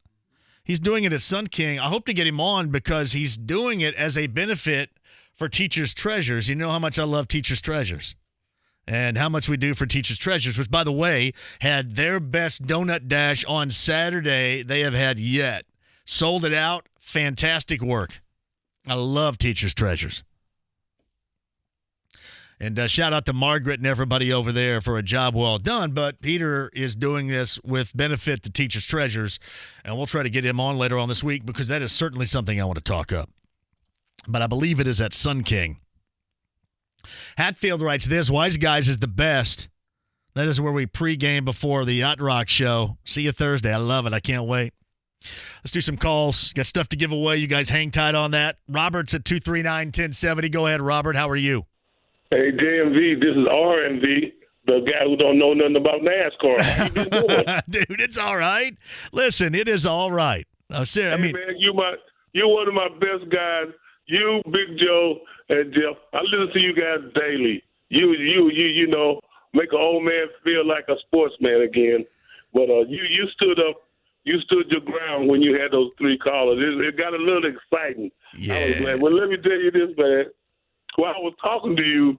He's doing it at Sun King. I hope to get him on because he's doing it as a benefit for Teachers Treasures. You know how much I love Teachers Treasures and how much we do for Teachers Treasures, which, by the way, had their best donut dash on Saturday they have had yet. Sold it out. Fantastic work. I love Teachers Treasures. And shout out to Margaret and everybody over there for a job well done. But Peter is doing this with benefit to Teachers Treasures, and we'll try to get him on later on this week because that is certainly something I want to talk up. But I believe it is at Sun King. Hatfield writes this: Wise Guys is the best. That is where we pregame before the Yacht Rock show. See you Thursday. I love it. I can't wait. Let's do some calls. Got stuff to give away. You guys hang tight on that. Robert's at 239-1070. Go ahead, Robert. How are you? Hey, JMV, this is RMV, the guy who don't know nothing about NASCAR. How you been doing? Dude, it's all right. Listen, it is all right. Man, you're one of my best guys. You, Big Joe, and Jeff. I listen to you guys daily. You know, make an old man feel like a sportsman again. But you stood up. You stood your ground when you had those three callers. It got a little exciting. Yeah. I was glad. Well, let me tell you this, man. While I was talking to you,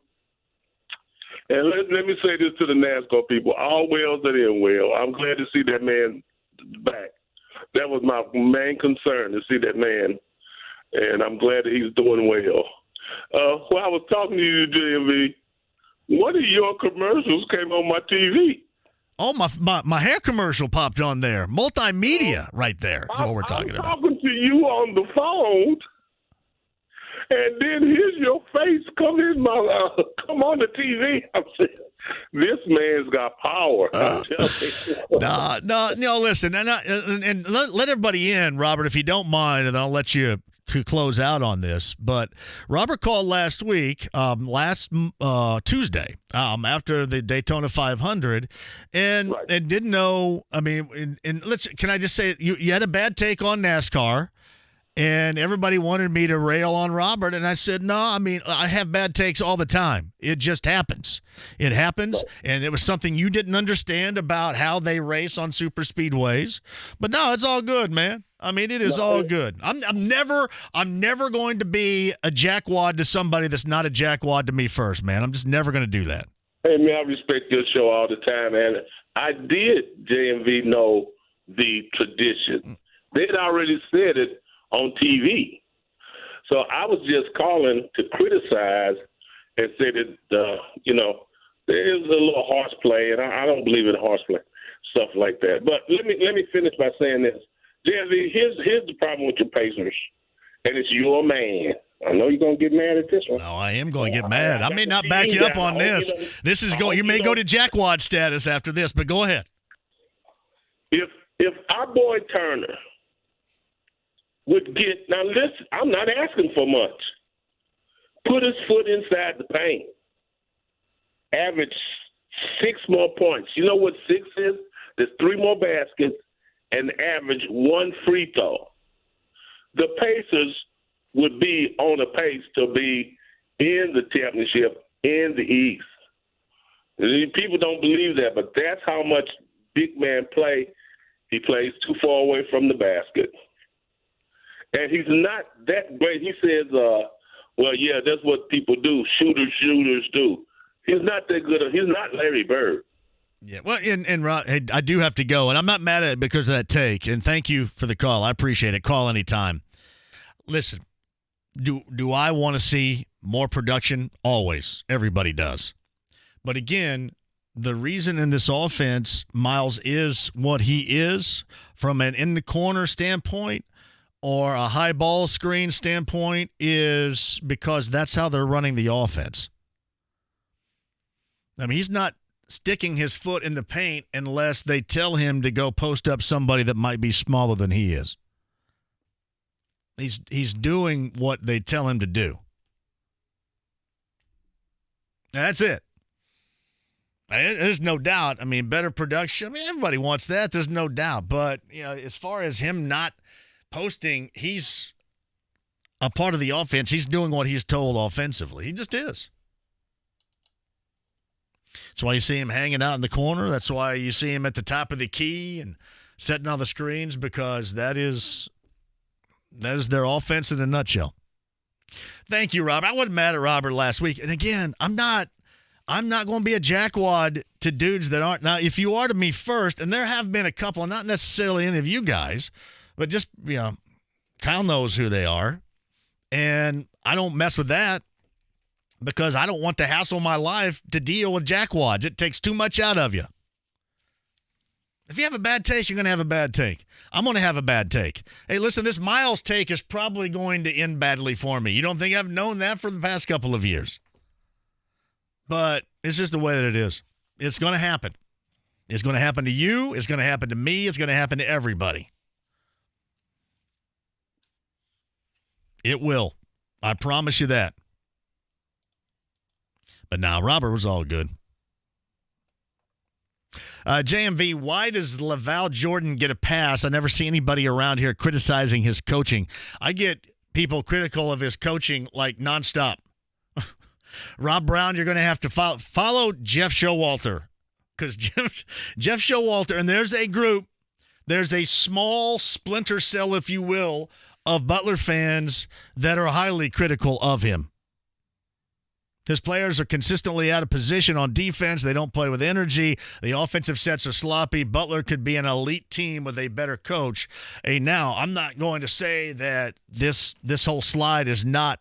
and let me say this to the NASCAR people, all wells that end well. I'm glad to see that man back. That was my main concern, to see that man, and I'm glad that he's doing well. While I was talking to you, JMV, one of your commercials came on my TV. Oh, my hair commercial popped on there. Multimedia right there is what we're talking about. I'm talking to you on the phone. And then here's your face come on the TV. I'm saying, this man's got power. I'm telling you. No. Listen, and let everybody in, Robert, if you don't mind, and I'll let you to close out on this, but Robert called last week, Tuesday, after the Daytona 500, and didn't know. I mean, can I just say you had a bad take on NASCAR. And everybody wanted me to rail on Robert, and I said, no, I mean, I have bad takes all the time. It just happens. It happens, and it was something you didn't understand about how they race on super speedways. But no, it's all good, man. I mean, it is all good. I'm never going to be a jackwad to somebody that's not a jackwad to me first, man. I'm just never going to do that. Hey, man, I respect your show all the time, and I did, JMV, know the tradition. They had already said it on TV. So I was just calling to criticize and say that, there is a little horseplay, and I don't believe in horseplay, stuff like that. But let me finish by saying this. JV, here's the problem with your Pacers, and it's your man. I know you're going to get mad at this one. No, I am going to get mad. I may not back you up on this. This is going. You may go to jackwad status after this, but go ahead. If our boy Turner would get, now listen, I'm not asking for much. Put his foot inside the paint. Average 6 more points. You know what 6 is? There's 3 more baskets and average 1 free throw. The Pacers would be on a pace to be in the championship in the East. People don't believe that, but that's how much big man play. He plays too far away from the basket. And he's not that great. He says, that's what people do. Shooters do. He's not that good. He's not Larry Bird. Yeah, well, and Rob, hey, I do have to go, and I'm not mad at it because of that take. And thank you for the call. I appreciate it. Call anytime. Listen, do I want to see more production? Always. Everybody does. But again, the reason in this offense Miles is what he is from an in-the-corner standpoint or a high ball screen standpoint is because that's how they're running the offense. I mean, he's not sticking his foot in the paint unless they tell him to go post up somebody that might be smaller than he is. He's doing what they tell him to do. That's it. There's no doubt. I mean, better production. I mean, everybody wants that. There's no doubt. But, as far as him not posting, he's a part of the offense. He's doing what he's told offensively. He just is. That's why you see him hanging out in the corner. That's why you see him at the top of the key and setting all the screens, because that is their offense in a nutshell. Thank you, Robert. I wasn't mad at Robert last week. And again, I'm not going to be a jackwad to dudes that aren't. Now, if you are to me first, and there have been a couple, not necessarily any of you guys, but just, Kyle knows who they are. And I don't mess with that because I don't want to hassle my life to deal with jackwads. It takes too much out of you. If you have a bad take, you're going to have a bad take. I'm going to have a bad take. Hey, listen, this Miles take is probably going to end badly for me. You don't think I've known that for the past couple of years? But it's just the way that it is. It's going to happen. It's going to happen to you. It's going to happen to me. It's going to happen to everybody. It will. I promise you that. But now, Robert was all good. JMV, why does Laval Jordan get a pass? I never see anybody around here criticizing his coaching. I get people critical of his coaching like nonstop. Rob Brown, you're going to have to follow Jeff Showalter, because Jeff Showalter, and there's a small splinter cell, if you will, of Butler fans that are highly critical of him. His players are consistently out of position on defense. They don't play with energy. The offensive sets are sloppy. Butler could be an elite team with a better coach. Now, I'm not going to say that this whole slide is not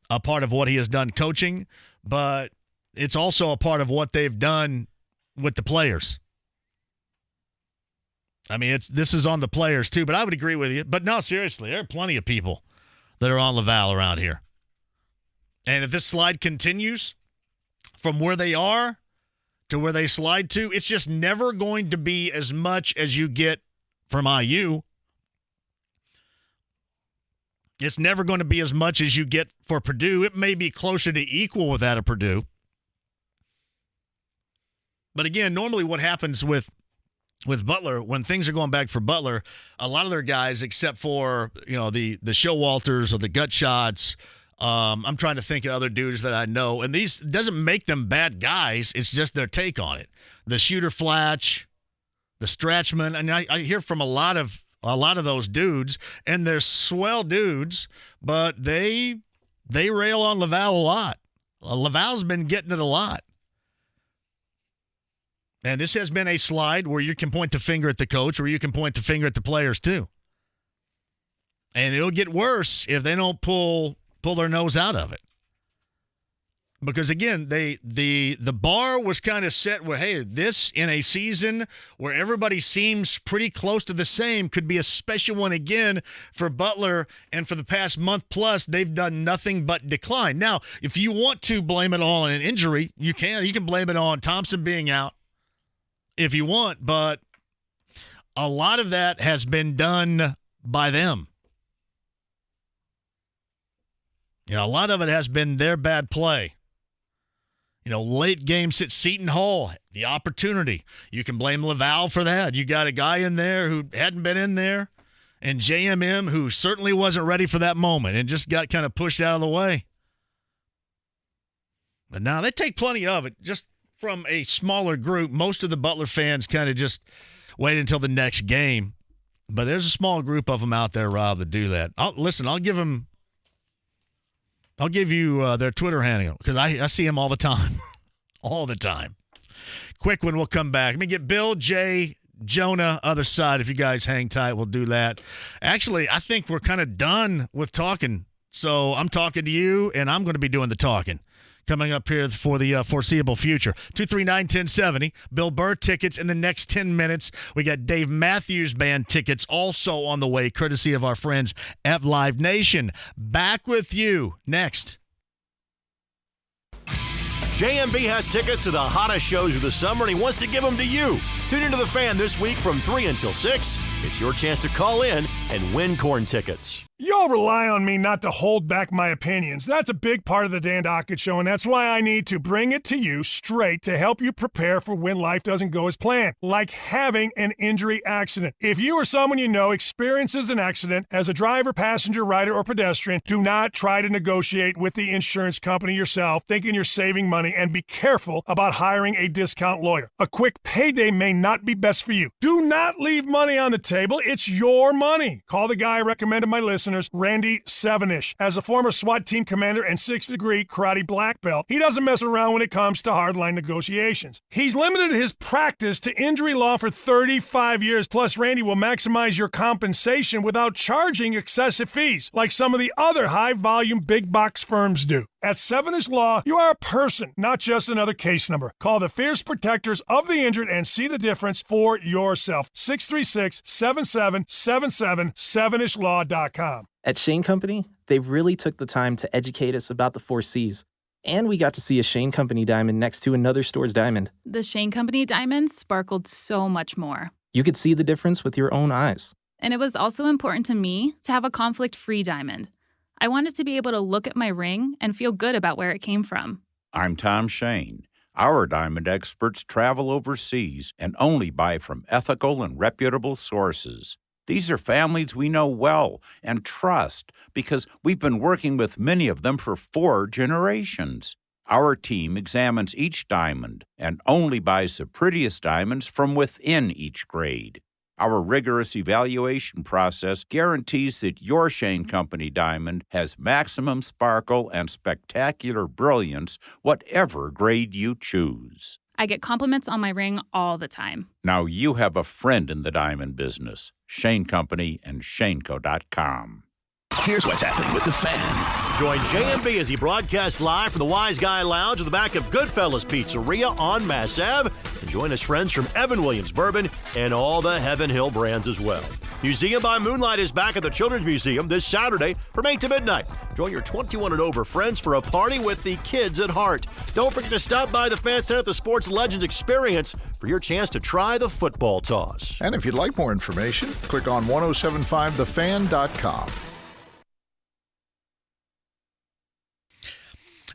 a part of what he has done coaching, but it's also a part of what they've done with the players. I mean, this is on the players too, but I would agree with you. But no, seriously, there are plenty of people that are on Laval around here. And if this slide continues from where they are to where they slide to, it's just never going to be as much as you get from IU. It's never going to be as much as you get for Purdue. It may be closer to equal with that of Purdue. But again, normally what happens with Butler, when things are going back for Butler, a lot of their guys, except for, the Showalters or the gut shots, I'm trying to think of other dudes that I know, and these doesn't make them bad guys. It's just their take on it. The shooter Flatch, the Stratchman, and I hear from a lot of those dudes, and they're swell dudes, but they rail on Laval a lot. Laval's been getting it a lot. And this has been a slide where you can point the finger at the coach or you can point the finger at the players too. And it'll get worse if they don't pull their nose out of it. Because, again, the bar was kind of set where, hey, this in a season where everybody seems pretty close to the same could be a special one again for Butler. And for the past month plus, they've done nothing but decline. Now, if you want to blame it all on an injury, you can. You can blame it on Thompson being out if you want. But a lot of that has been done by them. A lot of it has been their bad play. Late games at Seton Hall, the opportunity. You can blame Laval for that. You got a guy in there who hadn't been in there, and JMM who certainly wasn't ready for that moment and just got kind of pushed out of the way. But now they take plenty of it just from a smaller group. Most of the Butler fans kind of just wait until the next game. But there's a small group of them out there, Rob, that do that. I'll give you their Twitter handle because I see them all the time. All the time. Quick one, we'll come back. Let me get Bill, Jay, Jonah, other side. If you guys hang tight, we'll do that. Actually, I think we're kind of done with talking. So I'm talking to you, and I'm going to be doing the talking coming up here for the foreseeable future. 239-1070. Bill Burr tickets in the next 10 minutes. We got Dave Matthews Band tickets also on the way, courtesy of our friends at Live Nation. Back with you next. JMV has tickets to the hottest shows of the summer, and he wants to give them to you. Tune into The Fan this week from 3 until 6. It's your chance to call in and win corn tickets. Y'all rely on me not to hold back my opinions. That's a big part of the Dan Dockett Show, and that's why I need to bring it to you straight to help you prepare for when life doesn't go as planned, like having an injury accident. If you or someone you know experiences an accident as a driver, passenger, rider, or pedestrian, do not try to negotiate with the insurance company yourself, thinking you're saving money, and be careful about hiring a discount lawyer. A quick payday may not be best for you. Do not leave money on the table. It's your money. Call the guy I recommended my listeners, Randy Sevenish. As a former SWAT team commander and 6th-degree karate black belt, he doesn't mess around when it comes to hardline negotiations. He's limited his practice to injury law for 35 years. Plus, Randy will maximize your compensation without charging excessive fees, like some of the other high-volume big-box firms do. At Sevenish Law, you are a person, not just another case number. Call the fierce protectors of the injured and see the difference for yourself. 636-7777, SevenishLaw.com. At Shane Company, they really took the time to educate us about the 4 C's. And we got to see a Shane Company diamond next to another store's diamond. The Shane Company diamond sparkled so much more. You could see the difference with your own eyes. And it was also important to me to have a conflict-free diamond. I wanted to be able to look at my ring and feel good about where it came from. I'm Tom Shane. Our diamond experts travel overseas and only buy from ethical and reputable sources. These are families we know well and trust because we've been working with many of them for 4 generations. Our team examines each diamond and only buys the prettiest diamonds from within each grade. Our rigorous evaluation process guarantees that your Shane Company diamond has maximum sparkle and spectacular brilliance, whatever grade you choose. I get compliments on my ring all the time. Now you have a friend in the diamond business. Shane Company and ShaneCo.com. Here's what's happening with the Fan. Join JMV as he broadcasts live from the Wise Guy Lounge at the back of Goodfellas Pizzeria on Mass Ave. And join his friends from Evan Williams Bourbon and all the Heaven Hill brands as well. Museum by Moonlight is back at the Children's Museum this Saturday from 8 to midnight. Join your 21 and over friends for a party with the kids at heart. Don't forget to stop by the Fan Center at the Sports Legends Experience for your chance to try the football toss. And if you'd like more information, click on 1075thefan.com.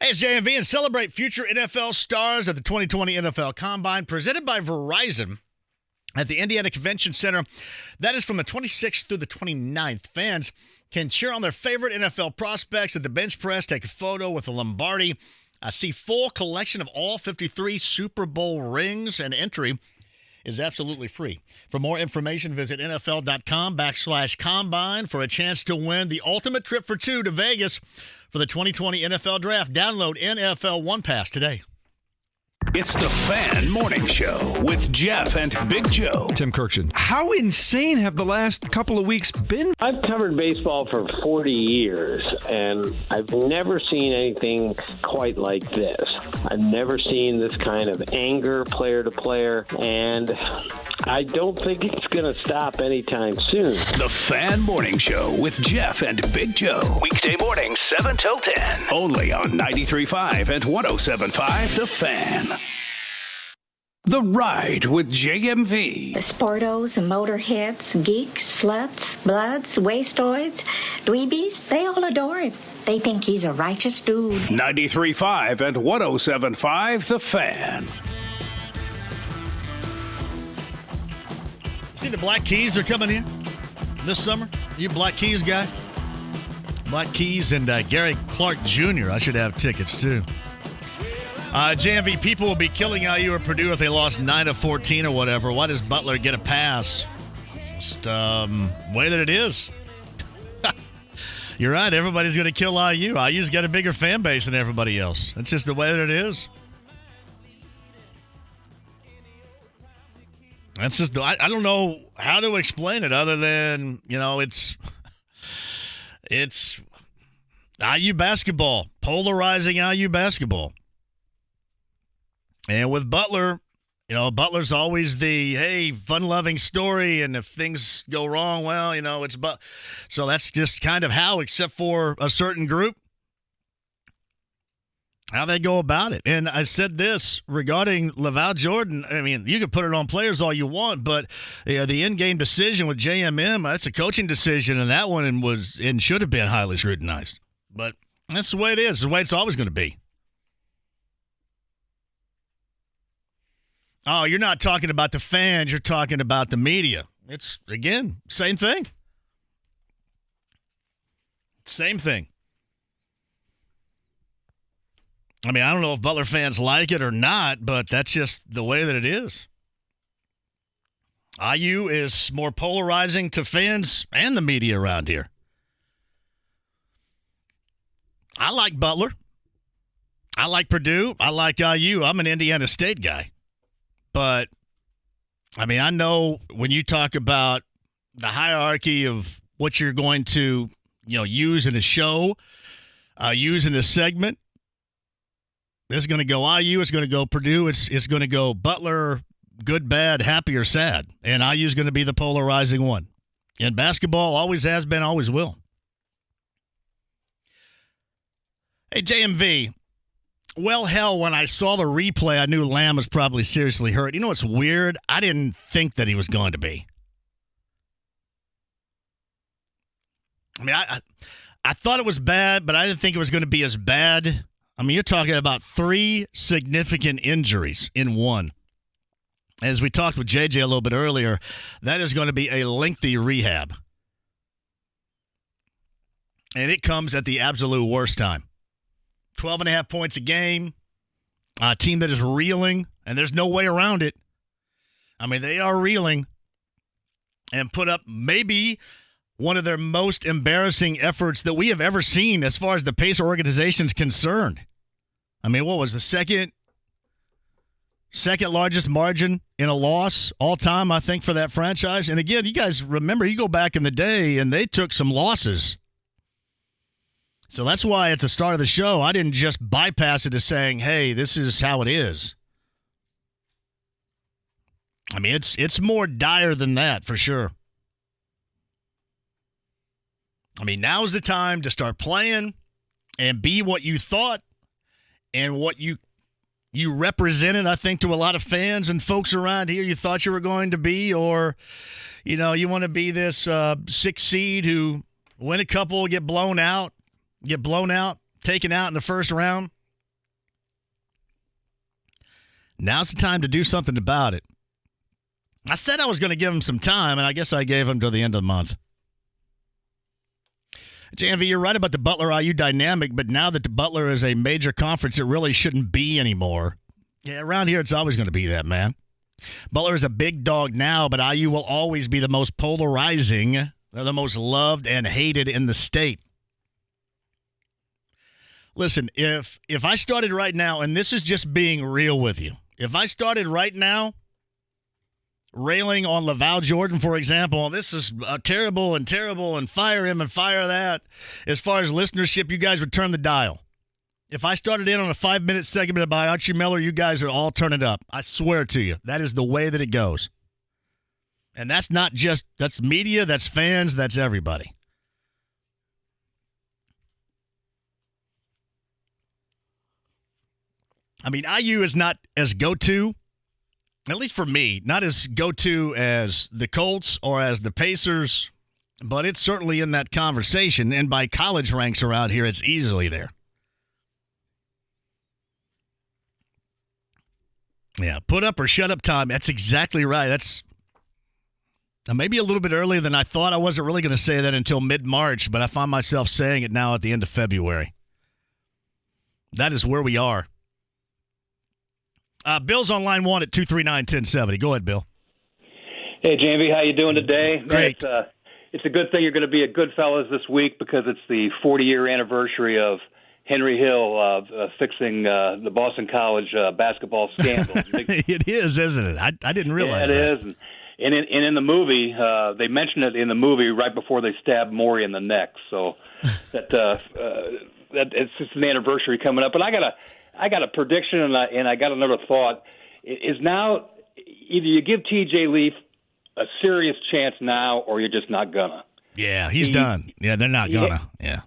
Hey, it's JMV, and celebrate future NFL stars at the 2020 NFL Combine presented by Verizon at the Indiana Convention Center. That is from the 26th through the 29th. Fans can cheer on their favorite NFL prospects at the bench press, take a photo with a Lombardi, see full collection of all 53 Super Bowl rings, and entry is absolutely free. For more information, visit NFL.com/combine for a chance to win the ultimate trip for two to Vegas for the 2020 NFL Draft. Download NFL One Pass today. It's the Fan Morning Show with Jeff and Big Joe. Tim Kirkshin. How insane have the last couple of weeks been? I've covered baseball for 40 years, and I've never seen anything quite like this. I've never seen this kind of anger player to player, and I don't think it's going to stop anytime soon. The Fan Morning Show with Jeff and Big Joe. Weekday mornings, 7 till 10. Only on 93.5 and 107.5 The Fan. The Ride with JMV. The sportos, motorheads, geeks, sluts, bloods, wastoids, dweebies, they all adore him. They think he's a righteous dude. 93.5 and 107.5 The Fan. See, the Black Keys are coming in this summer. You Black Keys guy? Black Keys and Gary Clark Jr. I should have tickets, too. JMV, people will be killing IU or Purdue if they lost 9 of 14 or whatever. Why does Butler get a pass? Just way that it is. You're right. Everybody's going to kill IU. IU's got a bigger fan base than everybody else. That's just the way that it is. That's just, I don't know how to explain it other than, it's IU basketball, polarizing IU basketball. And with Butler, Butler's always the, hey, fun-loving story, and if things go wrong, well, it's but. So that's just kind of how, except for a certain group, how they go about it. And I said this regarding LaVall Jordan. I mean, you can put it on players all you want, but the in-game decision with JMM, that's a coaching decision, and that one was and should have been highly scrutinized. But that's the way it is, the way it's always going to be. Oh, you're not talking about the fans. You're talking about the media. It's, again, same thing. Same thing. I mean, I don't know if Butler fans like it or not, but that's just the way that it is. IU is more polarizing to fans and the media around here. I like Butler. I like Purdue. I like IU. I'm an Indiana State guy. But, I mean, I know when you talk about the hierarchy of what you're going to, use in a show, use in a segment, it's going to go IU, it's going to go Purdue, it's going to go Butler, good, bad, happy, or sad. And IU is going to be the polarizing one. And basketball always has been, always will. Hey, JMV. Well, hell, when I saw the replay, I knew Lamb was probably seriously hurt. You know what's weird? I didn't think that he was going to be. I mean, I thought it was bad, but I didn't think it was going to be as bad. I mean, you're talking about 3 significant injuries in one. As we talked with JJ a little bit earlier, that is going to be a lengthy rehab. And it comes at the absolute worst time. 12.5 points a game, a team that is reeling, and there's no way around it. I mean, they are reeling and put up maybe one of their most embarrassing efforts that we have ever seen as far as the Pacer organization is concerned. I mean, what was the second largest margin in a loss all time, I think, for that franchise? And again, you guys remember, you go back in the day, and they took some losses. So that's why at the start of the show, I didn't just bypass it as saying, hey, this is how it is. I mean, it's more dire than that, for sure. I mean, now's the time to start playing and be what you thought and what you represented, I think, to a lot of fans and folks around here you thought you were going to be, or, you want to be this 6th seed who win a couple, get blown out, taken out in the first round. Now's the time to do something about it. I said I was going to give him some time, and I guess I gave him till the end of the month. JMV, you're right about the Butler-IU dynamic, but now that the Butler is a major conference, it really shouldn't be anymore. Yeah, around here, it's always going to be that, man. Butler is a big dog now, but IU will always be the most polarizing. They're the most loved and hated in the state. Listen, if I started right now, and this is just being real with you, if I started right now railing on Laval Jordan, for example, this is terrible and fire him and fire that, as far as listenership, you guys would turn the dial. If I started in on a 5-minute segment about Archie Miller, you guys would all turn it up. I swear to you, that is the way that it goes. And that's not just, that's media, that's fans, that's everybody. I mean, IU is not as go-to, at least for me, not as go-to as the Colts or as the Pacers, but it's certainly in that conversation. And by college ranks around here, it's easily there. Yeah, put up or shut up time. That's exactly right. That's maybe a little bit earlier than I thought. I wasn't really going to say that until mid-March, but I find myself saying it now at the end of February. That is where we are. Bill's on line 1 at 239-1070. Go ahead, Bill. Hey, JMV, how you doing today? Great. It's a good thing you're going to be at Goodfellas this week because it's the 40-year anniversary of Henry Hill fixing the Boston College basketball scandal. It is, isn't it? I didn't realize that. It is. And in the movie, they mentioned it in the movie right before they stabbed Maury in the neck. So that it's just an anniversary coming up. But I got a prediction, and I got another thought. Is now either you give T.J. Leaf a serious chance now, or you're just not gonna. Yeah, he's done. Yeah, they're not gonna. Yeah.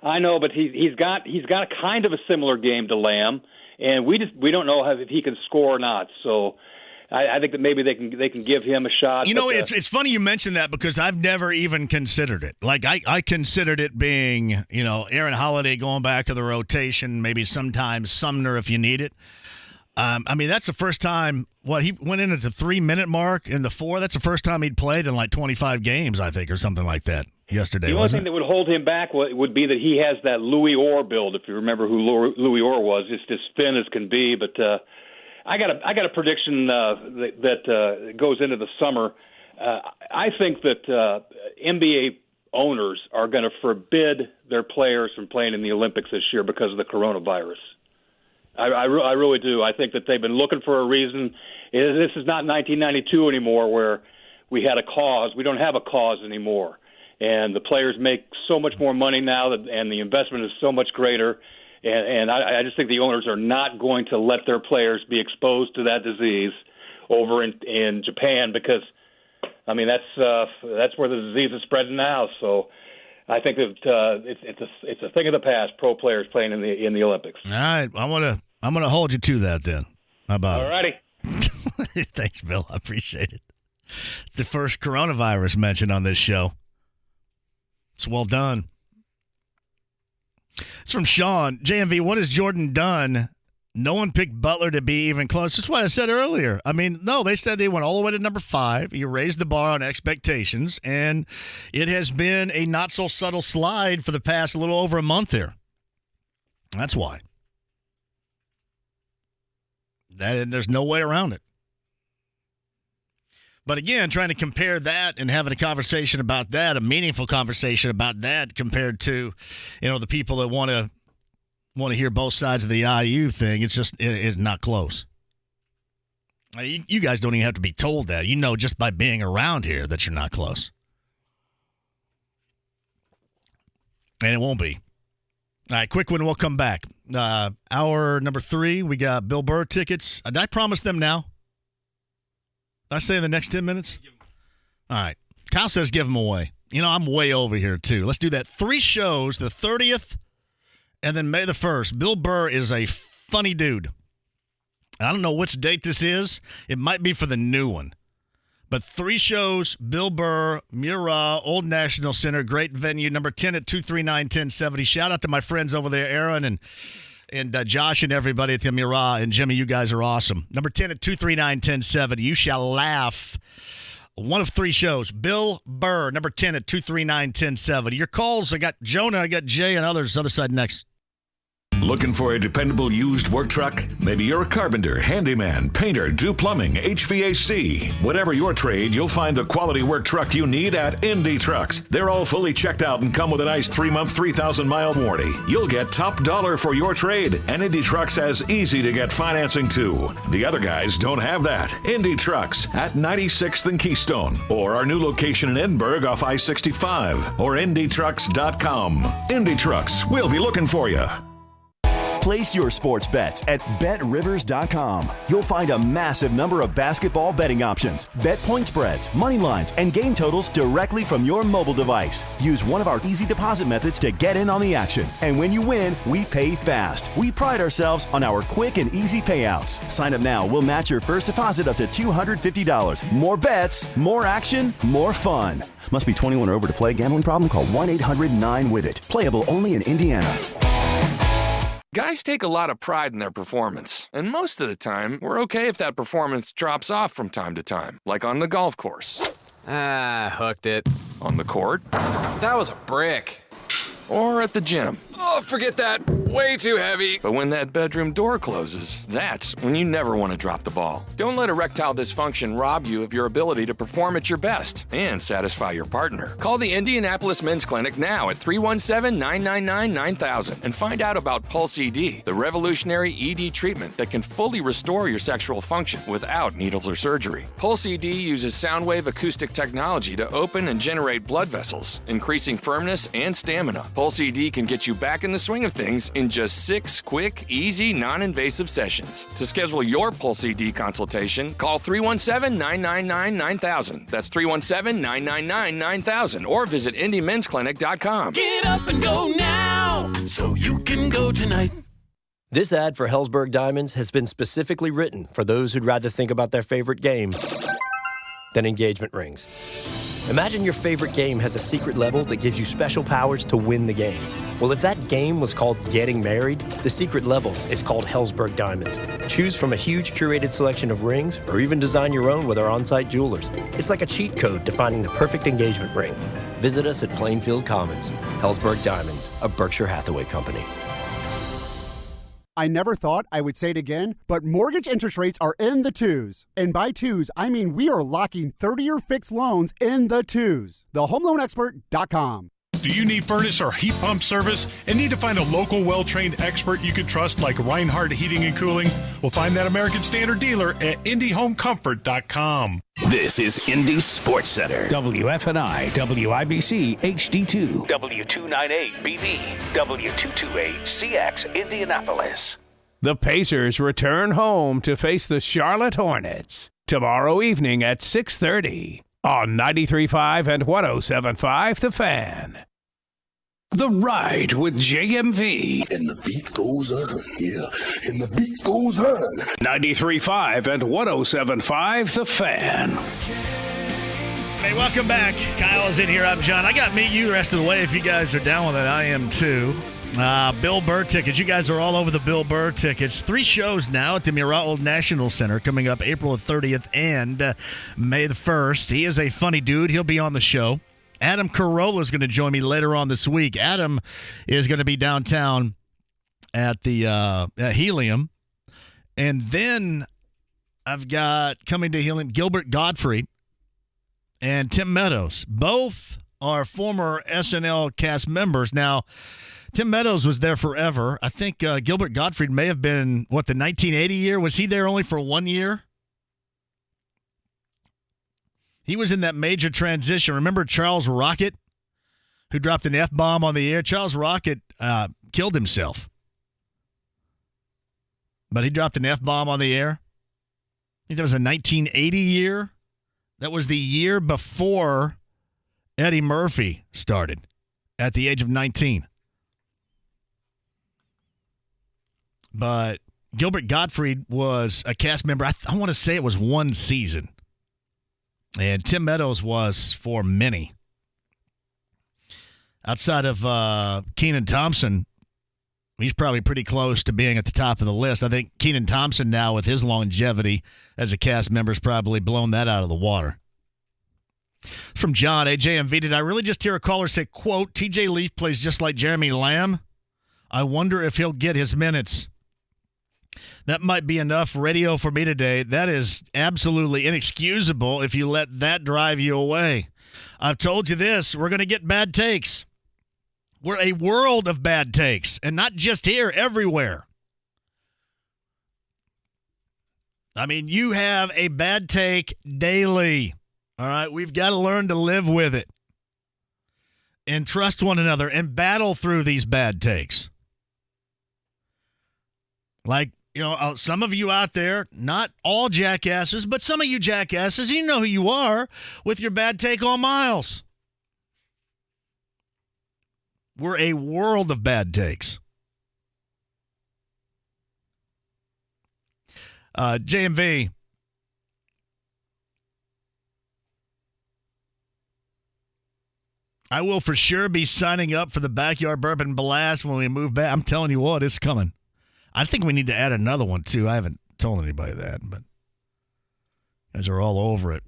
I know, but he's got a kind of a similar game to Lamb, and we don't know if he can score or not. So I think that maybe they can give him a shot. You know, it's funny you mentioned that because I've never even considered it. Like I considered it being, Aaron Holiday going back of the rotation, maybe sometimes Sumner if you need it. I mean, that's the first time. He went in at the 3-minute mark in the 4. That's the first time he'd played in like 25 games, I think, or something like that. Yesterday, the only thing that would hold him back would be that he has that Louis Orr build. If you remember who Louis Orr was, just as thin as can be. But I got a prediction that goes into the summer. I think that NBA owners are going to forbid their players from playing in the Olympics this year because of the coronavirus. I really do. I think that they've been looking for a reason. This is not 1992 anymore, where we had a cause. We don't have a cause anymore. And the players make so much more money now, and the investment is so much greater. And I just think the owners are not going to let their players be exposed to that disease over in Japan because, I mean, that's where the disease is spreading now. So I think that it's a thing of the past. Pro players playing in the Olympics. All right, I'm gonna hold you to that then. How about All righty. Thanks, Bill. I appreciate it. The first coronavirus mentioned on this show. It's well done. It's from Sean. JMV, what has Jordan done? No one picked Butler to be even close. That's what I said earlier. I mean, no, they said they went all the way to number 5. You raised the bar on expectations, and it has been a not-so-subtle slide for the past little over a month here. That's why. There's no way around it. But again, trying to compare that and having a conversation about that, a meaningful conversation about that compared to, the people that want to hear both sides of the IU thing, it's not close. You guys don't even have to be told that. You know just by being around here that you're not close. And it won't be. All right, quick one, we'll come back. Hour number 3, we got Bill Burr tickets. Did I promise them now? Did I say in the next 10 minutes? All right. Kyle says give them away. I'm way over here, too. Let's do that. 3 shows, the 30th and then May the 1st. Bill Burr is a funny dude. I don't know which date this is. It might be for the new one. But 3 shows, Bill Burr, Murat, Old National Center, great venue, number 10 at 239-1070. Shout out to my friends over there, Aaron And Josh and everybody at the Mira and Jimmy, you guys are awesome. Number 10 at 239-1070. You shall laugh. One of 3 shows. Bill Burr, number 10 at 239-1070. Your calls, I got Jonah, I got Jay, and others. Other side next. Looking for a dependable used work truck? Maybe you're a carpenter, handyman, painter, do plumbing, HVAC. Whatever your trade, you'll find the quality work truck you need at Indy Trucks. They're all fully checked out and come with a nice 3-month, 3,000-mile warranty. You'll get top dollar for your trade, and Indy Trucks has easy to get financing too. The other guys don't have that. Indy Trucks at 96th and Keystone, or our new location in Edinburgh off I-65, or IndyTrucks.com. Indy Trucks, we'll be looking for you. Place your sports bets at BetRivers.com. You'll find a massive number of basketball betting options, bet point spreads, money lines, and game totals directly from your mobile device. Use one of our easy deposit methods to get in on the action. And when you win, we pay fast. We pride ourselves on our quick and easy payouts. Sign up now. We'll match your first deposit up to $250. More bets, more action, more fun. Must be 21 or over to play. Gambling problem? Call 1-800-9-WITH-IT. Playable only in Indiana. Guys take a lot of pride in their performance, and most of the time, we're okay if that performance drops off from time to time, like on the golf course. Hooked it. On the court. That was a brick. Or at the gym. Oh, forget that. Way too heavy. But when that bedroom door closes, that's when you never want to drop the ball. Don't let erectile dysfunction rob you of your ability to perform at your best and satisfy your partner. Call the Indianapolis Men's Clinic now at 317-999-9000 and find out about Pulse ED, the revolutionary ED treatment that can fully restore your sexual function without needles or surgery. Pulse ED uses sound wave acoustic technology to open and generate blood vessels, increasing firmness and stamina. Pulse ED can get you back in the swing of things in just 6 quick, easy, non-invasive sessions. To schedule your Pulse ED consultation, call 317-999-9000. That's 317-999-9000 or visit IndyMen'sClinic.com. Get up and go now so you can go tonight. This ad for Hellsberg Diamonds has been specifically written for those who'd rather think about their favorite game than engagement rings. Imagine your favorite game has a secret level that gives you special powers to win the game. Well, if that game was called Getting Married, the secret level is called Hellsberg Diamonds. Choose from a huge curated selection of rings or even design your own with our on-site jewelers. It's like a cheat code to finding the perfect engagement ring. Visit us at Plainfield Commons. Hellsberg Diamonds, a Berkshire Hathaway company. I never thought I would say it again, but mortgage interest rates are in the twos. And by twos, I mean we are locking 30-year fixed loans in the twos. TheHomeLoanExpert.com. Do you need furnace or heat pump service and need to find a local well-trained expert you can trust like Reinhardt Heating and Cooling? Well, find that American Standard dealer at IndyHomeComfort.com. This is Indy Sports Center. WFNI, WIBC, HD2, W298BB, W228CX, Indianapolis. The Pacers return home to face the Charlotte Hornets tomorrow evening at 6:30 on 93.5 and 107.5 The Fan. The Ride with JMV. And the beat goes on, yeah. And the beat goes on. 93.5 and 107.5 The Fan. Hey, welcome back. Kyle is in here. I'm John. I got me, you, the rest of the way. If you guys are down with it, I am too. Bill Burr tickets. You guys are all over the Bill Burr tickets. 3 shows now at the Mira Old National Center coming up April 30th and May the 1st. He is a funny dude. He'll be on the show. Adam Carolla is going to join me later on this week. Adam is going to be downtown at the at Helium. And then I've got coming to Helium Gilbert Gottfried and Tim Meadows. Both are former SNL cast members. Now, Tim Meadows was there forever. I think Gilbert Gottfried may have been, the 1980 year? Was he there only for 1 year? He was in that major transition. Remember Charles Rocket, who dropped an F-bomb on the air? Charles Rocket killed himself. But he dropped an F-bomb on the air. I think that was a 1980 year. That was the year before Eddie Murphy started at the age of 19. But Gilbert Gottfried was a cast member. I want to say it was 1 season. And Tim Meadows was for many. Outside of Kenan Thompson, He's probably pretty close to being at the top of the list. I think Keenan Thompson now, with his longevity as a cast member, has probably blown that out of the water. From John, hey, JMV, did I really just hear a caller say, quote, TJ Leaf plays just like Jeremy Lamb? I wonder if he'll get his minutes. That might be enough radio for me today. That is absolutely inexcusable if you let that drive you away. I've told you this, we're going to get bad takes. We're a world of bad takes, and not just here, everywhere. I mean, you have a bad take daily. All right, we've got to learn to live with it and trust one another and battle through these bad takes. Like, you know, some of you out there, not all jackasses, but some of you jackasses, you know who you are with your bad take on Miles. We're a world of bad takes. JMV. I will for sure be signing up for the Backyard Bourbon Blast when we move back. I'm telling you what, it's coming. I think we need to add another one, too. I haven't told anybody that, but you guys are all over it.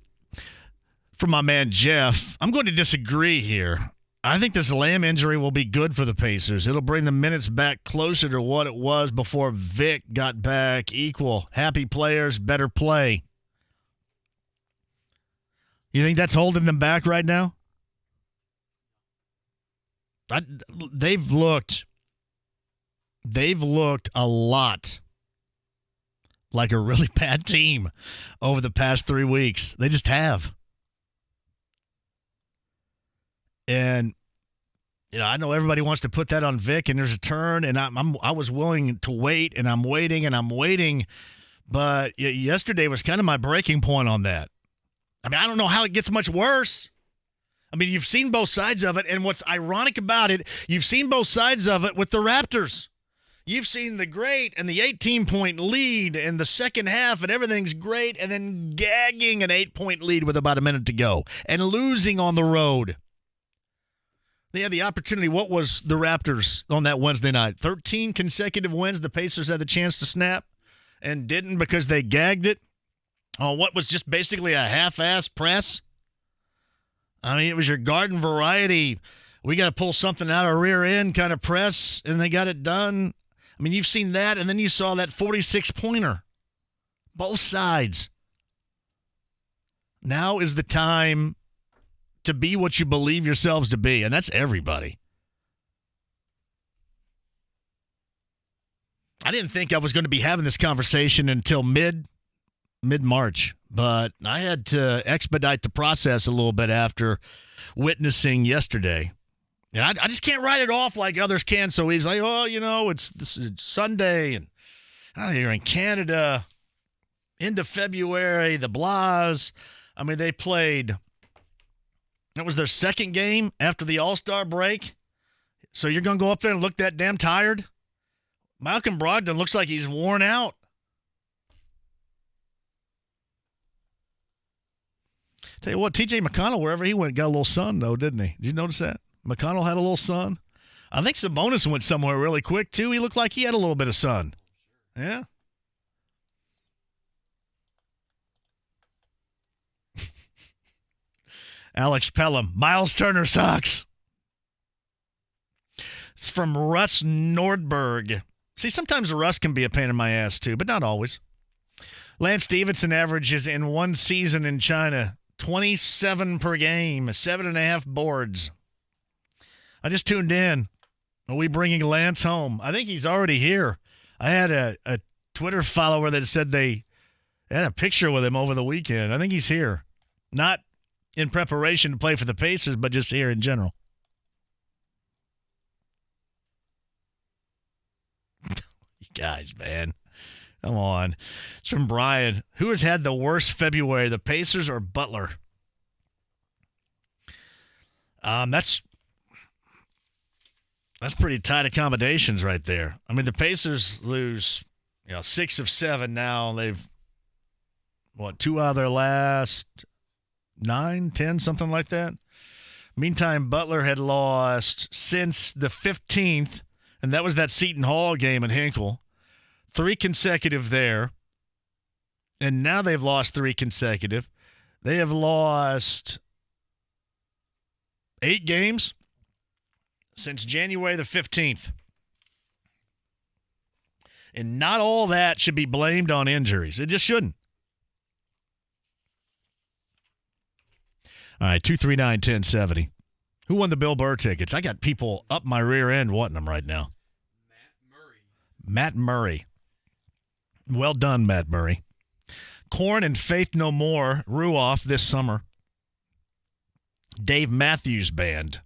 From my man Jeff, I'm going to disagree here. I think this Lamb injury will be good for the Pacers. It'll bring the minutes back closer to what it was before Vic got back equal. Happy players, better play. You think that's holding them back right now? They've looked a lot like a really bad team over the past 3 weeks. They just have. And, you know, I know everybody wants to put that on Vic, and there's a turn, and I was willing to wait, and I'm waiting. But yesterday was kind of my breaking point on that. I mean, I don't know how it gets much worse. I mean, you've seen both sides of it, and what's ironic about it, you've seen both sides of it with the Raptors. You've seen the great and the 18-point lead in the second half, and everything's great, and then gagging an 8-point lead with about a minute to go and losing on the road. They had the opportunity. What was the Raptors on that Wednesday night? 13 consecutive wins. The Pacers had the chance to snap and didn't because they gagged it on what was just basically a half-ass press. I mean, it was your garden variety. We got to pull something out of rear end kind of press, and they got it done. I mean, you've seen that, and then you saw that 46-pointer. Both sides. Now is the time to be what you believe yourselves to be, and that's everybody. I didn't think I was going to be having this conversation until mid-March, but I had to expedite the process a little bit after witnessing yesterday. And I just can't write it off like others can so easily. Oh, you know, it's Sunday, and out here in Canada, into February, the Blas. I mean, they played. That was their second game after the All-Star break. So you're going to go up there and look that damn tired? Malcolm Brogdon looks like he's worn out. Tell you what, TJ McConnell, wherever he went, got a little sun, though, didn't he? Did you notice that? McConnell had a little sun. I think Sabonis went somewhere really quick, too. He looked like he had a little bit of sun. Yeah. Alex Pelham. Miles Turner sucks. It's from Russ Nordberg. See, sometimes Russ can be a pain in my ass, too, but not always. Lance Stevenson averages in one season in China 27 per game, 7.5 boards. I just tuned in. Are we bringing Lance home? I think he's already here. I had a Twitter follower that said they had a picture with him over the weekend. I think he's here. Not in preparation to play for the Pacers, but just here in general. You guys, man. Come on. It's from Brian. Who has had the worst February, the Pacers or Butler? That's pretty tight accommodations right there. I mean, the Pacers lose, 6 of 7 now. They've, 2 out of their last 9, 10, something like that. Meantime, Butler had lost since the 15th, and that was that Seton Hall game in Hinkle. 3 consecutive there, and now they've lost 3 consecutive. They have lost 8 games since January the 15th. And not all that should be blamed on injuries. It just shouldn't. All right, 239-1070. Who won the Bill Burr tickets? I got people up my rear end wanting them right now. Matt Murray. Well done, Matt Murray. Korn and Faith No More, Ruoff this summer. Dave Matthews Band.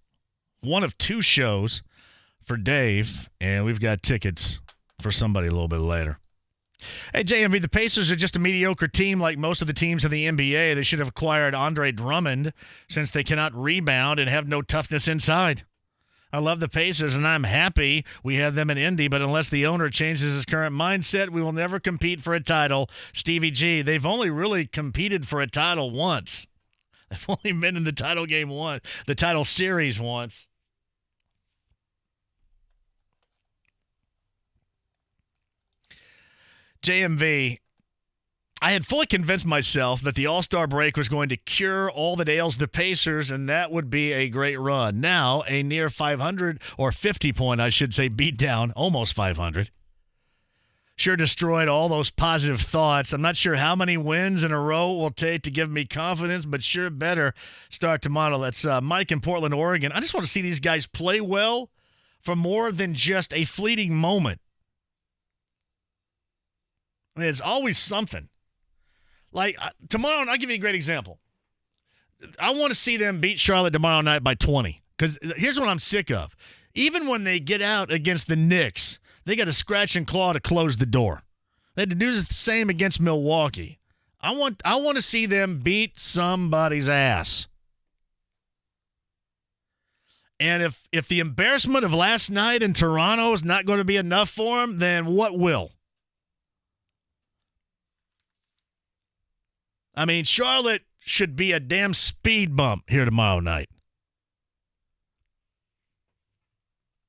One of 2 shows for Dave, and we've got tickets for somebody a little bit later. Hey, JMV, the Pacers are just a mediocre team like most of the teams in the NBA. They should have acquired Andre Drummond since they cannot rebound and have no toughness inside. I love the Pacers, and I'm happy we have them in Indy, but unless the owner changes his current mindset, we will never compete for a title. Stevie G, they've only really competed for a title once. They've only been in the title game once, the title series once. JMV, I had fully convinced myself that the All-Star break was going to cure all that ails the Pacers, and that would be a great run. Now, a near 500 or 50 point, I should say, beat down, almost 500. Sure destroyed all those positive thoughts. I'm not sure how many wins in a row it will take to give me confidence, but sure better start tomorrow. That's Mike in Portland, Oregon. I just want to see these guys play well for more than just a fleeting moment. There's always something. Like tomorrow, and I'll give you a great example. I want to see them beat Charlotte tomorrow night by 20. Because here's what I'm sick of. Even when they get out against the Knicks, they got to scratch and claw to close the door. They had to do the same against Milwaukee. I want to see them beat somebody's ass. And if the embarrassment of last night in Toronto is not going to be enough for them, then what will? I mean, Charlotte should be a damn speed bump here tomorrow night.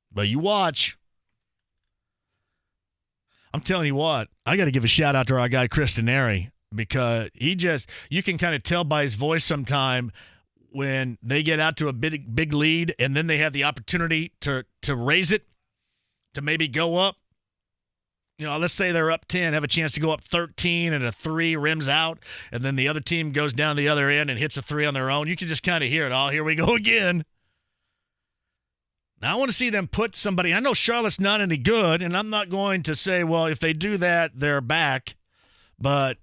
But you watch. I'm telling you what, I got to give a shout out to our guy, Chris Denari, because you can kind of tell by his voice sometime when they get out to a big lead and then they have the opportunity to raise it, to maybe go up. You know, let's say they're up 10, have a chance to go up 13 and a 3 rims out, and then the other team goes down the other end and hits a 3 on their own. You can just kind of hear it. Oh, here we go again. Now I want to see them put somebody. I know Charlotte's not any good, and I'm not going to say, well, if they do that, they're back. But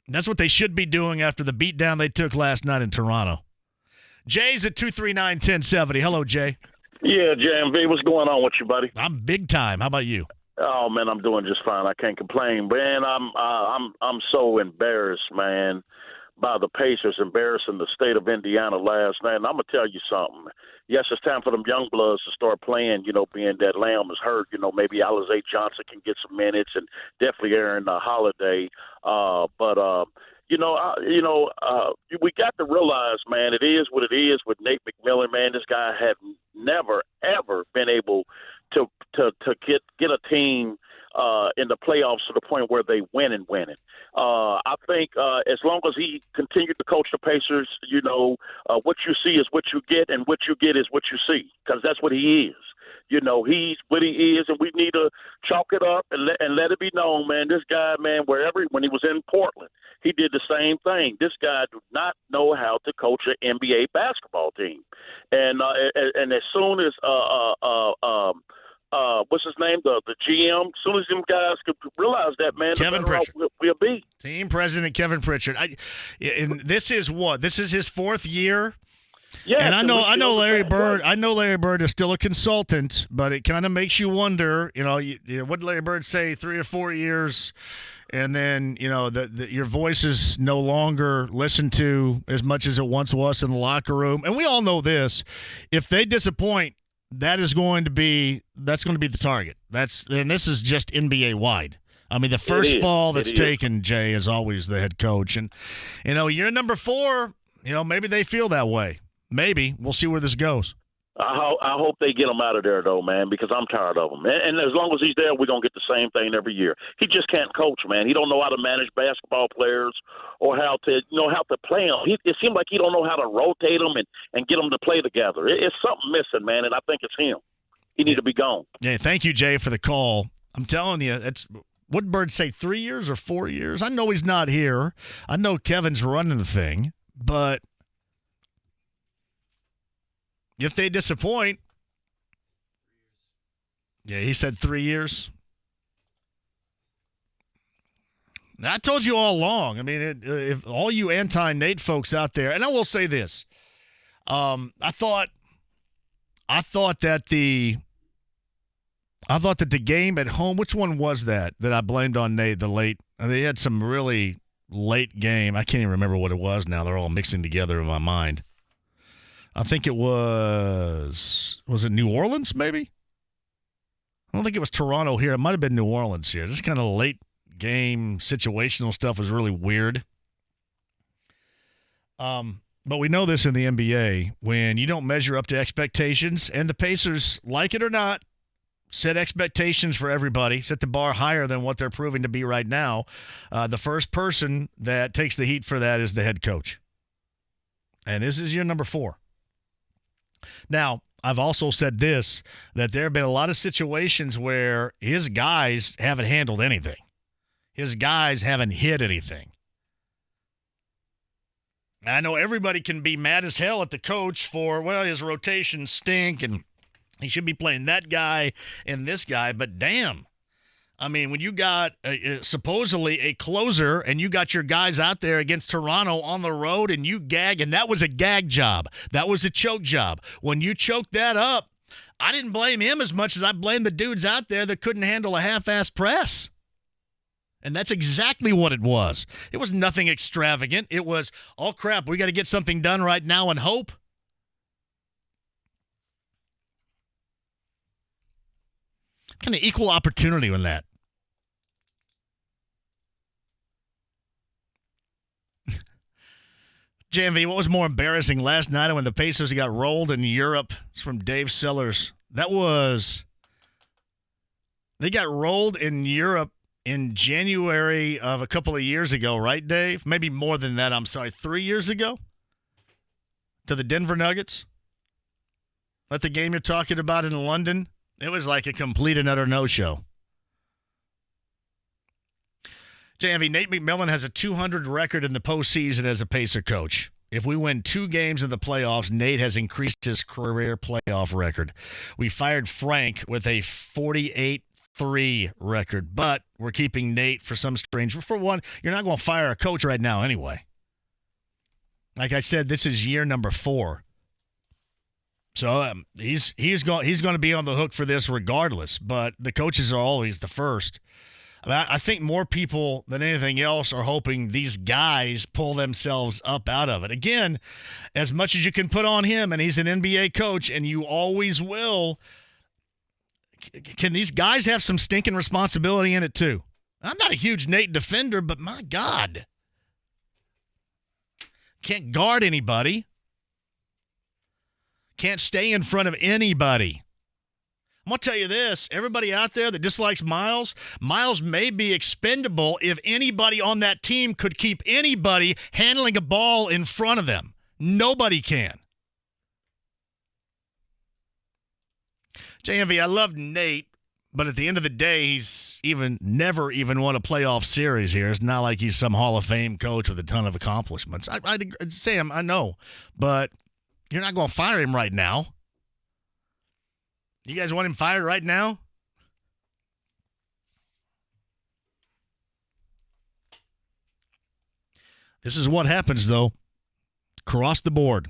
that's what they should be doing after the beatdown they took last night in Toronto. Jay's at 239-1070. Hello, Jay. Yeah, JMV, what's going on with you, buddy? I'm big time. How about you? Oh man, I'm doing just fine. I can't complain. Man, I'm so embarrassed, man, by the Pacers embarrassing the state of Indiana last night. And I'm gonna tell you something. Yes, it's time for them young bloods to start playing. You know, being that Lamb is hurt. You know, maybe Alizé Johnson can get some minutes, and definitely Aaron Holiday. We got to realize, man, it is what it is with Nate McMillan. Man, this guy had never ever been able to get a team in the playoffs to the point where they win and win it. I think as long as he continued to coach the Pacers, you know, what you see is what you get, and what you get is what you see, because that's what he is. You know, he's what he is, and we need to chalk it up and let it be known, man. This guy, man, when he was in Portland, he did the same thing. This guy do not know how to coach an NBA basketball team, and as soon as what's his name, the GM, as soon as them guys could realize that, man, Kevin Pritchard we'll be. Team president Kevin Pritchard. And this is his 4th year. Yeah, and I know Larry Bird. I know Larry Bird is still a consultant, but it kind of makes you wonder. You know, what did Larry Bird say? 3 or 4 years, and then your voice is no longer listened to as much as it once was in the locker room. And we all know this: if they disappoint, that's going to be the target. And this is just NBA wide. I mean, the first fall that's taken, Jay, is always the head coach, and you're number 4. Maybe they feel that way. Maybe. We'll see where this goes. I hope they get him out of there, though, man, because I'm tired of him. And as long as he's there, we're going to get the same thing every year. He just can't coach, man. He don't know how to manage basketball players or how to play them. It seems like he don't know how to rotate them and get them to play together. It's something missing, man, and I think it's him. He need to be gone. Yeah, thank you, Jay, for the call. I'm telling you, what did Bird say, 3 years or 4 years? I know he's not here. I know Kevin's running the thing, but if they disappoint, yeah, he said 3 years. I told you all along. I mean, if all you anti-Nate folks out there, and I will say this, I thought that the game at home, which one was that I blamed on Nate, the late? They had some really late game. I can't even remember what it was now. They're all mixing together in my mind. I think it was it New Orleans maybe? I don't think it was Toronto here. It might have been New Orleans here. This kind of late game situational stuff was really weird. But we know this in the NBA. When you don't measure up to expectations, and the Pacers, like it or not, set expectations for everybody, set the bar higher than what they're proving to be right now. The first person that takes the heat for that is the head coach. And this is year number 4. Now, I've also said this, that there have been a lot of situations where his guys haven't handled anything. His guys haven't hit anything. I know everybody can be mad as hell at the coach for, well, his rotations stink and he should be playing that guy and this guy, but damn. I mean, when you got supposedly a closer and you got your guys out there against Toronto on the road and you gag, and that was a gag job. That was a choke job. When you choked that up, I didn't blame him as much as I blamed the dudes out there that couldn't handle a half-ass press. And that's exactly what it was. It was nothing extravagant. It was, oh, crap, we got to get something done right now and hope. Kind of equal opportunity in that. JMV, what was more embarrassing last night when the Pacers got rolled in Europe? It's from Dave Sellers. They got rolled in Europe in January of a couple of years ago, right, Dave? Maybe more than that, I'm sorry. 3 years ago? To the Denver Nuggets? That the game you're talking about in London? It was like a complete and utter no-show. JMV, Nate McMillan has a 200 record in the postseason as a Pacer coach. If we win 2 games in the playoffs, Nate has increased his career playoff record. We fired Frank with a 48-3 record, but we're keeping Nate for some strange. For one, you're not going to fire a coach right now anyway. Like I said, this is year number 4. So he's going to be on the hook for this regardless, but the coaches are always the first. I think more people than anything else are hoping these guys pull themselves up out of it. Again, as much as you can put on him, and he's an NBA coach, and you always will, can these guys have some stinking responsibility in it too? I'm not a huge Nate defender, but my God. Can't guard anybody. Can't stay in front of anybody. I'm going to tell you this. Everybody out there that dislikes Miles may be expendable if anybody on that team could keep anybody handling a ball in front of them. Nobody can. JMV, I love Nate, but at the end of the day, he's never even won a playoff series here. It's not like he's some Hall of Fame coach with a ton of accomplishments. I'd say him, I know, but you're not going to fire him right now. You guys want him fired right now? This is what happens, though. Across the board.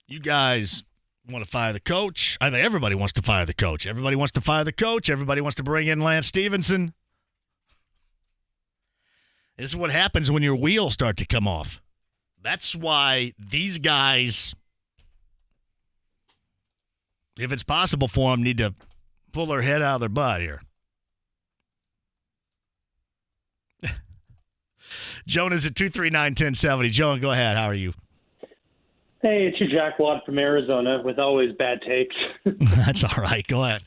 You guys want to fire the coach. I mean, everybody wants to fire the coach. Everybody wants to fire the coach. Everybody wants to bring in Lance Stevenson. This is what happens when your wheels start to come off. That's why these guys, if it's possible for them, need to pull their head out of their butt here. Joan is at 239-1070. Joan, go ahead. How are you? Hey, it's your Jack Watt from Arizona with always bad takes. That's all right. Go ahead.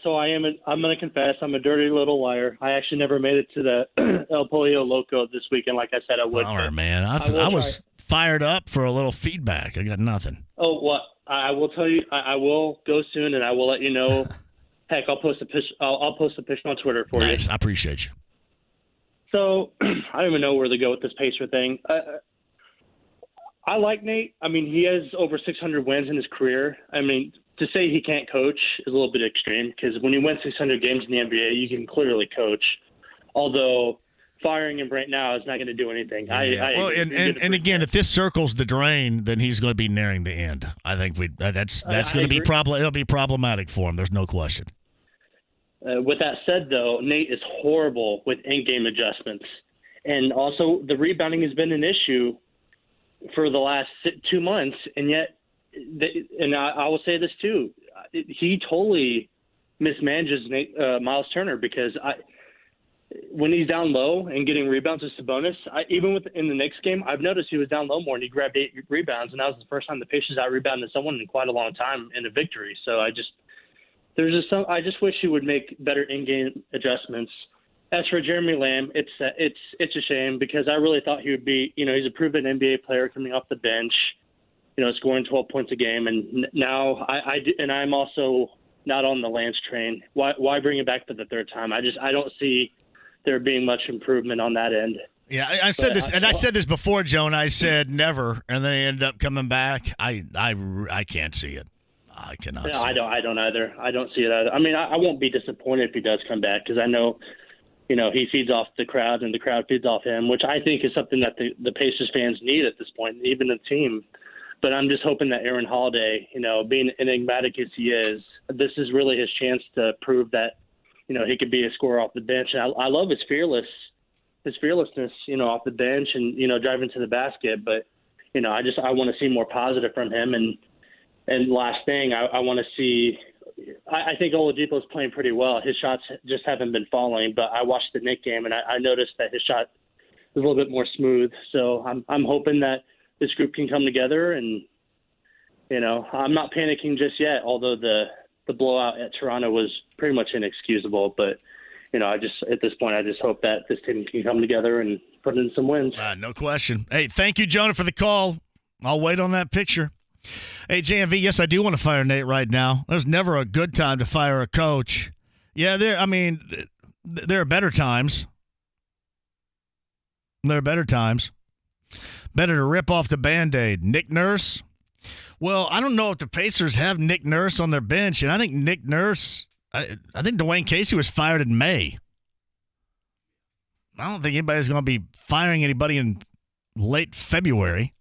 So I'm going to confess, I'm a dirty little liar. I actually never made it to the El Pollo Loco this weekend like I said I would. Bummer, man. I was fired up for a little feedback. I got nothing. Oh, well, I will tell you, I will go soon, and I will let you know. Heck, I'll post a picture on Twitter for you. Nice. I appreciate you. So I don't even know where to go with this Pacer thing. I like Nate. I mean, he has over 600 wins in his career. I mean, to say he can't coach is a little bit extreme because when you win 600 games in the NBA, you can clearly coach. Although firing him right now is not going to do anything. Well, and again, if this circles the drain, then he's going to be nearing the end. I think that's going to be it'll be problematic for him. There's no question. With that said, though, Nate is horrible with in-game adjustments, and also the rebounding has been an issue for the last 2 months, and yet. And I will say this too, he totally mismanages Miles Turner because when he's down low and getting rebounds with Sabonis, even in the Knicks game, I've noticed he was down low more and he grabbed 8 rebounds, and that was the first time the Pacers out-rebounded someone in quite a long time in a victory. So I just wish he would make better in-game adjustments. As for Jeremy Lamb, it's a shame because I really thought he would be, he's a proven NBA player coming off the bench. Scoring 12 points a game, and now I'm also not on the Lance train. Why bring it back for the third time? I don't see there being much improvement on that end. Yeah, I've said this, and I said this before, Joan. I said never, and then they ended up coming back. I can't see it. I cannot. Yeah, I don't either. I don't see it either. I mean, I won't be disappointed if he does come back because I know, he feeds off the crowd and the crowd feeds off him, which I think is something that the Pacers fans need at this point, even the team. But I'm just hoping that Aaron Holiday, being enigmatic as he is, this is really his chance to prove that, he could be a scorer off the bench. And I love his fearlessness, off the bench and, driving to the basket. But, I want to see more positive from him. And last thing, I want to see – I think Oladipo is playing pretty well. His shots just haven't been falling. But I watched the Knicks game, and I noticed that his shot is a little bit more smooth. So I'm hoping that – this group can come together, and I'm not panicking just yet. Although the blowout at Toronto was pretty much inexcusable, but at this point I just hope that this team can come together and put in some wins. No question. Hey, thank you, Jonah, for the call. I'll wait on that picture. Hey, JMV, yes, I do want to fire Nate right now. There's never a good time to fire a coach. Yeah, there are better times. There are better times. Better to rip off the Band-Aid. Nick Nurse? Well, I don't know if the Pacers have Nick Nurse on their bench, and I think Nick Nurse, I think Dwayne Casey was fired in May. I don't think anybody's going to be firing anybody in late February.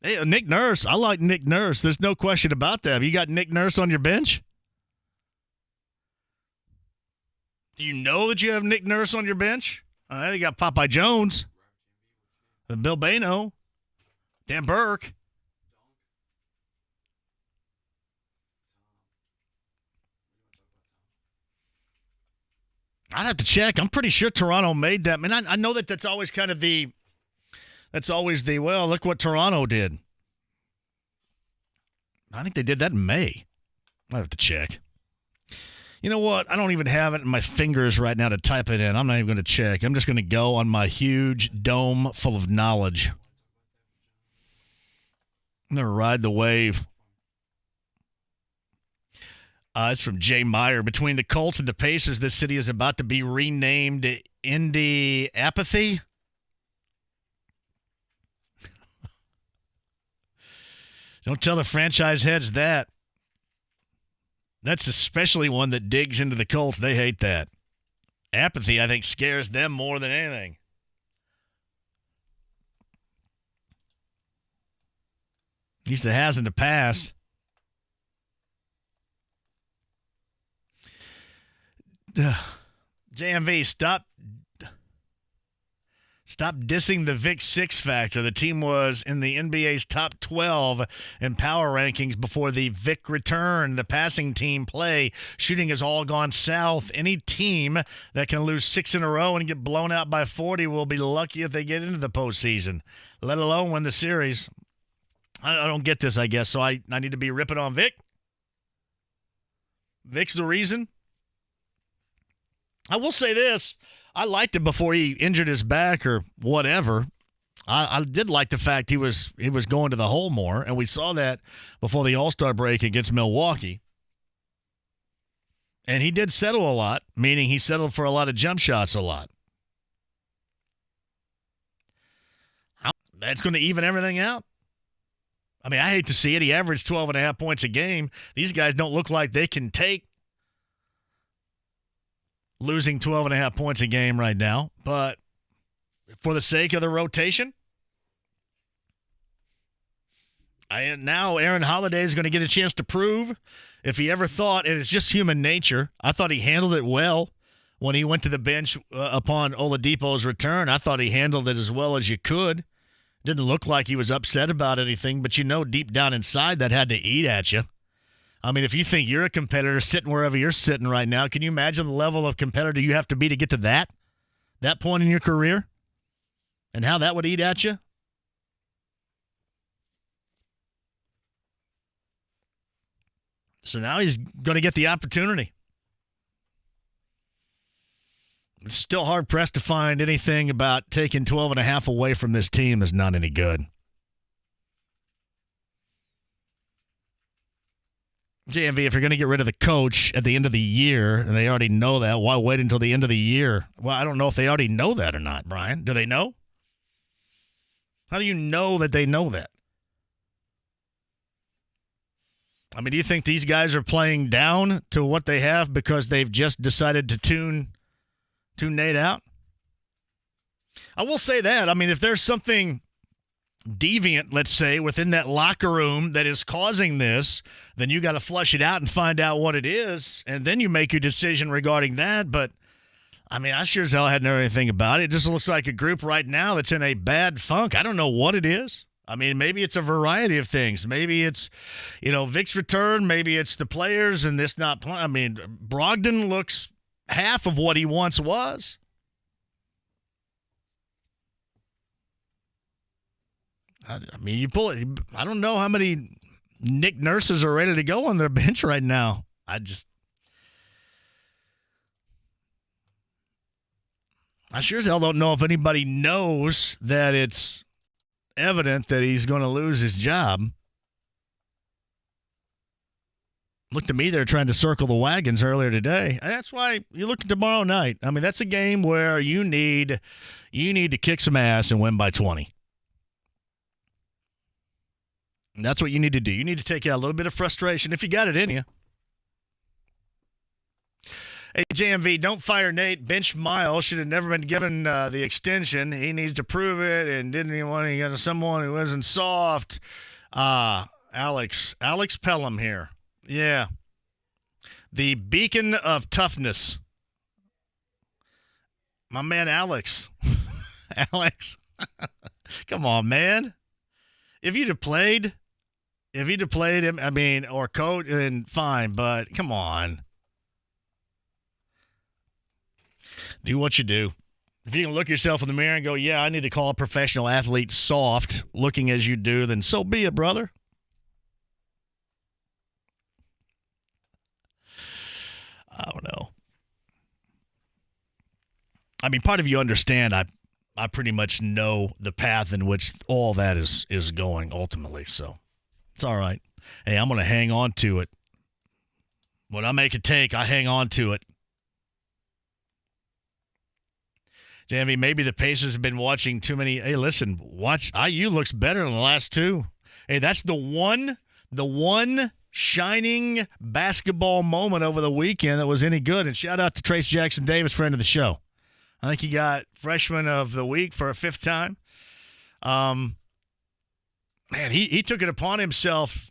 Hey, Nick Nurse, I like Nick Nurse. There's no question about that. Have you got Nick Nurse on your bench? Do you know that you have Nick Nurse on your bench? They got Popeye Jones, Bill Bano, Dan Burke. I'd have to check. I'm pretty sure Toronto made that. I mean, I know that's always kind of well, look what Toronto did. I think they did that in May. I'd have to check. You know what? I don't even have it in my fingers right now to type it in. I'm not even going to check. I'm just going to go on my huge dome full of knowledge. I'm going to ride the wave. It's from Jay Meyer. Between the Colts and the Pacers, this city is about to be renamed Indy Apathy. Don't tell the franchise heads that. That's especially one that digs into the Colts. They hate that. Apathy, I think, scares them more than anything. At least it has in the past. JMV, Stop dissing the Vic Six factor. The team was in the NBA's top 12 in power rankings before the Vic return. The passing team play. Shooting has all gone south. Any team that can lose 6 in a row and get blown out by 40 will be lucky if they get into the postseason, let alone win the series. I don't get this, I guess, so I need to be ripping on Vic. Vic's the reason. I will say this. I liked it before he injured his back or whatever. I did like the fact he was going to the hole more, and we saw that before the All-Star break against Milwaukee. And he did settle a lot, meaning he settled for a lot of jump shots a lot. That's going to even everything out. I mean, I hate to see it. He averaged 12.5 points a game. These guys don't look like they can take losing 12.5 points a game right now, but for the sake of the rotation, now Aaron Holiday is going to get a chance to prove if he ever thought, and it's just human nature. I thought he handled it well when he went to the bench upon Oladipo's return. I thought he handled it as well as you could. Didn't look like he was upset about anything, but deep down inside that had to eat at you. I mean, if you think you're a competitor sitting wherever you're sitting right now, can you imagine the level of competitor you have to be to get to that point in your career and how that would eat at you? So now he's going to get the opportunity. It's still hard-pressed to find anything about taking 12.5 away from this team that's not any good. JMV, if you're going to get rid of the coach at the end of the year, and they already know that, why wait until the end of the year? Well, I don't know if they already know that or not, Brian. Do they know? How do you know that they know that? I mean, do you think these guys are playing down to what they have because they've just decided to tune Nate out? I will say that. I mean, if there's something deviant, let's say, within that locker room that is causing this, then you got to flush it out and find out what it is, and then you make your decision regarding that. But, I mean, I sure as hell hadn't heard anything about it. It just looks like a group right now that's in a bad funk. I don't know what it is. I mean, maybe it's a variety of things. Maybe it's, Vic's return. Maybe it's the players and this not playing. I mean, Brogdon looks half of what he once was. I mean, you pull it. I don't know how many Nick Nurses are ready to go on their bench right now. I sure as hell don't know if anybody knows that it's evident that he's going to lose his job. Look, to me, they're trying to circle the wagons earlier today. That's why you look at tomorrow night. I mean, that's a game where you need to kick some ass and win by 20. And that's what you need to do. You need to take out a little bit of frustration if you got it in you. Hey, JMV, don't fire Nate. Bench Miles should have never been given the extension. He needs to prove it and didn't even want to get someone who wasn't soft. Alex Pelham here. Yeah. The beacon of toughness. My man Alex. Alex. Come on, man. If you'd have played him, I mean, or coach, then fine, but come on. Do what you do. If you can look yourself in the mirror and go, yeah, I need to call a professional athlete soft looking as you do, then so be it, brother. I don't know. I mean, part of you understand I pretty much know the path in which all that is going ultimately, so it's all right. Hey, I'm going to hang on to it. When I make a take, I hang on to it. Jamie, maybe the Pacers have been watching too many. Hey, listen, watch IU looks better than the last two. Hey, that's the one shining basketball moment over the weekend that was any good. And shout out to Trace Jackson Davis, friend of the show. I think he got freshman of the week for a 5th time. Man, he took it upon himself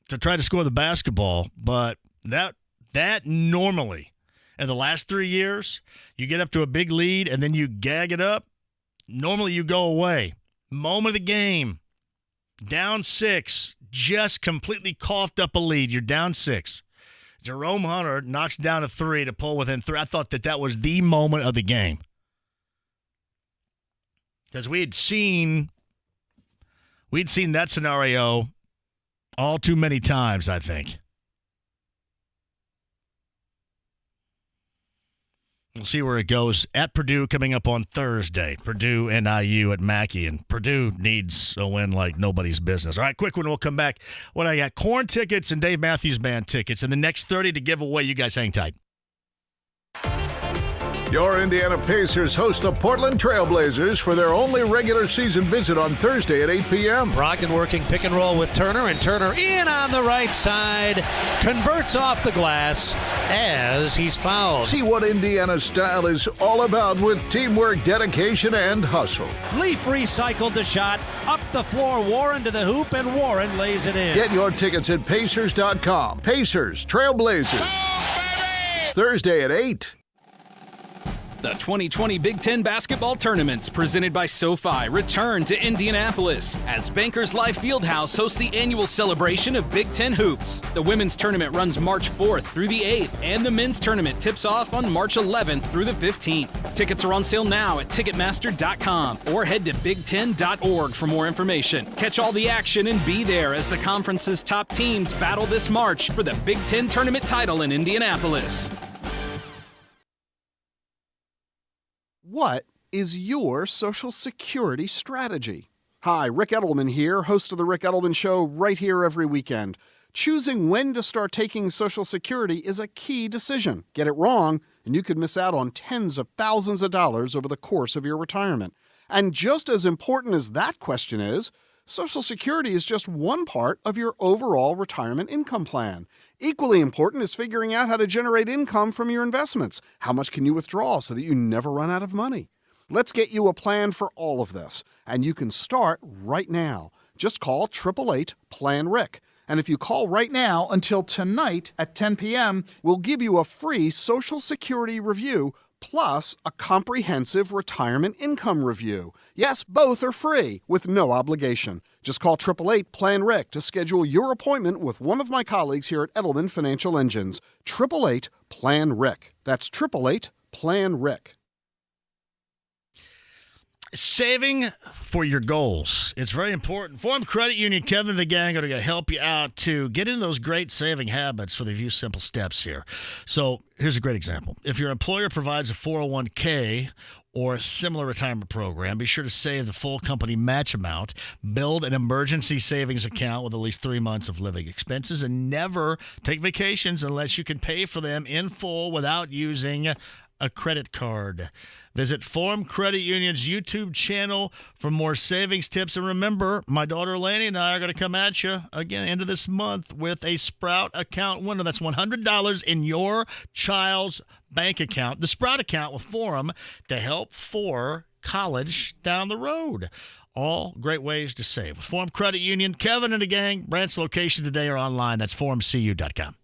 to try to score the basketball, but that normally in the last 3 years, you get up to a big lead and then you gag it up. Normally you go away. Moment of the game. Down 6. Just completely coughed up a lead. You're down 6. Jerome Hunter knocks down a 3 to pull within 3. I thought that was the moment of the game. Because we'd seen that scenario all too many times, I think. We'll see where it goes at Purdue coming up on Thursday. Purdue and IU at Mackey, and Purdue needs a win like nobody's business. All right, quick one. We'll come back. What I got? Corn tickets and Dave Matthews Band tickets, and the next 30 to give away. You guys hang tight. Your Indiana Pacers host the Portland Trailblazers for their only regular season visit on Thursday at 8 p.m. Brogdon working pick and roll with Turner, and Turner in on the right side, converts off the glass as he's fouled. See what Indiana's style is all about with teamwork, dedication, and hustle. Leaf recycled the shot, up the floor, Warren to the hoop, and Warren lays it in. Get your tickets at Pacers.com. Pacers, Trailblazers. It's Thursday at 8. The 2020 Big Ten basketball tournaments presented by SoFi return to Indianapolis as Bankers Life Fieldhouse hosts the annual celebration of Big Ten hoops. The women's tournament runs March 4th through the 8th, and the men's tournament tips off on March 11th through the 15th. Tickets are on sale now at Ticketmaster.com or head to big10.org for more information. Catch all the action and be there as the conference's top teams battle this March for the Big Ten tournament title in Indianapolis. What is your Social Security strategy? Hi, Rick Edelman here, host of The Rick Edelman Show, right here every weekend. Choosing when to start taking Social Security is a key decision. Get it wrong, and you could miss out on tens of thousands of dollars over the course of your retirement. And just as important as that question is, Social Security is just one part of your overall retirement income plan. Equally important is figuring out how to generate income from your investments. How much can you withdraw so that you never run out of money? Let's get you a plan for all of this, and you can start right now. Just call 888-PLAN-RIC. And if you call right now until tonight at 10 p.m., we'll give you a free Social Security review plus a comprehensive retirement income review. Yes, both are free with no obligation. Just call 888-PLAN-RIC to schedule your appointment with one of my colleagues here at Edelman Financial Engines. 888-PLAN-RIC. That's 888-PLAN-RIC. Saving for your goals. It's very important. Forum Credit Union, Kevin and the gang are going to help you out to get in those great saving habits with a few simple steps here. So here's a great example. If your employer provides a 401k or a similar retirement program, be sure to save the full company match amount, build an emergency savings account with at least 3 months of living expenses, and never take vacations unless you can pay for them in full without using a credit card. Visit Forum Credit Union's YouTube channel for more savings tips. And remember, my daughter Laney and I are going to come at you again end of this month with a Sprout account winner. That's $100 in your child's bank account, the Sprout account with Forum, to help for college down the road. All great ways to save. With Forum Credit Union, Kevin and the gang, branch location today or online. That's forumcu.com.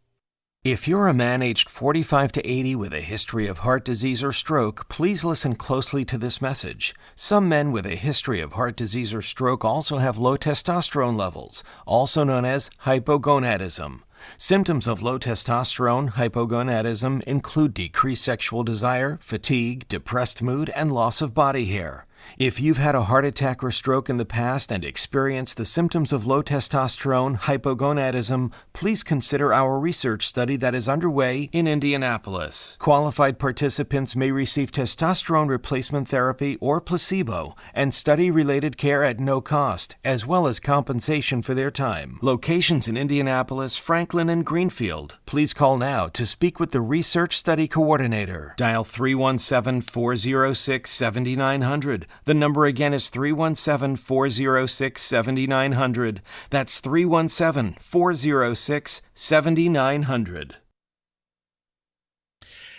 If you're a man aged 45 to 80 with a history of heart disease or stroke, please listen closely to this message. Some men with a history of heart disease or stroke also have low testosterone levels, also known as hypogonadism. Symptoms of low testosterone, hypogonadism, include decreased sexual desire, fatigue, depressed mood, and loss of body hair. If you've had a heart attack or stroke in the past and experienced the symptoms of low testosterone, hypogonadism, please consider our research study that is underway in Indianapolis. Qualified participants may receive testosterone replacement therapy or placebo and study-related care at no cost, as well as compensation for their time. Locations in Indianapolis, Franklin, and Greenfield. Please call now to speak with the research study coordinator. Dial 317-406-7900. The number again is 317-406-7900. That's 317-406-7900.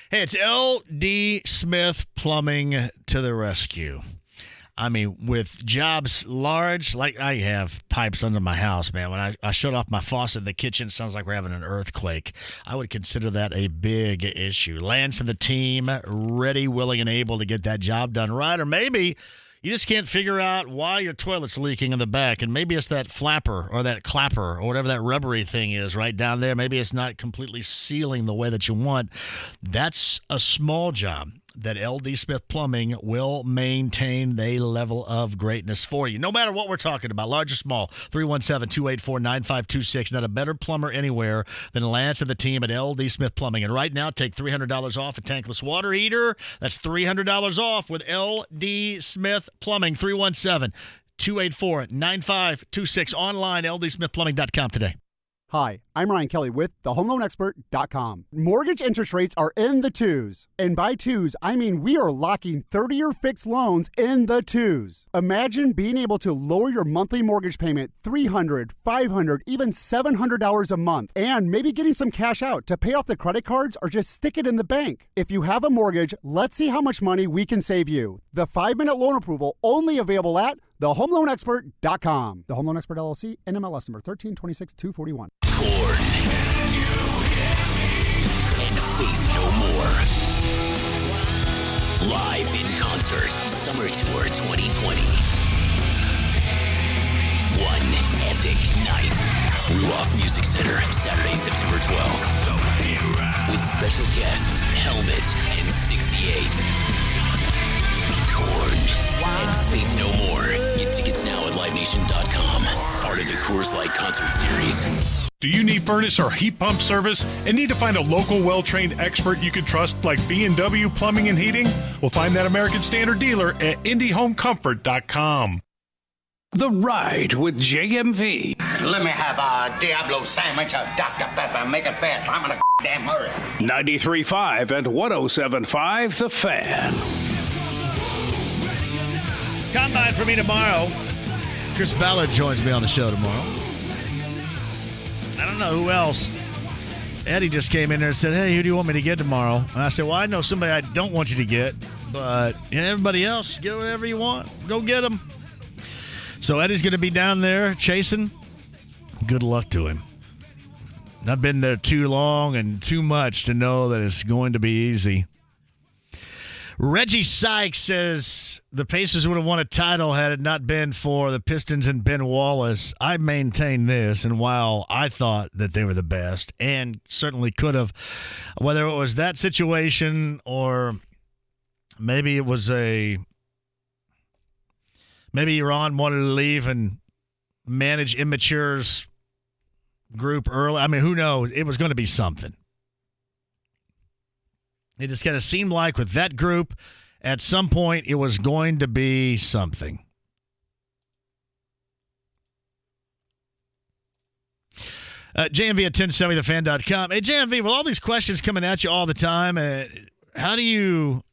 Hey, it's L.D. Smith Plumbing to the rescue. I mean, with jobs large, like I have pipes under my house, man. When I shut off my faucet in the kitchen, it sounds like we're having an earthquake. I would consider that a big issue. Lance and the team ready, willing, and able to get that job done right. Or maybe You just can't figure out why your toilet's leaking in the back, and maybe it's that flapper or that clapper or whatever that rubbery thing is right down there. Maybe it's not completely sealing the way that you want. That's a small job that LD Smith Plumbing will maintain a level of greatness for you. No matter what we're talking about, large or small, 317-284-9526. Not a better plumber anywhere than Lance and the team at LD Smith Plumbing. And right now, take $300 off a tankless water heater. That's $300 off with LD Smith Plumbing. 317-284-9526. Online, ldsmithplumbing.com today. Hi, I'm Ryan Kelly with thehomeloanexpert.com. Mortgage interest rates are in the twos. And by twos, I mean we are locking 30-year fixed loans in the twos. Imagine being able to lower your monthly mortgage payment $300, $500, even $700 a month, and maybe getting some cash out to pay off the credit cards or just stick it in the bank. If you have a mortgage, let's see how much money we can save you. The 5-minute loan approval only available at thehomeloanexpert.com. The Home Loan Expert LLC, NMLS number 1326241. Korn and Faith No More. Live in concert, Summer Tour 2020. One epic night. Ruoff Music Center, Saturday, September 12th. With special guests, Helmet and 68. Korn and Faith No More. Get tickets now at LiveNation.com. Part of the Coors Light concert series. Do you need furnace or heat pump service and need to find a local well-trained expert you can trust like B&W Plumbing and Heating? Well, find that American Standard dealer at IndyHomeComfort.com. The Ride with JMV. Let me have a Diablo sandwich, a Dr. Pepper, make it fast. I'm in a damn hurry. 93.5 and 107.5 The Fan. Combine for me tomorrow. Chris Ballard joins me on the show tomorrow. I don't know who else. Eddie just came in there and said, hey, who do you want me to get tomorrow? And I said, well, I know somebody I don't want you to get, but everybody else, get whatever you want. Go get them. So Eddie's going to be down there chasing. Good luck to him. I've been there too long and too much to know that it's going to be easy. Reggie Sykes says the Pacers would have won a title had it not been for the Pistons and Ben Wallace. I maintain this, and while I thought that they were the best and certainly could have, whether it was that situation or maybe it was maybe Iran wanted to leave and manage Immature's group early. I mean, who knows? It was going to be something. It just kind of seemed like with that group, at some point, it was going to be something. JMV at 1070thefan.com. Hey, JMV, with all these questions coming at you all the time, how do you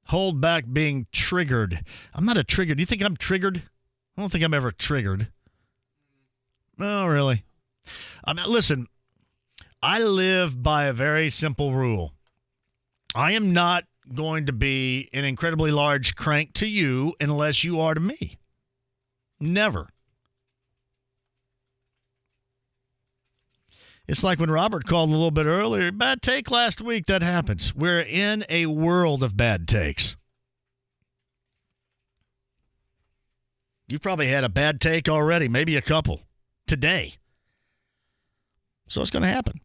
hold back being triggered? I'm not a trigger. Do you think I'm triggered? I don't think I'm ever triggered. No, really. I mean, listen. I live by a very simple rule. I am not going to be an incredibly large crank to you unless you are to me. Never. It's like when Robert called a little bit earlier, bad take last week, that happens. We're in a world of bad takes. You probably had a bad take already, maybe a couple, today. So it's going to happen.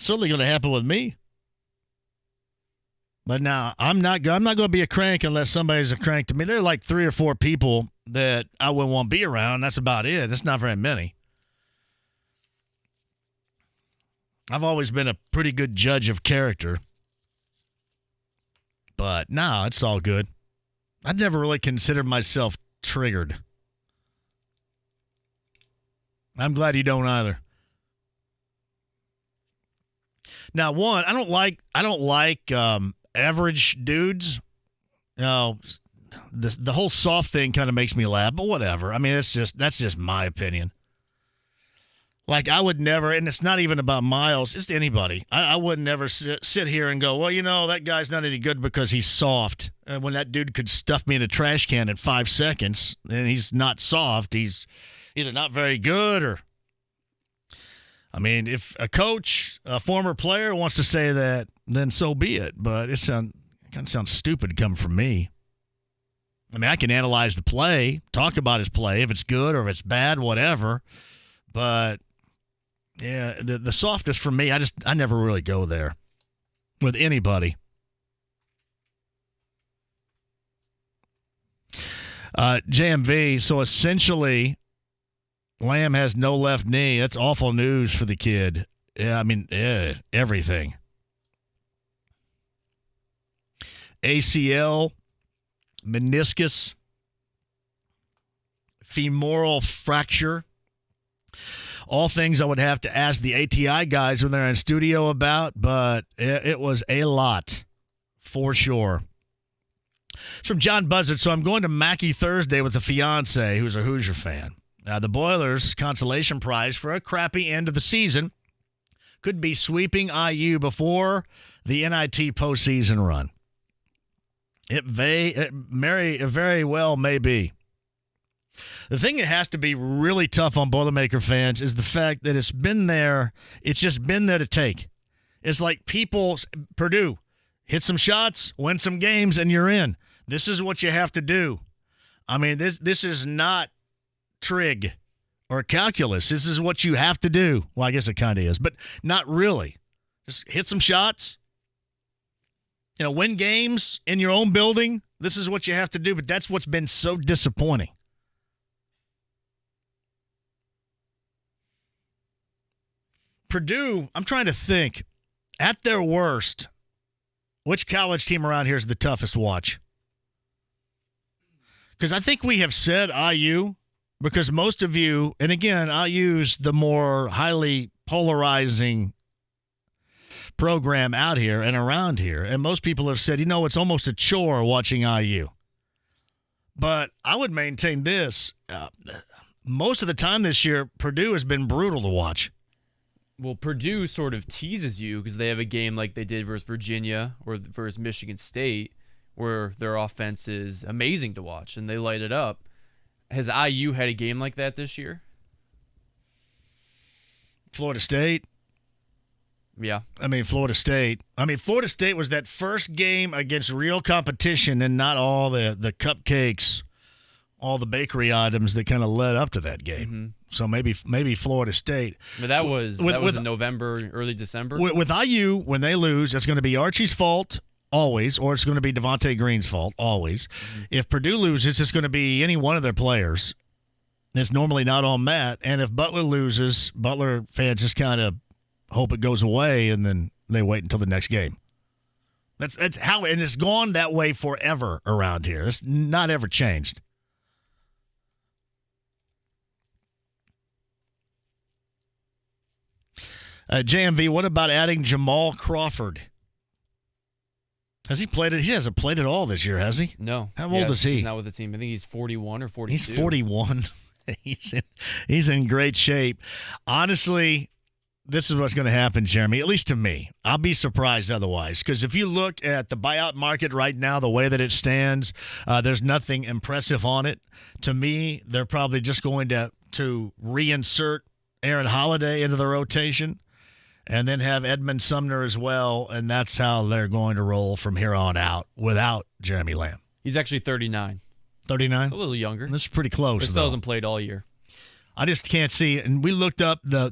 Certainly going to happen with me. But now I'm not going to be a crank unless somebody's a crank to me. There are like 3 or 4 people that I wouldn't want to be around. That's about it. It's not very many. I've always been a pretty good judge of character. But no, it's all good. I've never really considered myself triggered. I'm glad you don't either. Now, one, I don't like average dudes. You know, the whole soft thing kind of makes me laugh, but whatever. I mean, that's just my opinion. Like, I would never, and it's not even about Miles, it's anybody. I would never sit here and go, well, you know, that guy's not any good because he's soft. And when that dude could stuff me in a trash can in 5 seconds, and he's not soft, he's either not very good or... I mean, if a coach, a former player wants to say that, then so be it. But it kind of sounds stupid coming from me. I mean, I can analyze the play, talk about his play, if it's good or if it's bad, whatever. But, yeah, the softness for me, I never really go there with anybody. JMV, so essentially, Lamb has no left knee. That's awful news for the kid. Yeah, I mean, everything. ACL, meniscus, femoral fracture. All things I would have to ask the ATI guys when they're in studio about, but it was a lot for sure. It's from John Buzzard. So I'm going to Mackey Thursday with a fiance who's a Hoosier fan. Now, the Boilers' consolation prize for a crappy end of the season could be sweeping IU before the NIT postseason run. It very well may be. The thing that has to be really tough on Boilermaker fans is the fact that it's been there. It's just been there to take. It's like Purdue, hit some shots, win some games, and you're in. This is what you have to do. I mean, this is not trig or calculus. This is what you have to do. Well, I guess it kind of is, but not really. Just hit some shots. Win games in your own building. This is what you have to do, but that's what's been so disappointing. Purdue, I'm trying to think, at their worst, which college team around here is the toughest to watch? Because I think we have said IU, because most of you, and again, IU's the more highly polarizing program out here and around here, and most people have said, it's almost a chore watching IU. But I would maintain this. Most of the time this year, Purdue has been brutal to watch. Well, Purdue sort of teases you because they have a game like they did versus Virginia or versus Michigan State where their offense is amazing to watch and they light it up. Has IU had a game like that this year? Florida State. Yeah. Florida State. Florida State was that first game against real competition and not all the cupcakes, all the bakery items that kind of led up to that game. Mm-hmm. So maybe Florida State. But that was in November, early December. With IU, when they lose, it's going to be Archie's fault always, or it's going to be Devontae Green's fault always. Mm-hmm. If Purdue loses, it's going to be any one of their players. It's normally not on Matt. And if Butler loses, Butler fans just kind of hope it goes away, and then they wait until the next game. That's how, and it's gone that way forever around here. It's not ever changed. JMV, what about adding Jamal Crawford? Has he played it? He hasn't played it all this year, has he? No. How old is he? He's not with the team. I think he's 41 or 42. He's 41. He's in great shape. Honestly, this is what's going to happen, Jeremy, at least to me. I'll be surprised otherwise, because if you look at the buyout market right now, the way that it stands, there's nothing impressive on it. To me, they're probably just going to reinsert Aaron Holiday into the rotation and then have Edmund Sumner as well, and that's how they're going to roll from here on out without Jeremy Lamb. He's actually 39. 39? A little younger. This is pretty close, but still hasn't played all year. I just can't see it. And we looked up the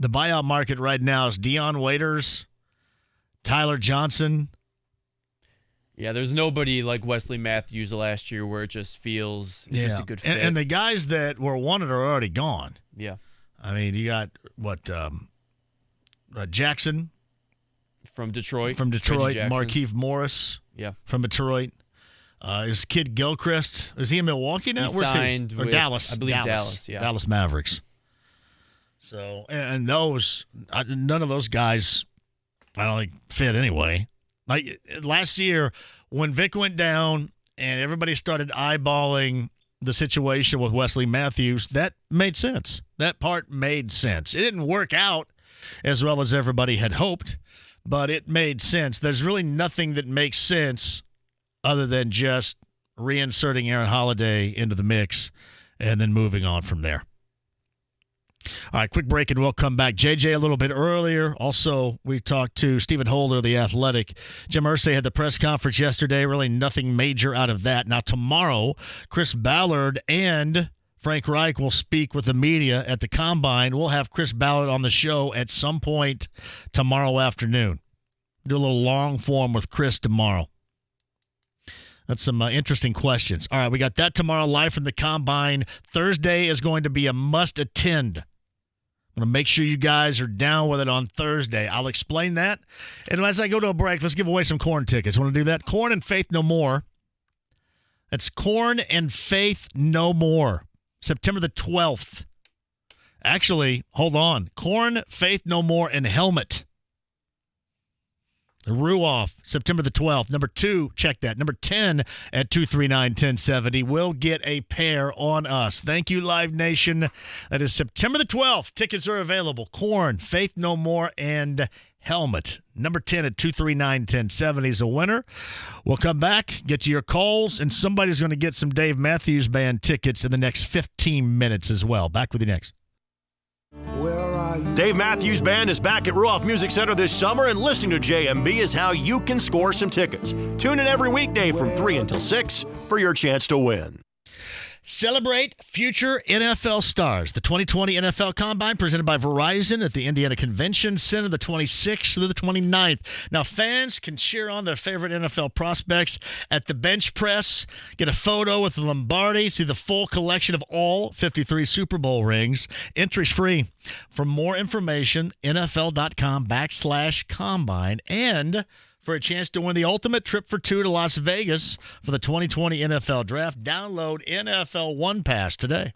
buyout market right now is Dion Waiters, Tyler Johnson. Yeah, there's nobody like Wesley Matthews last year where it just feels it's just a good fit. And the guys that were wanted are already gone. Yeah. You got Jackson from Detroit. Markieff Morris. Yeah. From Detroit. Is Kid Gilchrist, is he in Milwaukee now? He signed with Dallas? I believe Dallas, yeah. Dallas Mavericks. So, and those, none of those guys, I don't think fit anyway. Like last year when Vic went down and everybody started eyeballing the situation with Wesley Matthews, that made sense. That part made sense. It didn't work out as well as everybody had hoped, but it made sense. There's really nothing that makes sense other than just reinserting Aaron Holiday into the mix and then moving on from there. All right, quick break, and we'll come back. JJ a little bit earlier. Also, we talked to Stephen Holder of The Athletic. Jim Irsay had the press conference yesterday. Really nothing major out of that. Now, tomorrow, Chris Ballard and Frank Reich will speak with the media at the Combine. We'll have Chris Ballard on the show at some point tomorrow afternoon. Do a little long form with Chris tomorrow. That's some interesting questions. All right, we got that tomorrow live from the Combine. Thursday is going to be a must-attend. I'm going to make sure you guys are down with it on Thursday. I'll explain that. And as I go to a break, let's give away some Korn tickets. Want to do that? Korn and Faith No More. That's Korn and Faith No More. September the 12th. Actually, hold on. Korn, Faith No More, and Helmet. Ruoff, September the 12th. Number 2, check that. Number 10 at 239-1070 will get a pair on us. Thank you, Live Nation. That is September the 12th. Tickets are available. Korn, Faith No More, and Helmet. Number 10 at 239-1070 is a winner. We'll come back, get to your calls, and somebody's going to get some Dave Matthews Band tickets in the next 15 minutes as well. Back with you next. Dave Matthews Band is back at Ruoff Music Center this summer, and listening to JMV is how you can score some tickets. Tune in every weekday from 3 until 6 for your chance to win. Celebrate future NFL stars. The 2020 NFL Combine presented by Verizon at the Indiana Convention Center the 26th through the 29th. Now, fans can cheer on their favorite NFL prospects at the bench press, get a photo with Lombardi, see the full collection of all 53 Super Bowl rings. Entries free. For more information, NFL.com/Combine, and for a chance to win the ultimate trip for 2 to Las Vegas for the 2020 NFL Draft, download NFL One Pass today.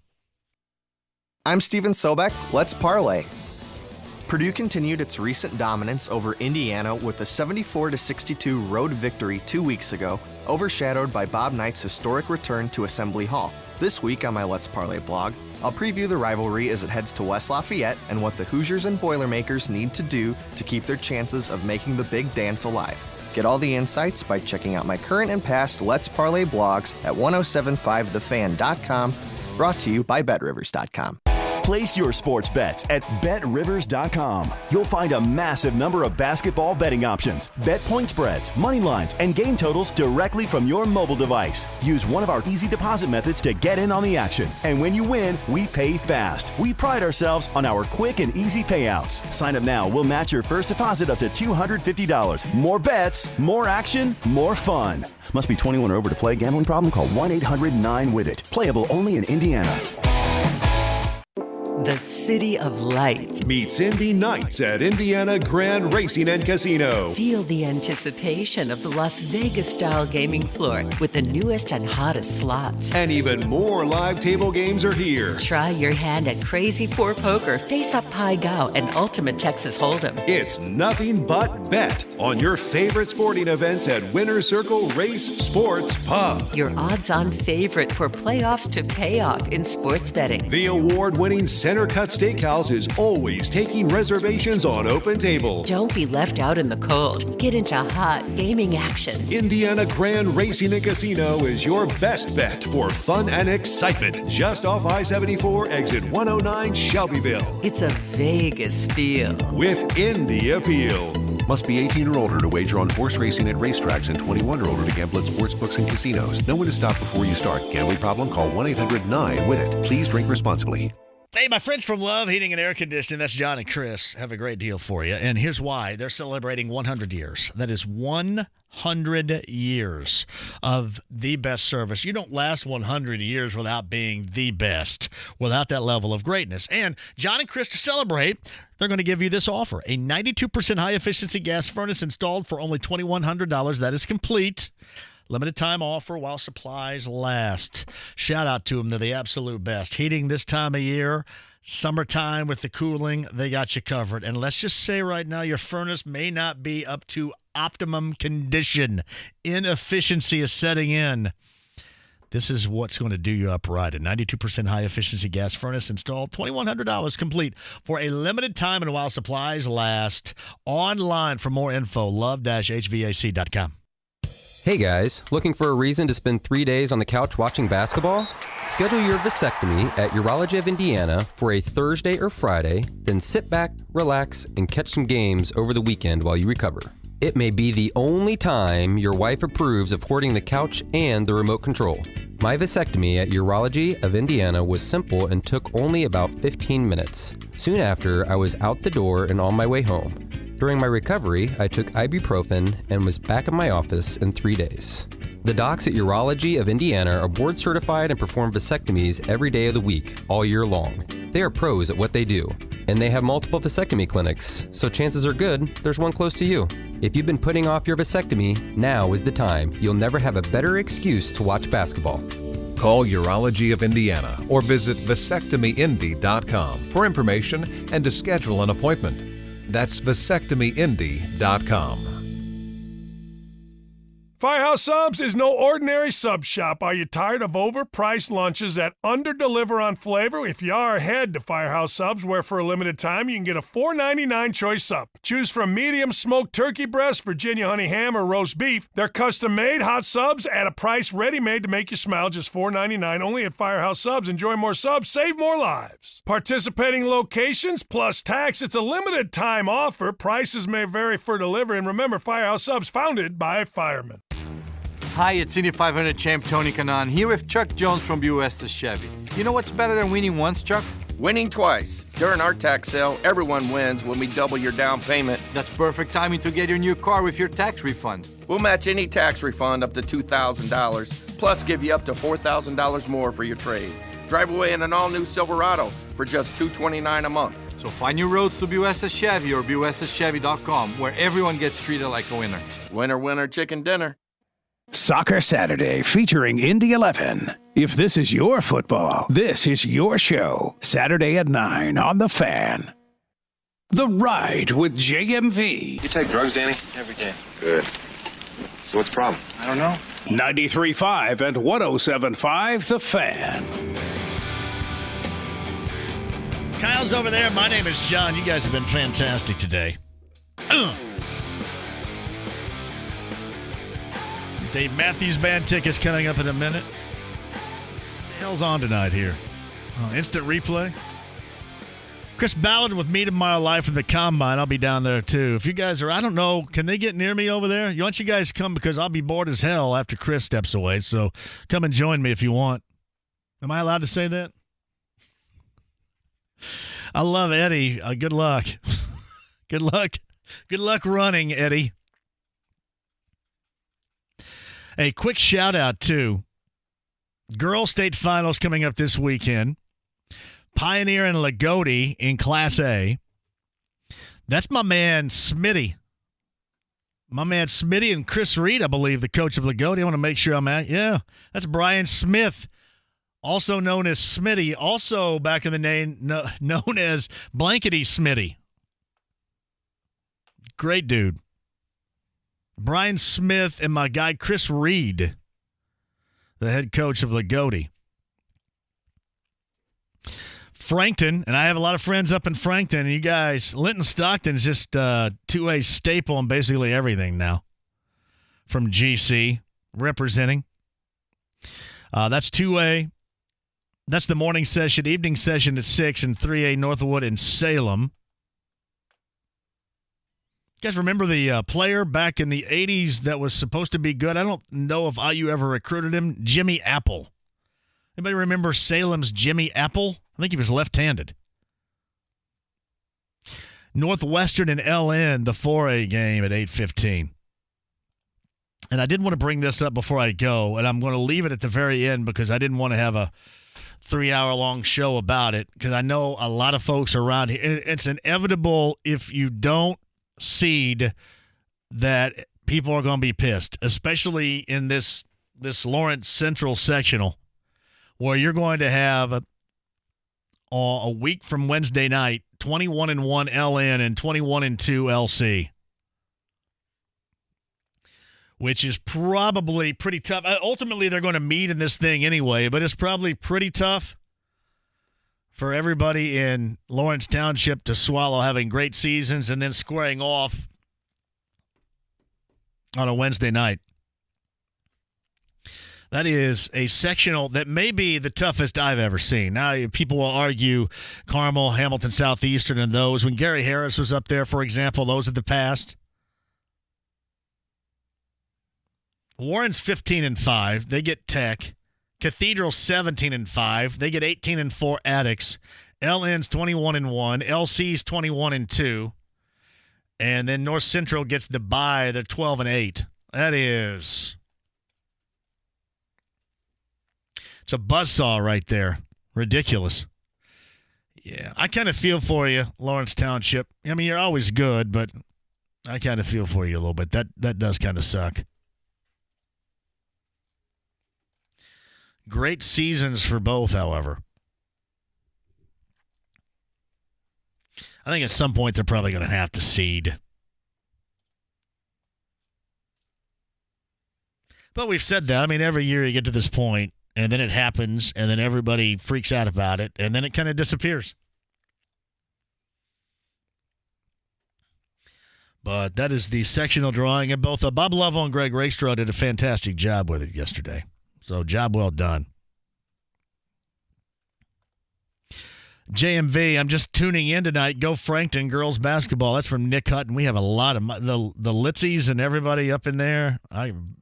I'm Steven Sobek. Let's parlay. Purdue continued its recent dominance over Indiana with a 74-62 road victory 2 weeks ago, overshadowed by Bob Knight's historic return to Assembly Hall. This week on my Let's Parlay blog, I'll preview the rivalry as it heads to West Lafayette and what the Hoosiers and Boilermakers need to do to keep their chances of making the big dance alive. Get all the insights by checking out my current and past Let's Parlay blogs at 1075thefan.com, brought to you by BetRivers.com. Place your sports bets at BetRivers.com. You'll find a massive number of basketball betting options, bet point spreads, money lines, and game totals directly from your mobile device. Use one of our easy deposit methods to get in on the action. And when you win, we pay fast. We pride ourselves on our quick and easy payouts. Sign up now. We'll match your first deposit up to $250. More bets, more action, more fun. Must be 21 or over to play. Gambling problem? Call 1-800-9-WITH-IT. Playable only in Indiana. The City of Lights meets Indy Nights at Indiana Grand Racing and Casino. Feel the anticipation of the Las Vegas-style gaming floor with the newest and hottest slots. And even more live table games are here. Try your hand at Crazy 4 Poker, Face Up Pai Gow, and Ultimate Texas Hold'em. It's nothing but bet on your favorite sporting events at Winter Circle Race Sports Pub. Your odds-on favorite for playoffs to payoff in sports betting. The award-winning Center Cut Steakhouse is always taking reservations on Open Table. Don't be left out in the cold. Get into hot gaming action. Indiana Grand Racing and Casino is your best bet for fun and excitement. Just off I-74, exit 109, Shelbyville. It's a Vegas feel. With Indy appeal. Must be 18 or older to wager on horse racing at racetracks and 21 or older to gamble at sportsbooks and casinos. Know when to stop before you start. Gambling problem? Call 1-800-9-WITH-IT. Please drink responsibly. Hey, my friends from Love Heating and Air Conditioning, that's John and Chris, have a great deal for you. And here's why. They're celebrating 100 years. That is 100 years of the best service. You don't last 100 years without being the best, without that level of greatness. And John and Chris, to celebrate, they're going to give you this offer. A 92% high-efficiency gas furnace installed for only $2,100. That is complete. Limited time offer while supplies last. Shout out to them. They're the absolute best. Heating this time of year, summertime with the cooling, they got you covered. And let's just say right now your furnace may not be up to optimum condition. Inefficiency is setting in. This is what's going to do you up right. A 92% high-efficiency gas furnace installed, $2,100 complete for a limited time and while supplies last. Online for more info, love-hvac.com. Hey guys, looking for a reason to spend 3 days on the couch watching basketball? Schedule your vasectomy at Urology of Indiana for a Thursday or Friday, then sit back, relax, and catch some games over the weekend while you recover. It may be the only time your wife approves of hoarding the couch and the remote control. My vasectomy at Urology of Indiana was simple and took only about 15 minutes. Soon after, I was out the door and on my way home. During my recovery, I took ibuprofen and was back in my office in 3 days. The docs at Urology of Indiana are board certified and perform vasectomies every day of the week, all year long. They are pros at what they do, and they have multiple vasectomy clinics, so chances are good there's one close to you. If you've been putting off your vasectomy, now is the time. You'll never have a better excuse to watch basketball. Call Urology of Indiana or visit vasectomyindy.com for information and to schedule an appointment. That's vasectomyindy.com. Firehouse Subs is no ordinary sub shop. Are you tired of overpriced lunches that underdeliver on flavor? If you are, head to Firehouse Subs, where for a limited time you can get a $4.99 choice sub. Choose from medium smoked turkey breast, Virginia honey ham, or roast beef. They're custom-made hot subs at a price ready-made to make you smile. Just $4.99 only at Firehouse Subs. Enjoy more subs, save more lives. Participating locations plus tax. It's a limited time offer. Prices may vary for delivery. And remember, Firehouse Subs, founded by firemen. Hi, it's Indy 500 champ Tony Kanaan here with Chuck Jones from BUS Chevy. You know what's better than winning once, Chuck? Winning twice. During our tax sale, everyone wins when we double your down payment. That's perfect timing to get your new car with your tax refund. We'll match any tax refund up to $2,000, plus give you up to $4,000 more for your trade. Drive away in an all-new Silverado for just $229 a month. So find your roads to BUS Chevy or BUSChevy.com, where everyone gets treated like a winner. Winner, winner, chicken dinner. Soccer Saturday featuring Indy 11. If this is your football, this is your show. Saturday at 9 on The Fan. The Ride with JMV. You take drugs, Danny? Every day. Good. So what's the problem? I don't know. 93.5 and 107.5 The Fan. Kyle's over there. My name is John. You guys have been fantastic today. Dave Matthews Band tickets coming up in a minute. What the hell's on tonight here? Instant replay. Chris Ballard with Me Tomorrow Live from the Combine. I'll be down there too. If you guys are, I don't know, can they get near me over there? You want you guys to come because I'll be bored as hell after Chris steps away. So come and join me if you want. Am I allowed to say that? I love Eddie. Good luck. Good luck. Good luck running, Eddie. A quick shout out to Girls State Finals coming up this weekend. Pioneer and Lagodi in Class A. That's my man Smitty. My man Smitty and Chris Reed, I believe, the coach of Lagodi. I want to make sure I'm at. Yeah, that's Brian Smith, also known as Smitty, also back in the name known as Blankety Smitty. Great dude. Brian Smith and my guy Chris Reed, the head coach of Lagodi. Frankton, and I have a lot of friends up in Frankton, and you guys, Linton Stockton's just 2A staple on basically everything now from GC representing. That's 2A. That's the morning session, evening session at 6, and 3A Northwood in Salem. You guys remember the player back in the 80s that was supposed to be good? I don't know if IU ever recruited him. Jimmy Apple. Anybody remember Salem's Jimmy Apple? I think he was left-handed. Northwestern and LN, the 4A game at 8:15. And I did want to bring this up before I go, and I'm going to leave it at the very end because I didn't want to have a 3-hour-long show about it because I know a lot of folks around here. It's inevitable if you don't seed that people are going to be pissed, especially in this Lawrence Central sectional where you're going to have a week from Wednesday night, 21-1 LN and 21-2 LC, which is probably pretty tough. Ultimately, they're going to meet in this thing anyway, but it's probably pretty tough for everybody in Lawrence Township to swallow having great seasons and then squaring off on a Wednesday night. That is a sectional that may be the toughest I've ever seen. Now, people will argue Carmel, Hamilton Southeastern, and those. When Gary Harris was up there, for example, those are the past. Warren's 15-5. They get Tech. Cathedral 17-5. They get 18-4 Addicts. LN's 21-1. LC's 21-2. And then North Central gets the bye. They're 12-8. That is... It's a buzzsaw right there. Ridiculous. Yeah, I kind of feel for you, Lawrence Township. I mean, you're always good, but I kind of feel for you a little bit. That does kind of suck. Great seasons for both, however. I think at some point they're probably going to have to seed. But we've said that. I mean, every year you get to this point, and then it happens, and then everybody freaks out about it, and then it kind of disappears. But that is the sectional drawing, and both Bob Lovell and Greg Rakestraw did a fantastic job with it yesterday. So, job well done. JMV, I'm just tuning in tonight. Go Frankton girls basketball. That's from Nick Hutton. We have a lot of the Litzies and everybody up in there.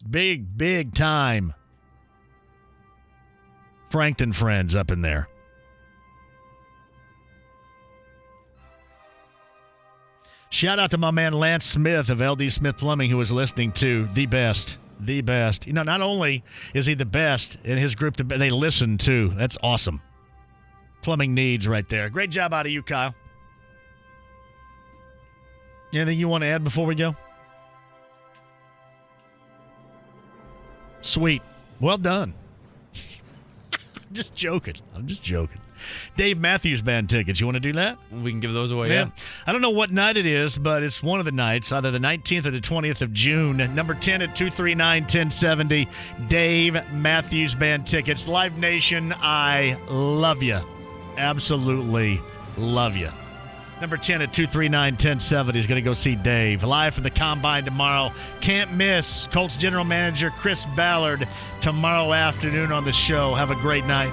Big time Frankton friends up in there. Shout out to my man Lance Smith of LD Smith Plumbing, who was listening to the best. You know, not only is he the best in his group, they listen too. That's awesome. Plumbing needs right there. Great job out of you, Kyle. Anything you want to add before we go? Sweet. Well done. I'm just joking. Dave Matthews Band tickets. You want to do that? We can give those away, yeah. I don't know what night it is, but it's one of the nights, either the 19th or the 20th of June. Number 10 at 239-1070. Dave Matthews Band tickets. Live Nation, I love you. Absolutely love you. Number 10 at 239-1070 is going to go see Dave. Live from the Combine tomorrow. Can't miss Colts General Manager Chris Ballard tomorrow afternoon on the show. Have a great night.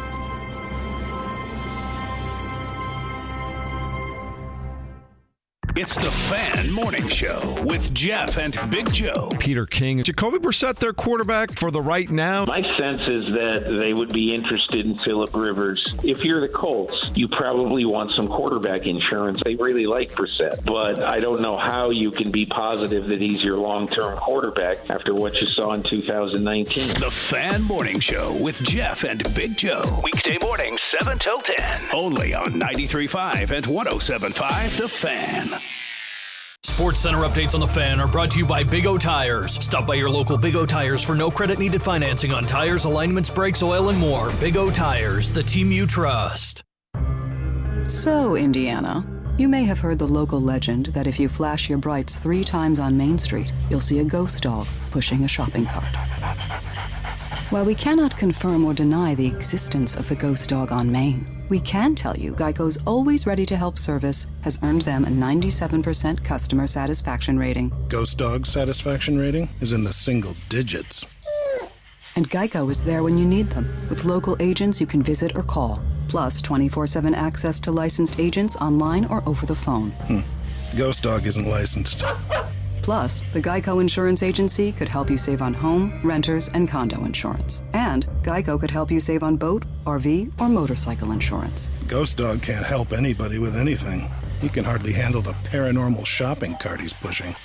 It's the Fan Morning Show with Jeff and Big Joe. Peter King. Jacoby Brissett, their quarterback for the right now. My sense is that they would be interested in Phillip Rivers. If you're the Colts, you probably want some quarterback insurance. They really like Brissett, but I don't know how you can be positive that he's your long-term quarterback after what you saw in 2019. The Fan Morning Show with Jeff and Big Joe. Weekday mornings 7 till 10. Only on 93.5 and 107.5 The Fan. Sports Center updates on the Fan are brought to you by Big O Tires. Stop by your local Big O Tires for no credit needed financing on tires, alignments, brakes, oil, and more. Big O Tires, the team you trust. So, Indiana, you may have heard the local legend that if you flash your brights 3 times on Main Street, you'll see a ghost dog pushing a shopping cart. While we cannot confirm or deny the existence of the ghost dog on Main, we can tell you Geico's Always Ready to Help service has earned them a 97% customer satisfaction rating. Ghost dog satisfaction rating is in the single digits. And Geico is there when you need them, with local agents you can visit or call, plus 24/7 access to licensed agents online or over the phone. Ghost dog isn't licensed. Plus, the Geico Insurance Agency could help you save on home, renters, and condo insurance. And Geico could help you save on boat, RV, or motorcycle insurance. Ghost dog can't help anybody with anything. He can hardly handle the paranormal shopping cart he's pushing.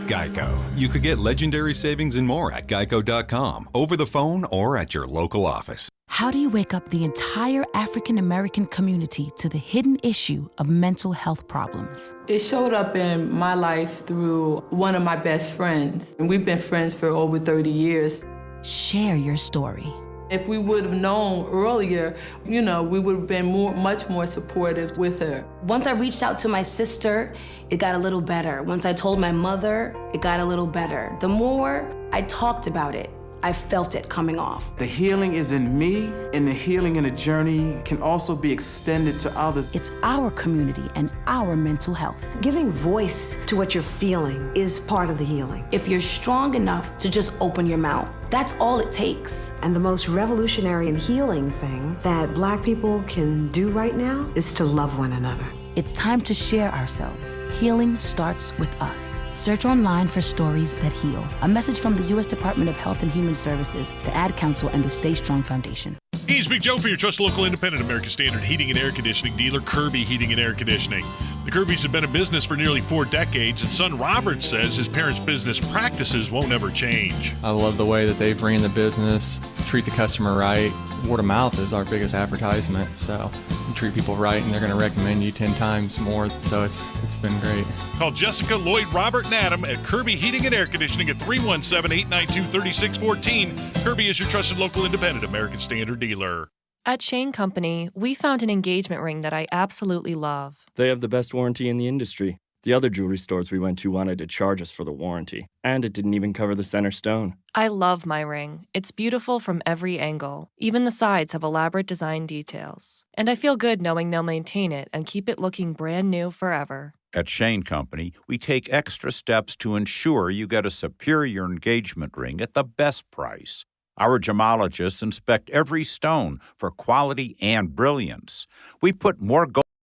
Geico. You could get legendary savings and more at geico.com, over the phone, or at your local office. How do you wake up the entire African American community to the hidden issue of mental health problems? It showed up in my life through one of my best friends. And we've been friends for over 30 years. Share your story. If we would have known earlier, we would have been much more supportive with her. Once I reached out to my sister, it got a little better. Once I told my mother, it got a little better. The more I talked about it, I felt it coming off. The healing is in me, and the healing in a journey can also be extended to others. It's our community and our mental health. Giving voice to what you're feeling is part of the healing. If you're strong enough to just open your mouth, that's all it takes. And the most revolutionary and healing thing that Black people can do right now is to love one another. It's time to share ourselves. Healing starts with us. Search online for stories that heal. A message from the U.S. Department of Health and Human Services, the Ad Council, and the Stay Strong Foundation. He's Big Joe for your trusted local independent American Standard heating and air conditioning dealer, Kirby Heating and Air Conditioning. The Kirbys have been in business for nearly 4 decades, and son Robert says his parents' business practices won't ever change. I love the way that they've ran the business, treat the customer right. Word of mouth is our biggest advertisement, so you treat people right and they're going to recommend you 10 times more, so it's been great. Call Jessica, Lloyd, Robert, and Adam at Kirby Heating and Air Conditioning at 317-892-3614. Kirby is your trusted local independent American Standard dealer. At Shane Company, we found an engagement ring that I absolutely love. They have the best warranty in the industry. The other jewelry stores we went to wanted to charge us for the warranty, and it didn't even cover the center stone. I love my ring. It's beautiful from every angle. Even the sides have elaborate design details. And I feel good knowing they'll maintain it and keep it looking brand new forever. At Shane Company, we take extra steps to ensure you get a superior engagement ring at the best price. Our gemologists inspect every stone for quality and brilliance. We put more gold